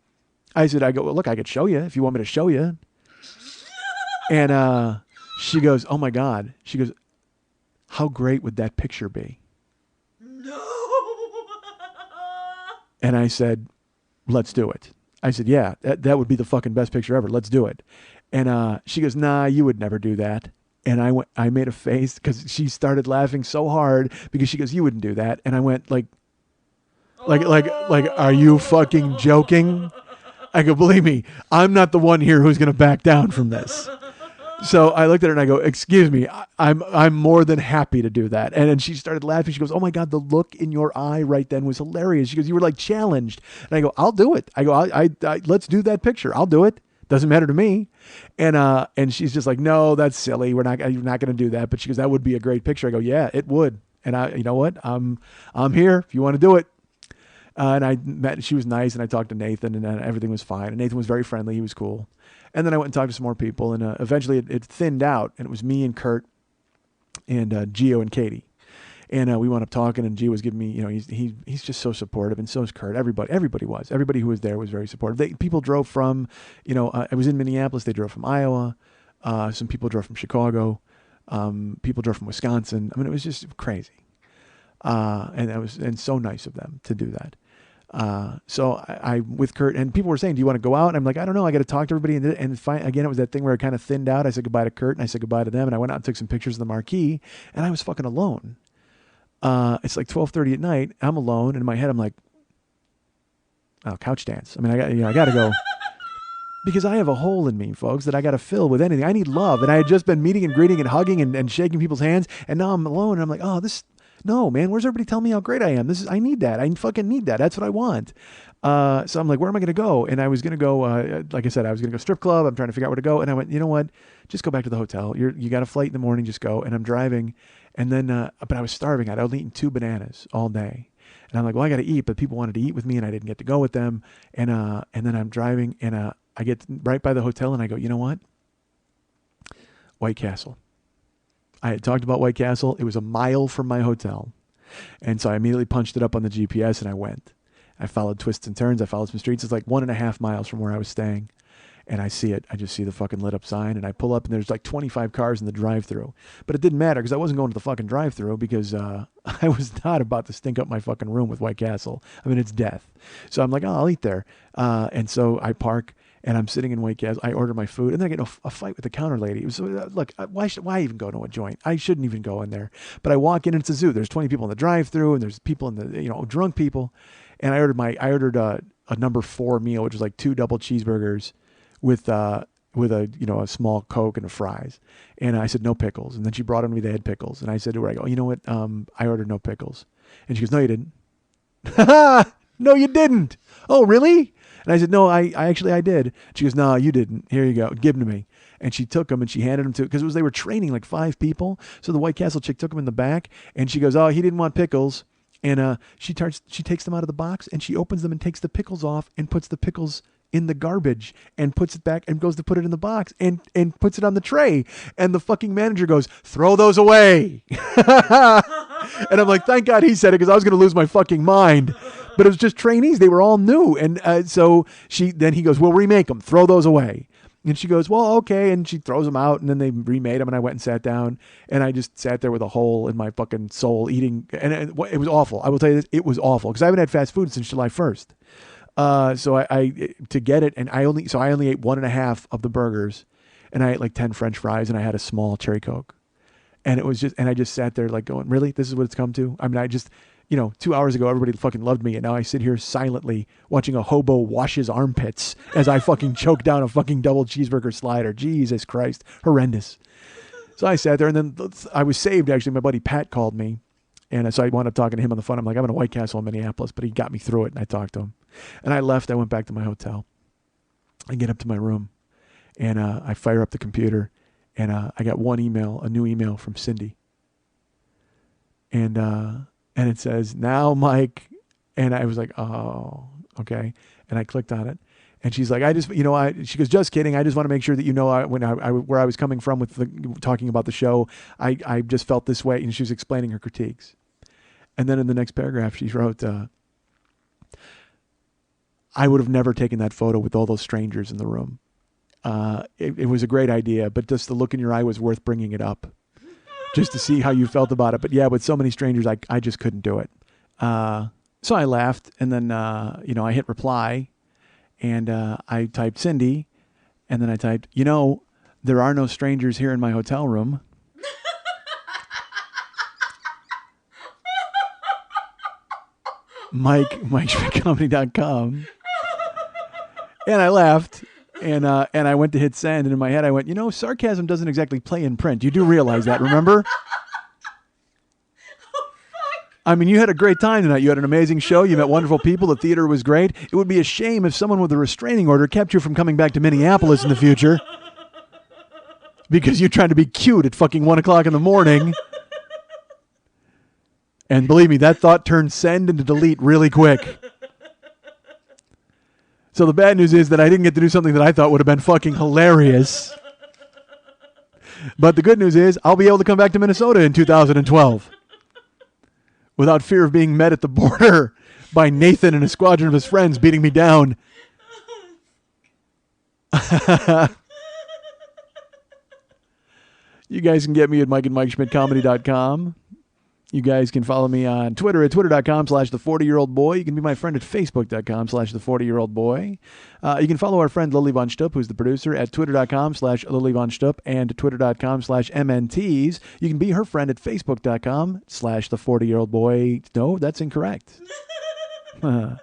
go, well, look, I could show you if you want me to show you. And she goes, oh my God. She goes, how great would that picture be? No. And I said, let's do it. I said, yeah, that would be the fucking best picture ever. Let's do it. And she goes, nah, you would never do that. And I made a face because she started laughing so hard because she goes, you wouldn't do that. And I went like, are you fucking joking? I go, believe me, I'm not the one here who's going to back down from this. So I looked at her and I go, excuse me, I'm more than happy to do that. And then she started laughing. She goes, oh my God, the look in your eye right then was hilarious. She goes, you were like challenged. And I go, I'll do it. I go, I let's do that picture. I'll do it. Doesn't matter to me. And she's just like, no, that's silly. You're not going to do that. But she goes, that would be a great picture. I go, yeah, it would. And you know what? I'm here if you want to do it. And I met, she was nice, and I talked to Nathan, and everything was fine. And Nathan was very friendly. He was cool. And then I went and talked to some more people, and eventually it thinned out, and it was me and Kurt and Gio and Katie. And we wound up talking, and Gio was giving me, he's just so supportive, and so is Kurt. Everybody was. Everybody who was there was very supportive. People drove from, I was in Minneapolis. They drove from Iowa. Some people drove from Chicago. People drove from Wisconsin. I mean, it was just crazy. And so nice of them to do that. So I with Kurt, and people were saying, do you want to go out? And I'm like, I don't know. I got to talk to everybody. And again, it was that thing where I kind of thinned out. I said goodbye to Kurt and I said goodbye to them. And I went out and took some pictures of the marquee, and I was fucking alone. It's like 12:30 at night. I'm alone. And in my head, I'm like, oh, couch dance. I mean, I got to go because I have a hole in me, folks, that I got to fill with anything. I need love. And I had just been meeting and greeting and hugging and shaking people's hands. And now I'm alone. And I'm like, oh, no, man, where's everybody telling me how great I am? I need that. I fucking need that. That's what I want. So I'm like, where am I going to go? And I was going to go, like I said, I was going to go strip club. I'm trying to figure out where to go. And I went, you know what? Just go back to the hotel. You got a flight in the morning. Just go. And I'm driving. And then, but I was starving. I'd only eaten 2 bananas all day. And I'm like, well, I got to eat. But people wanted to eat with me and I didn't get to go with them. And then I'm driving and I get right by the hotel and I go, you know what? White Castle. I had talked about White Castle. It was a mile from my hotel. And so I immediately punched it up on the GPS and I went. I followed twists and turns. I followed some streets. It's like 1.5 miles from where I was staying. And I see it. I just see the fucking lit up sign and I pull up and there's like 25 cars in the drive-thru. But it didn't matter because I wasn't going to the fucking drive-thru because I was not about to stink up my fucking room with White Castle. I mean, it's death. So I'm like, oh, I'll eat there. And so I park. And I'm sitting in White Castle. I order my food, and then I get a fight with the counter lady. It was, look, why even go to a joint? I shouldn't even go in there. But I walk in, and it's a zoo. There's 20 people in the drive-thru, and there's people in the, drunk people. And I ordered a number 4 meal, which was like 2 double cheeseburgers with a small Coke and fries. And I said no pickles. And then she brought on me the head pickles, and I said to her, I go, you know what? I ordered no pickles. And she goes, no, you didn't. No, you didn't. Oh, really? And I said, no, I did. She goes, no, you didn't. Here you go. Give them to me. And she took them and she handed them to, because they were training like 5 people. So the White Castle chick took them in the back and she goes, oh, he didn't want pickles. And she takes them out of the box and she opens them and takes the pickles off and puts the pickles in the garbage and puts it back and goes to put it in the box and puts it on the tray. And the fucking manager goes, throw those away. And I'm like, thank God he said it because I was going to lose my fucking mind. But it was just trainees. They were all new. And so then he goes, we'll remake them. Throw those away. And she goes, well, okay. And she throws them out. And then they remade them. And I went and sat down. And I just sat there with a hole in my fucking soul eating. And it was awful. I will tell you this. It was awful. Because I haven't had fast food since July 1st. So I to get it. And I only ate 1.5 of the burgers. And I ate like 10 French fries. And I had a small cherry Coke. And I just sat there like going, really? This is what it's come to? I mean, 2 hours ago, everybody fucking loved me. And now I sit here silently watching a hobo wash his armpits as I fucking choke down a fucking double cheeseburger slider. Jesus Christ. Horrendous. So I sat there and then I was saved. Actually, my buddy Pat called me. And so I wound up talking to him on the phone. I'm like, I'm in a White Castle in Minneapolis, but he got me through it. And I talked to him and I left. I went back to my hotel. I get up to my room and I fire up the computer and I got a new email from Cindy. And it says, now, Mike, And I was like, oh, okay. And I clicked on it. And she's like, she goes, just kidding. I just want to make sure that you know where I was coming from with talking about the show. I just felt this way. And she was explaining her critiques. And then in the next paragraph, she wrote, I would have never taken that photo with all those strangers in the room. It was a great idea, but just the look in your eye was worth bringing it up just to see how you felt about it. But yeah, with so many strangers, I just couldn't do it. So I laughed, and then, I hit reply, and I typed Cindy, and then I typed, there are no strangers here in my hotel room. MikeSchmidtComedy.com. And I laughed, and I went to hit send, and in my head I went, sarcasm doesn't exactly play in print. You do realize that, remember? I mean, you had a great time tonight. You had an amazing show. You met wonderful people. The theater was great. It would be a shame if someone with a restraining order kept you from coming back to Minneapolis in the future because you're trying to be cute at fucking 1 o'clock in the morning. And believe me, that thought turned send into delete really quick. So the bad news is that I didn't get to do something that I thought would have been fucking hilarious. But the good news is I'll be able to come back to Minnesota in 2012 without fear of being met at the border by Nathan and a squadron of his friends beating me down. You guys can get me at MikeandMikeSchmidtComedy.com. You guys can follow me on Twitter at twitter.com/the40yearoldboy. You can be my friend at facebook.com/the40yearoldboy. You can follow our friend Lily Von Stupp, who's the producer, at twitter.com/Lily Von Stupp and twitter.com/MNTs. You can be her friend at facebook.com/the40yearoldboy. No, that's incorrect. You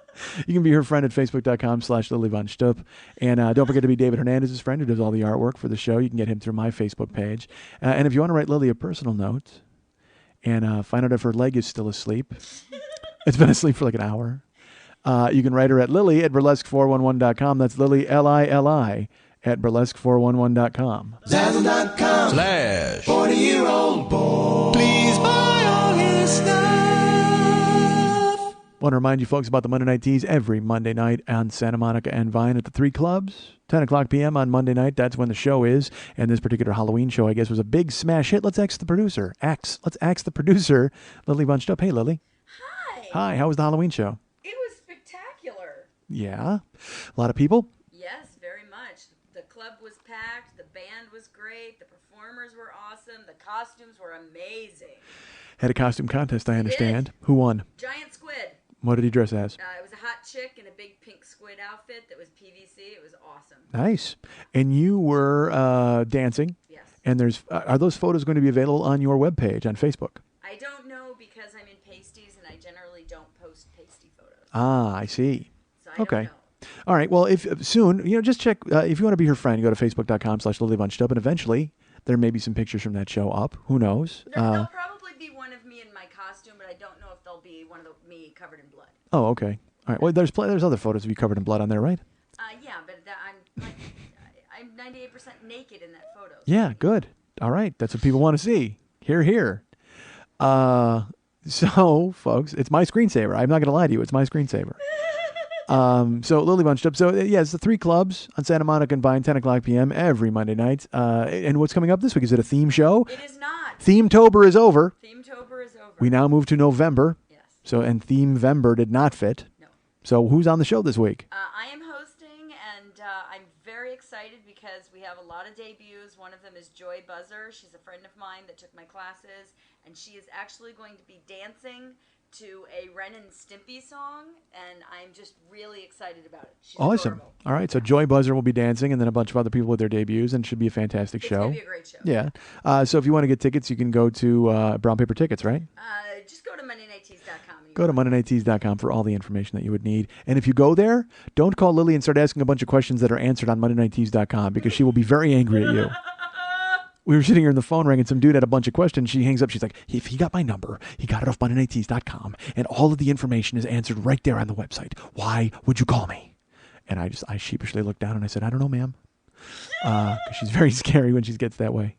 can be her friend at facebook.com/Lily Von Stupp. And don't forget to be David Hernandez's friend, who does all the artwork for the show. You can get him through my Facebook page. And if you want to write Lily a personal note and find out if her leg is still asleep, it's been asleep for like an hour, you can write her at Lily at burlesque411.com. That's Lily, Lili, at burlesque411.com. Zazzle.com/40yearold boy. Please buy all his stuff. Want to remind you folks about the Monday Night Teas every Monday night on Santa Monica and Vine at the 3 clubs. 10 o'clock p.m. on Monday night. That's when the show is. And this particular Halloween show, I guess, was a big smash hit. Let's ask the producer. Let's ask the producer, Lily Von Stupp. Hey, Lily. Hi. Hi. How was the Halloween show? It was spectacular. Yeah. A lot of people? Yes, very much. The club was packed. The band was great. The performers were awesome. The costumes were amazing. Had a costume contest, I understand. Who won? Giant squid. What did he dress as? It was a hot chick in a big pink squid outfit that was PVC. It was awesome. Nice. And you were dancing. Yes. And are those photos going to be available on your webpage on Facebook? I don't know because I'm in pasties and I generally don't post pasty photos. Ah, I see. So I don't know. All right. Well, if soon, just check. If you want to be her friend, go to facebook.com/Lily Von Stupp, and eventually there may be some pictures from that show up. Who knows? There'll probably be one of me in my costume, but I don't know if there'll be one of me covered in blood. Oh, okay. All right. Well, there's other photos of you covered in blood on there, right? Yeah, but I'm 98% naked in that photo. Yeah, good. All right. That's what people want to see. Hear, hear. So, folks, it's my screensaver. I'm not going to lie to you. It's my screensaver. So Lily Von Stupp. So yeah, it's the 3 clubs on Santa Monica and Vine, 10 o'clock p.m. every Monday night. And what's coming up this week? Is it a theme show? It is not. Theme-tober is over. Theme-tober is over. We now move to November. Yes. So, and Theme-vember did not fit. No. So who's on the show this week? I am hosting, and I'm very excited because we have a lot of debuts. One of them is Joy Buzzer. She's a friend of mine that took my classes, and she is actually going to be dancing to a Ren and Stimpy song, and I'm just really excited about it. She's Awesome. adorable. All right, so Joy Buzzer will be dancing, and then a bunch of other people with their debuts, and it should be a fantastic It's show. going to be a great show. Yeah. So if you want to get tickets, you can go to Brown Paper Tickets, right? Just go to MondayNightTees.com. Go to MondayNightTees.com for all the information that you would need. And if you go there, don't call Lily and start asking a bunch of questions that are answered on MondayNightTees.com because she will be very angry at you. We were sitting here and the phone rang and some dude had a bunch of questions. She hangs up. She's like, if he got my number, he got it off MondayNightTees.com, and all of the information is answered right there on the website. Why would you call me? And I sheepishly looked down and I said, I don't know, ma'am. Because she's very scary when she gets that way.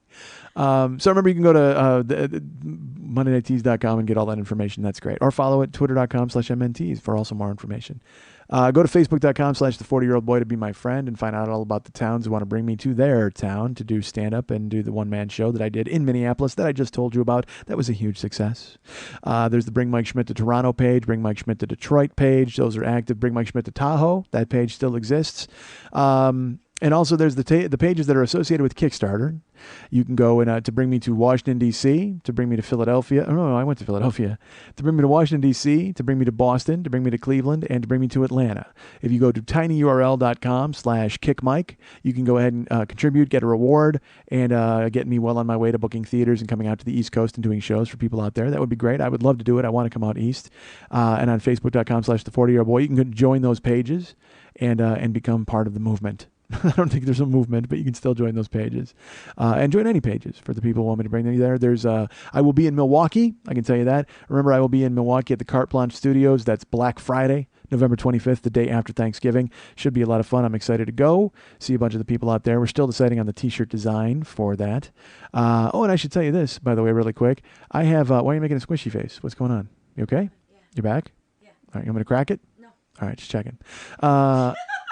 So remember, you can go to MondayNightTees.com and get all that information. That's great. Or follow at Twitter.com/MNTees for also more information. Go to Facebook.com/The40-Year-Old-Boy to be my friend and find out all about the towns who want to bring me to their town to do stand-up and do the one-man show that I did in Minneapolis that I just told you about. That was a huge success. There's the Bring Mike Schmidt to Toronto page, Bring Mike Schmidt to Detroit page. Those are active. Bring Mike Schmidt to Tahoe. That page still exists. And also there's the pages that are associated with Kickstarter. You can go and to bring me to Washington, D.C., to bring me to Philadelphia. Oh, no, I went to Philadelphia. To bring me to Washington, D.C., to bring me to Boston, to bring me to Cleveland, and to bring me to Atlanta. If you go to tinyurl.com/kickmike, you can go ahead and contribute, get a reward, and get me well on my way to booking theaters and coming out to the East Coast and doing shows for people out there. That would be great. I would love to do it. I want to come out East. And on Facebook.com/The40-Year-Old-Boy, you can join those pages and become part of the movement. I don't think there's a movement, but you can still join those pages. And join any pages for the people who want me to bring them there. I will be in Milwaukee. I can tell you that. Remember, I will be in Milwaukee at the Carte Blanche Studios. That's Black Friday, November 25th, the day after Thanksgiving. Should be a lot of fun. I'm excited to go see a bunch of the people out there. We're still deciding on the T-shirt design for that. And I should tell you this, by the way, really quick. I have, why are you making a squishy face? What's going on? You okay? Yeah. You back? Yeah. All right, you want me to crack it? No. All right, just checking.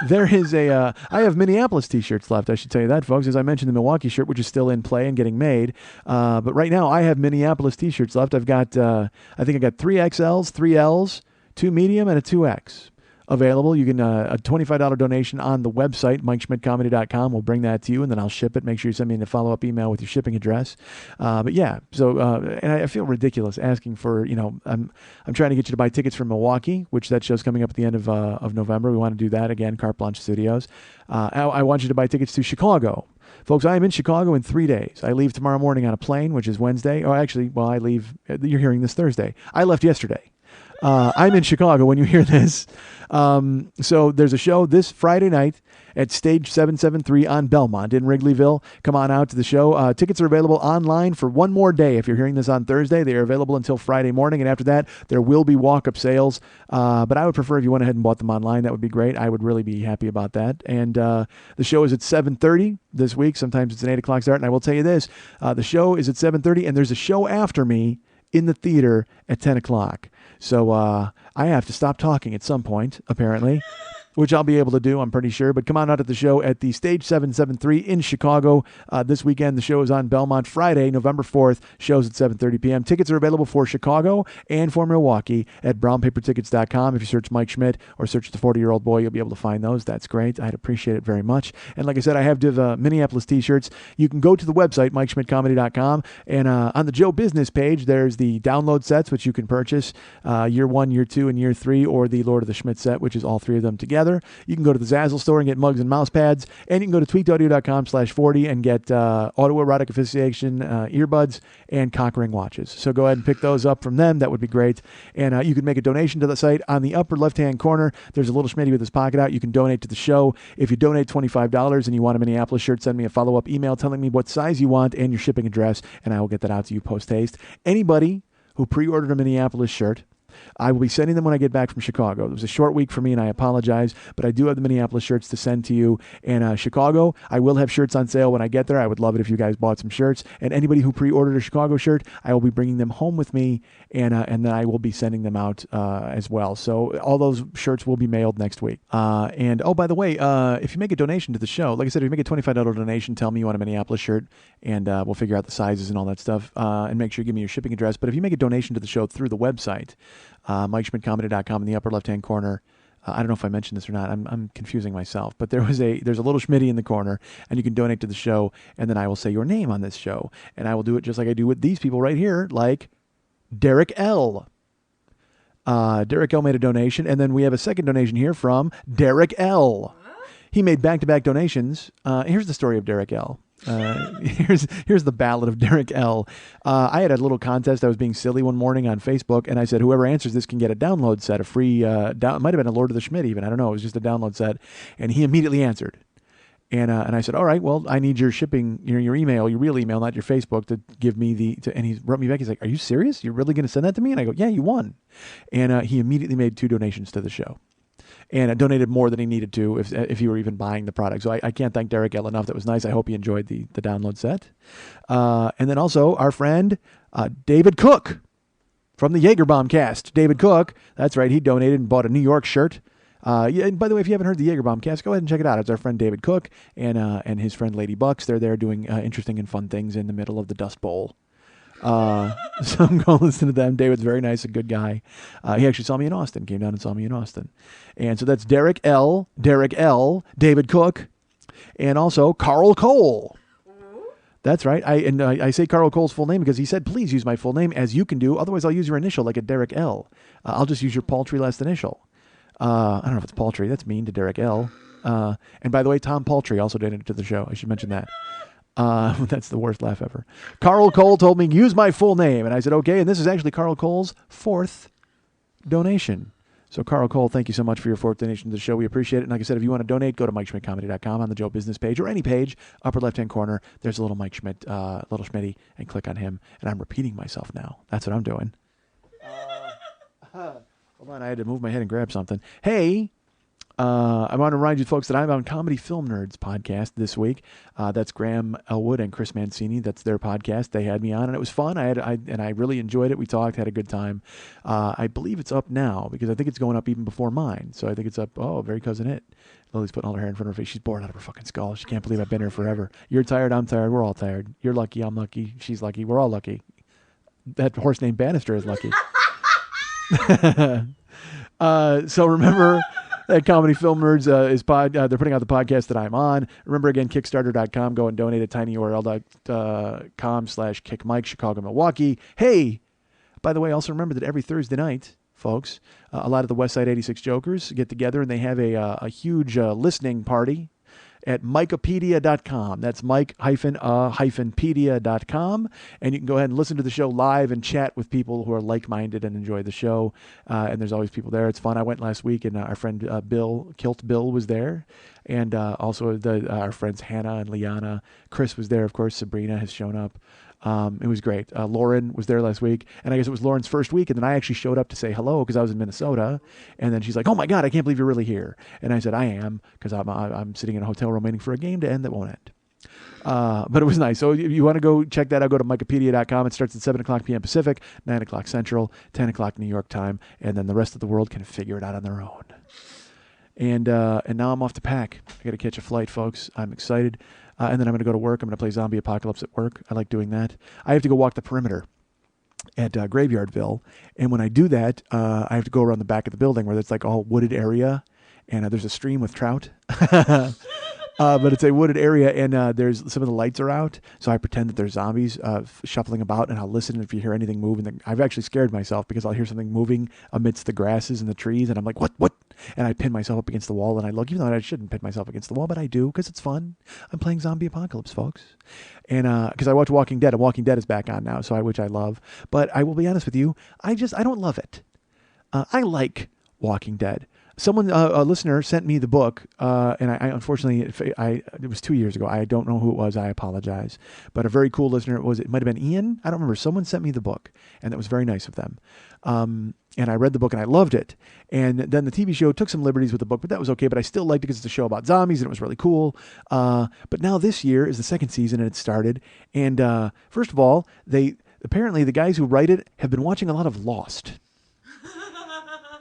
There is I have Minneapolis T-shirts left. I should tell you that, folks. As I mentioned, the Milwaukee shirt, which is still in play and getting made. But right now, I have Minneapolis T-shirts left. I've got, I think I got 3 XLs, 3 Ls, 2 medium, and a 2X available. You can, a $25 donation on the website, MikeSchmidtComedy.com. We'll bring that to you, and then I'll ship it. Make sure you send me a follow-up email with your shipping address. But yeah, so, and I feel ridiculous asking for, I'm trying to get you to buy tickets for Milwaukee, which that show's coming up at the end of November. We want to do that again, Carte Blanche Studios. I want you to buy tickets to Chicago. Folks, I am in Chicago in 3 days. I leave tomorrow morning on a plane, which is Wednesday. Oh, actually, well, I leave, you're hearing this Thursday. I left yesterday. I'm in Chicago when you hear this. So there's a show this Friday night at Stage 773 on Belmont in Wrigleyville. Come on out to the show. Tickets are available online for one more day. If you're hearing this on Thursday, they are available until Friday morning. And after that, there will be walk-up sales. But I would prefer if you went ahead and bought them online. That would be great. I would really be happy about that. And the show is at 7:30 this week. Sometimes it's an 8 o'clock start. And I will tell you this, the show is at 7:30, and there's a show after me in the theater at 10 o'clock. So I have to stop talking at some point, apparently, which I'll be able to do, I'm pretty sure. But come on out at the show at the Stage 773 in Chicago this weekend. The show is on Belmont Friday, November 4th. Shows at 7:30 p.m. Tickets are available for Chicago and for Milwaukee at brownpapertickets.com. If you search Mike Schmidt or search The 40-Year-Old Boy, you'll be able to find those. That's great. I'd appreciate it very much. And like I said, I have Minneapolis T-shirts. You can go to the website, MikeSchmidtComedy.com, and on the Joe Business page, there's the download sets, which you can purchase, year 1, year 2, and year 3, or the Lord of the Schmidt set, which is all 3 of them together. You can go to the Zazzle store and get mugs and mouse pads, and you can go to tweakedaudio.com/40 and get autoerotic asphyxiation earbuds and cock ring watches. So go ahead and pick those up from them. That would be great. And you can make a donation to the site. On the upper left-hand corner, there's a little Schmitty with his pocket out. You can donate to the show. If you donate $25 and you want a Minneapolis shirt, send me a follow-up email telling me what size you want and your shipping address, and I will get that out to you post-haste. Anybody who pre-ordered a Minneapolis shirt, I will be sending them when I get back from Chicago. It was a short week for me, and I apologize, but I do have the Minneapolis shirts to send to you. And Chicago, I will have shirts on sale when I get there. I would love it if you guys bought some shirts. And anybody who pre-ordered a Chicago shirt, I will be bringing them home with me, and then I will be sending them out as well. So all those shirts will be mailed next week. And by the way, if you make a donation to the show, like I said, if you make a $25 donation, tell me you want a Minneapolis shirt, and we'll figure out the sizes and all that stuff, and make sure you give me your shipping address. But if you make a donation to the show through the website, MikeSchmidtComedy.com in the upper left-hand corner. I don't know if I mentioned this or not. I'm confusing myself. But there's a little Schmitty in the corner, and you can donate to the show, and then I will say your name on this show. And I will do it just like I do with these people right here, like Derek L. Derek L made a donation, and then we have a second donation here from Derek L. He made back-to-back donations. Here's the story of Derek L. Here's the ballad of Derek L. I had a little contest. I was being silly one morning on Facebook, and I said, whoever answers this can get a download set, a free, it might have been a Lord of the Schmidt even. I don't know. It was just a download set. And he immediately answered. And I said, all right, well, I need your shipping, your email, your real email, not your Facebook, to give me and he wrote me back. He's like, are you serious? You're really going to send that to me? And I go, yeah, you won. And he immediately made 2 donations to the show. and donated more than he needed to if he were even buying the product. So I can't thank Derek L enough. That was nice. I hope he enjoyed the download set. And then also our friend David Cook from the Jagerbomb cast. David Cook, that's right. He donated and bought a New York shirt. Yeah, and by the way, if you haven't heard the Jagerbomb cast, go ahead and check it out. It's our friend David Cook and his friend Lady Bucks. They're there doing interesting and fun things in the middle of the Dust Bowl. So I'm going to listen to them. David's very nice, a good guy. He actually saw me in Austin, came down and saw me in Austin. And so that's Derek L, David Cook, and also Carl Cole. That's right. I say Carl Cole's full name because he said, please use my full name as you can do. Otherwise, I'll use your initial like a Derek L. I'll just use your paltry last initial. I don't know if it's paltry. That's mean to Derek L. And by the way, Tom Paltry also donated to the show. I should mention that. That's the worst laugh ever. Carl Cole told me, use my full name. And I said, okay. And this is actually Carl Cole's 4th donation. So Carl Cole, thank you so much for your 4th donation to the show. We appreciate it. And like I said, if you want to donate, go to MikeSchmidtComedy.com on the Joe Business page or any page, upper left-hand corner. There's a little Mike Schmidt, little Schmitty, and click on him. And I'm repeating myself now. That's what I'm doing. Hold on, I had to move my head and grab something. Hey, I want to remind you folks that I'm on Comedy Film Nerds podcast this week. That's Graham Elwood and Chris Mancini. That's their podcast. They had me on, and it was fun. I really enjoyed it. We talked, had a good time. I believe it's up now because I think it's going up even before mine. So I think it's up. Oh, very cousin it. Lily's putting all her hair in front of her face. She's bored out of her fucking skull. She can't believe I've been here forever. You're tired. I'm tired. We're all tired. You're lucky. I'm lucky. She's lucky. We're all lucky. That horse named Bannister is lucky. So remember that Comedy Film Nerds they're putting out the podcast that I'm on. Remember again, Kickstarter.com. Go and donate at tinyurl.com/kickmike, Chicago, Milwaukee. Hey, by the way, also remember that every Thursday night, folks, a lot of the West Side 86 Jokers get together and they have a huge listening party at Mikeopedia.com. That's Mike-pedia.com. And you can go ahead and listen to the show live and chat with people who are like-minded and enjoy the show. And there's always people there. It's fun. I went last week and our friend Kilt Bill was there. And also our friends Hannah and Liana. Chris was there, of course. Sabrina has shown up. It was great. Lauren was there last week, and I guess it was Lauren's first week, and then I actually showed up to say hello because I was in Minnesota, and then she's like, "Oh my God, I can't believe you're really here," and I said, "I am," because I'm sitting in a hotel room waiting for a game to end that won't end. But it was nice. So if you want to go check that out, go to Mikeopedia.com. It starts at 7 o'clock p.m. Pacific, 9 o'clock Central, 10 o'clock New York time, and then the rest of the world can figure it out on their own. And now I'm off to pack. I got to catch a flight, folks. I'm excited. And then I'm going to go to work. I'm going to play Zombie Apocalypse at work. I like doing that. I have to go walk the perimeter at Graveyardville. And when I do that, I have to go around the back of the building where it's like all wooded area. And there's a stream with trout. But it's a wooded area, and there's some of the lights are out, so I pretend that there's zombies shuffling about, and I'll listen if you hear anything move. And I've actually scared myself because I'll hear something moving amidst the grasses and the trees, and I'm like, what? And I pin myself up against the wall, and I look, even though I shouldn't pin myself against the wall, but I do because it's fun. I'm playing Zombie Apocalypse, folks. And because I watch Walking Dead, and Walking Dead is back on now, which I love. But I will be honest with you, I don't love it. I like Walking Dead. Someone, a listener, sent me the book, and I unfortunately, it was 2 years ago. I don't know who it was. I apologize. But a very cool listener, it might have been Ian? I don't remember. Someone sent me the book, and that was very nice of them. And I read the book, and I loved it. And then the TV show took some liberties with the book, but that was okay. But I still liked it because it's a show about zombies, and it was really cool. But now this year is the second season, and it started. And first of all, apparently the guys who write it have been watching a lot of Lost.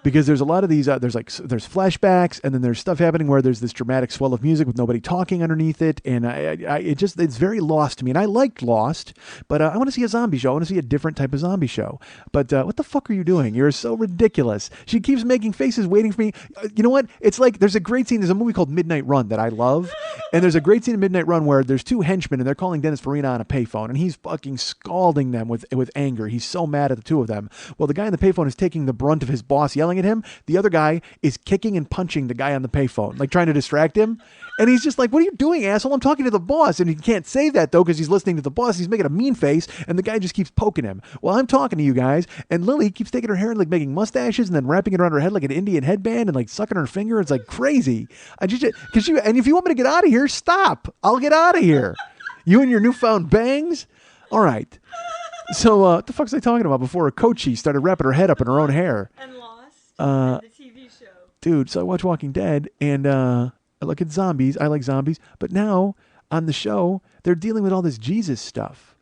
Because there's a lot of these, there's flashbacks, and then there's stuff happening where there's this dramatic swell of music with nobody talking underneath it, and it's very Lost to me. And I liked Lost, but I want to see a zombie show. I want to see a different type of zombie show. But what the fuck are you doing? You're so ridiculous. She keeps making faces, waiting for me. You know what? It's like there's a great scene. There's a movie called Midnight Run that I love, and there's a great scene in Midnight Run where there's two henchmen, and they're calling Dennis Farina on a payphone, and he's fucking scalding them with anger. He's so mad at the two of them. Well, the guy on the payphone is taking the brunt of his boss yelling at him. The other guy is kicking and punching the guy on the payphone, like trying to distract him. And he's just like, "What are you doing, asshole? I'm talking to the boss." And he can't say that, though, because he's listening to the boss. He's making a mean face, and the guy just keeps poking him. Well, I'm talking to you guys, and Lily keeps taking her hair and like making mustaches and then wrapping it around her head like an Indian headband and like sucking her finger. It's like crazy. And if you want me to get out of here, stop. I'll get out of here. You and your newfound bangs? All right. So what the fuck was I talking about before Kochi started wrapping her head up in her own hair? And Lost, and the TV show. dude, so I watch Walking Dead, and I look at zombies. I like zombies. But now, on the show, they're dealing with all this Jesus stuff.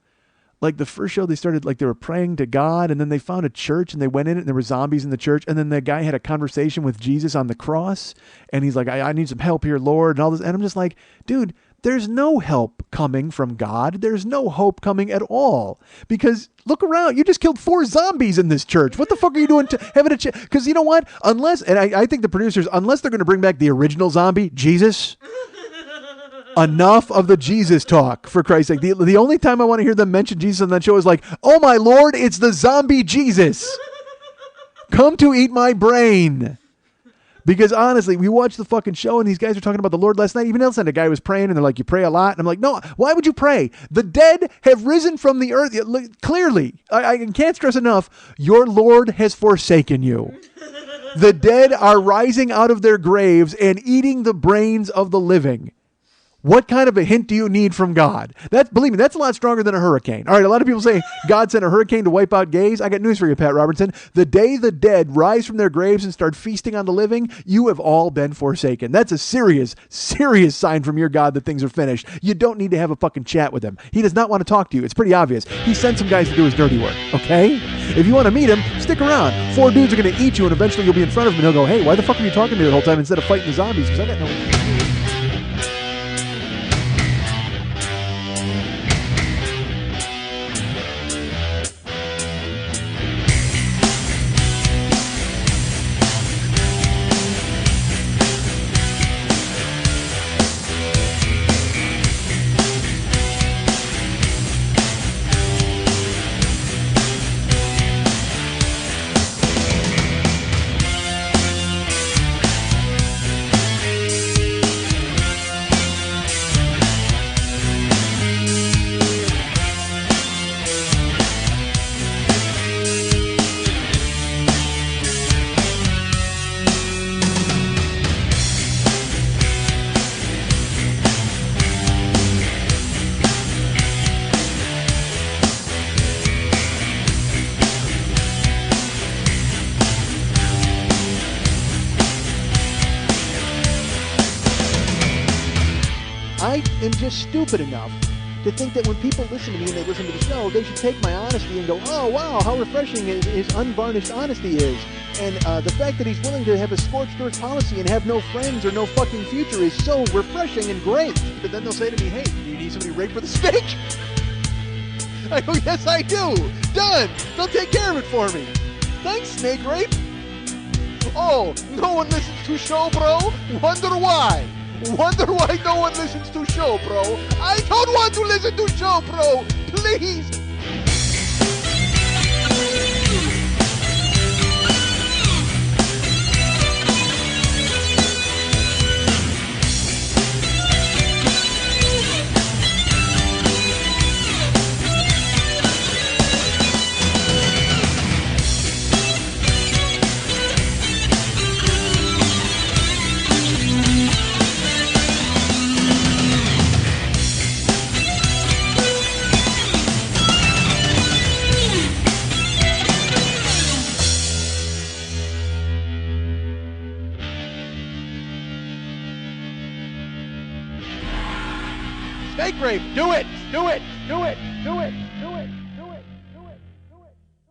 Like the first show, they started like they were praying to God, and then they found a church, and they went in it, and there were zombies in the church, and then the guy had a conversation with Jesus on the cross, and he's like, I need some help here, Lord, and all this. And I'm just like, dude, there's no help coming from God. There's no hope coming at all. Because look around. You just killed 4 zombies in this church. What the fuck are you doing having a chance? Because you know what? Unless, and I think the producers, unless they're going to bring back the original zombie, Jesus, enough of the Jesus talk, for Christ's sake. The only time I want to hear them mention Jesus on that show is like, oh my Lord, it's the zombie Jesus. Come to eat my brain. Because honestly, we watched the fucking show and these guys were talking about the Lord last night. Even else, a guy was praying and they're like, you pray a lot? And I'm like, no, why would you pray? The dead have risen from the earth. Clearly, I can't stress enough, your Lord has forsaken you. The dead are rising out of their graves and eating the brains of the living. What kind of a hint do you need from God? Believe me, that's a lot stronger than a hurricane. All right, a lot of people say God sent a hurricane to wipe out gays. I got news for you, Pat Robertson. The day the dead rise from their graves and start feasting on the living, you have all been forsaken. That's a serious, serious sign from your God that things are finished. You don't need to have a fucking chat with him. He does not want to talk to you. It's pretty obvious. He sent some guys to do his dirty work, okay? If you want to meet him, stick around. 4 dudes are going to eat you, and eventually you'll be in front of him, and he'll go, hey, why the fuck are you talking to me the whole time instead of fighting the zombies? Because I got no... I am just stupid enough to think that when people listen to me and they listen to the show, they should take my honesty and go, oh, wow, how refreshing his unvarnished honesty is. And the fact that he's willing to have a scorched earth policy and have no friends or no fucking future is so refreshing and great. But then they'll say to me, hey, do you need somebody rigged for the steak? I go, yes, I do. Done. They'll take care of it for me. Thanks, Snake Rape. Oh, no one listens to show, bro? Wonder why? Wonder why no one listens to show, bro? I don't want to listen to show, bro. Please. Snake Rape, do it, do it, do it, do it, do it.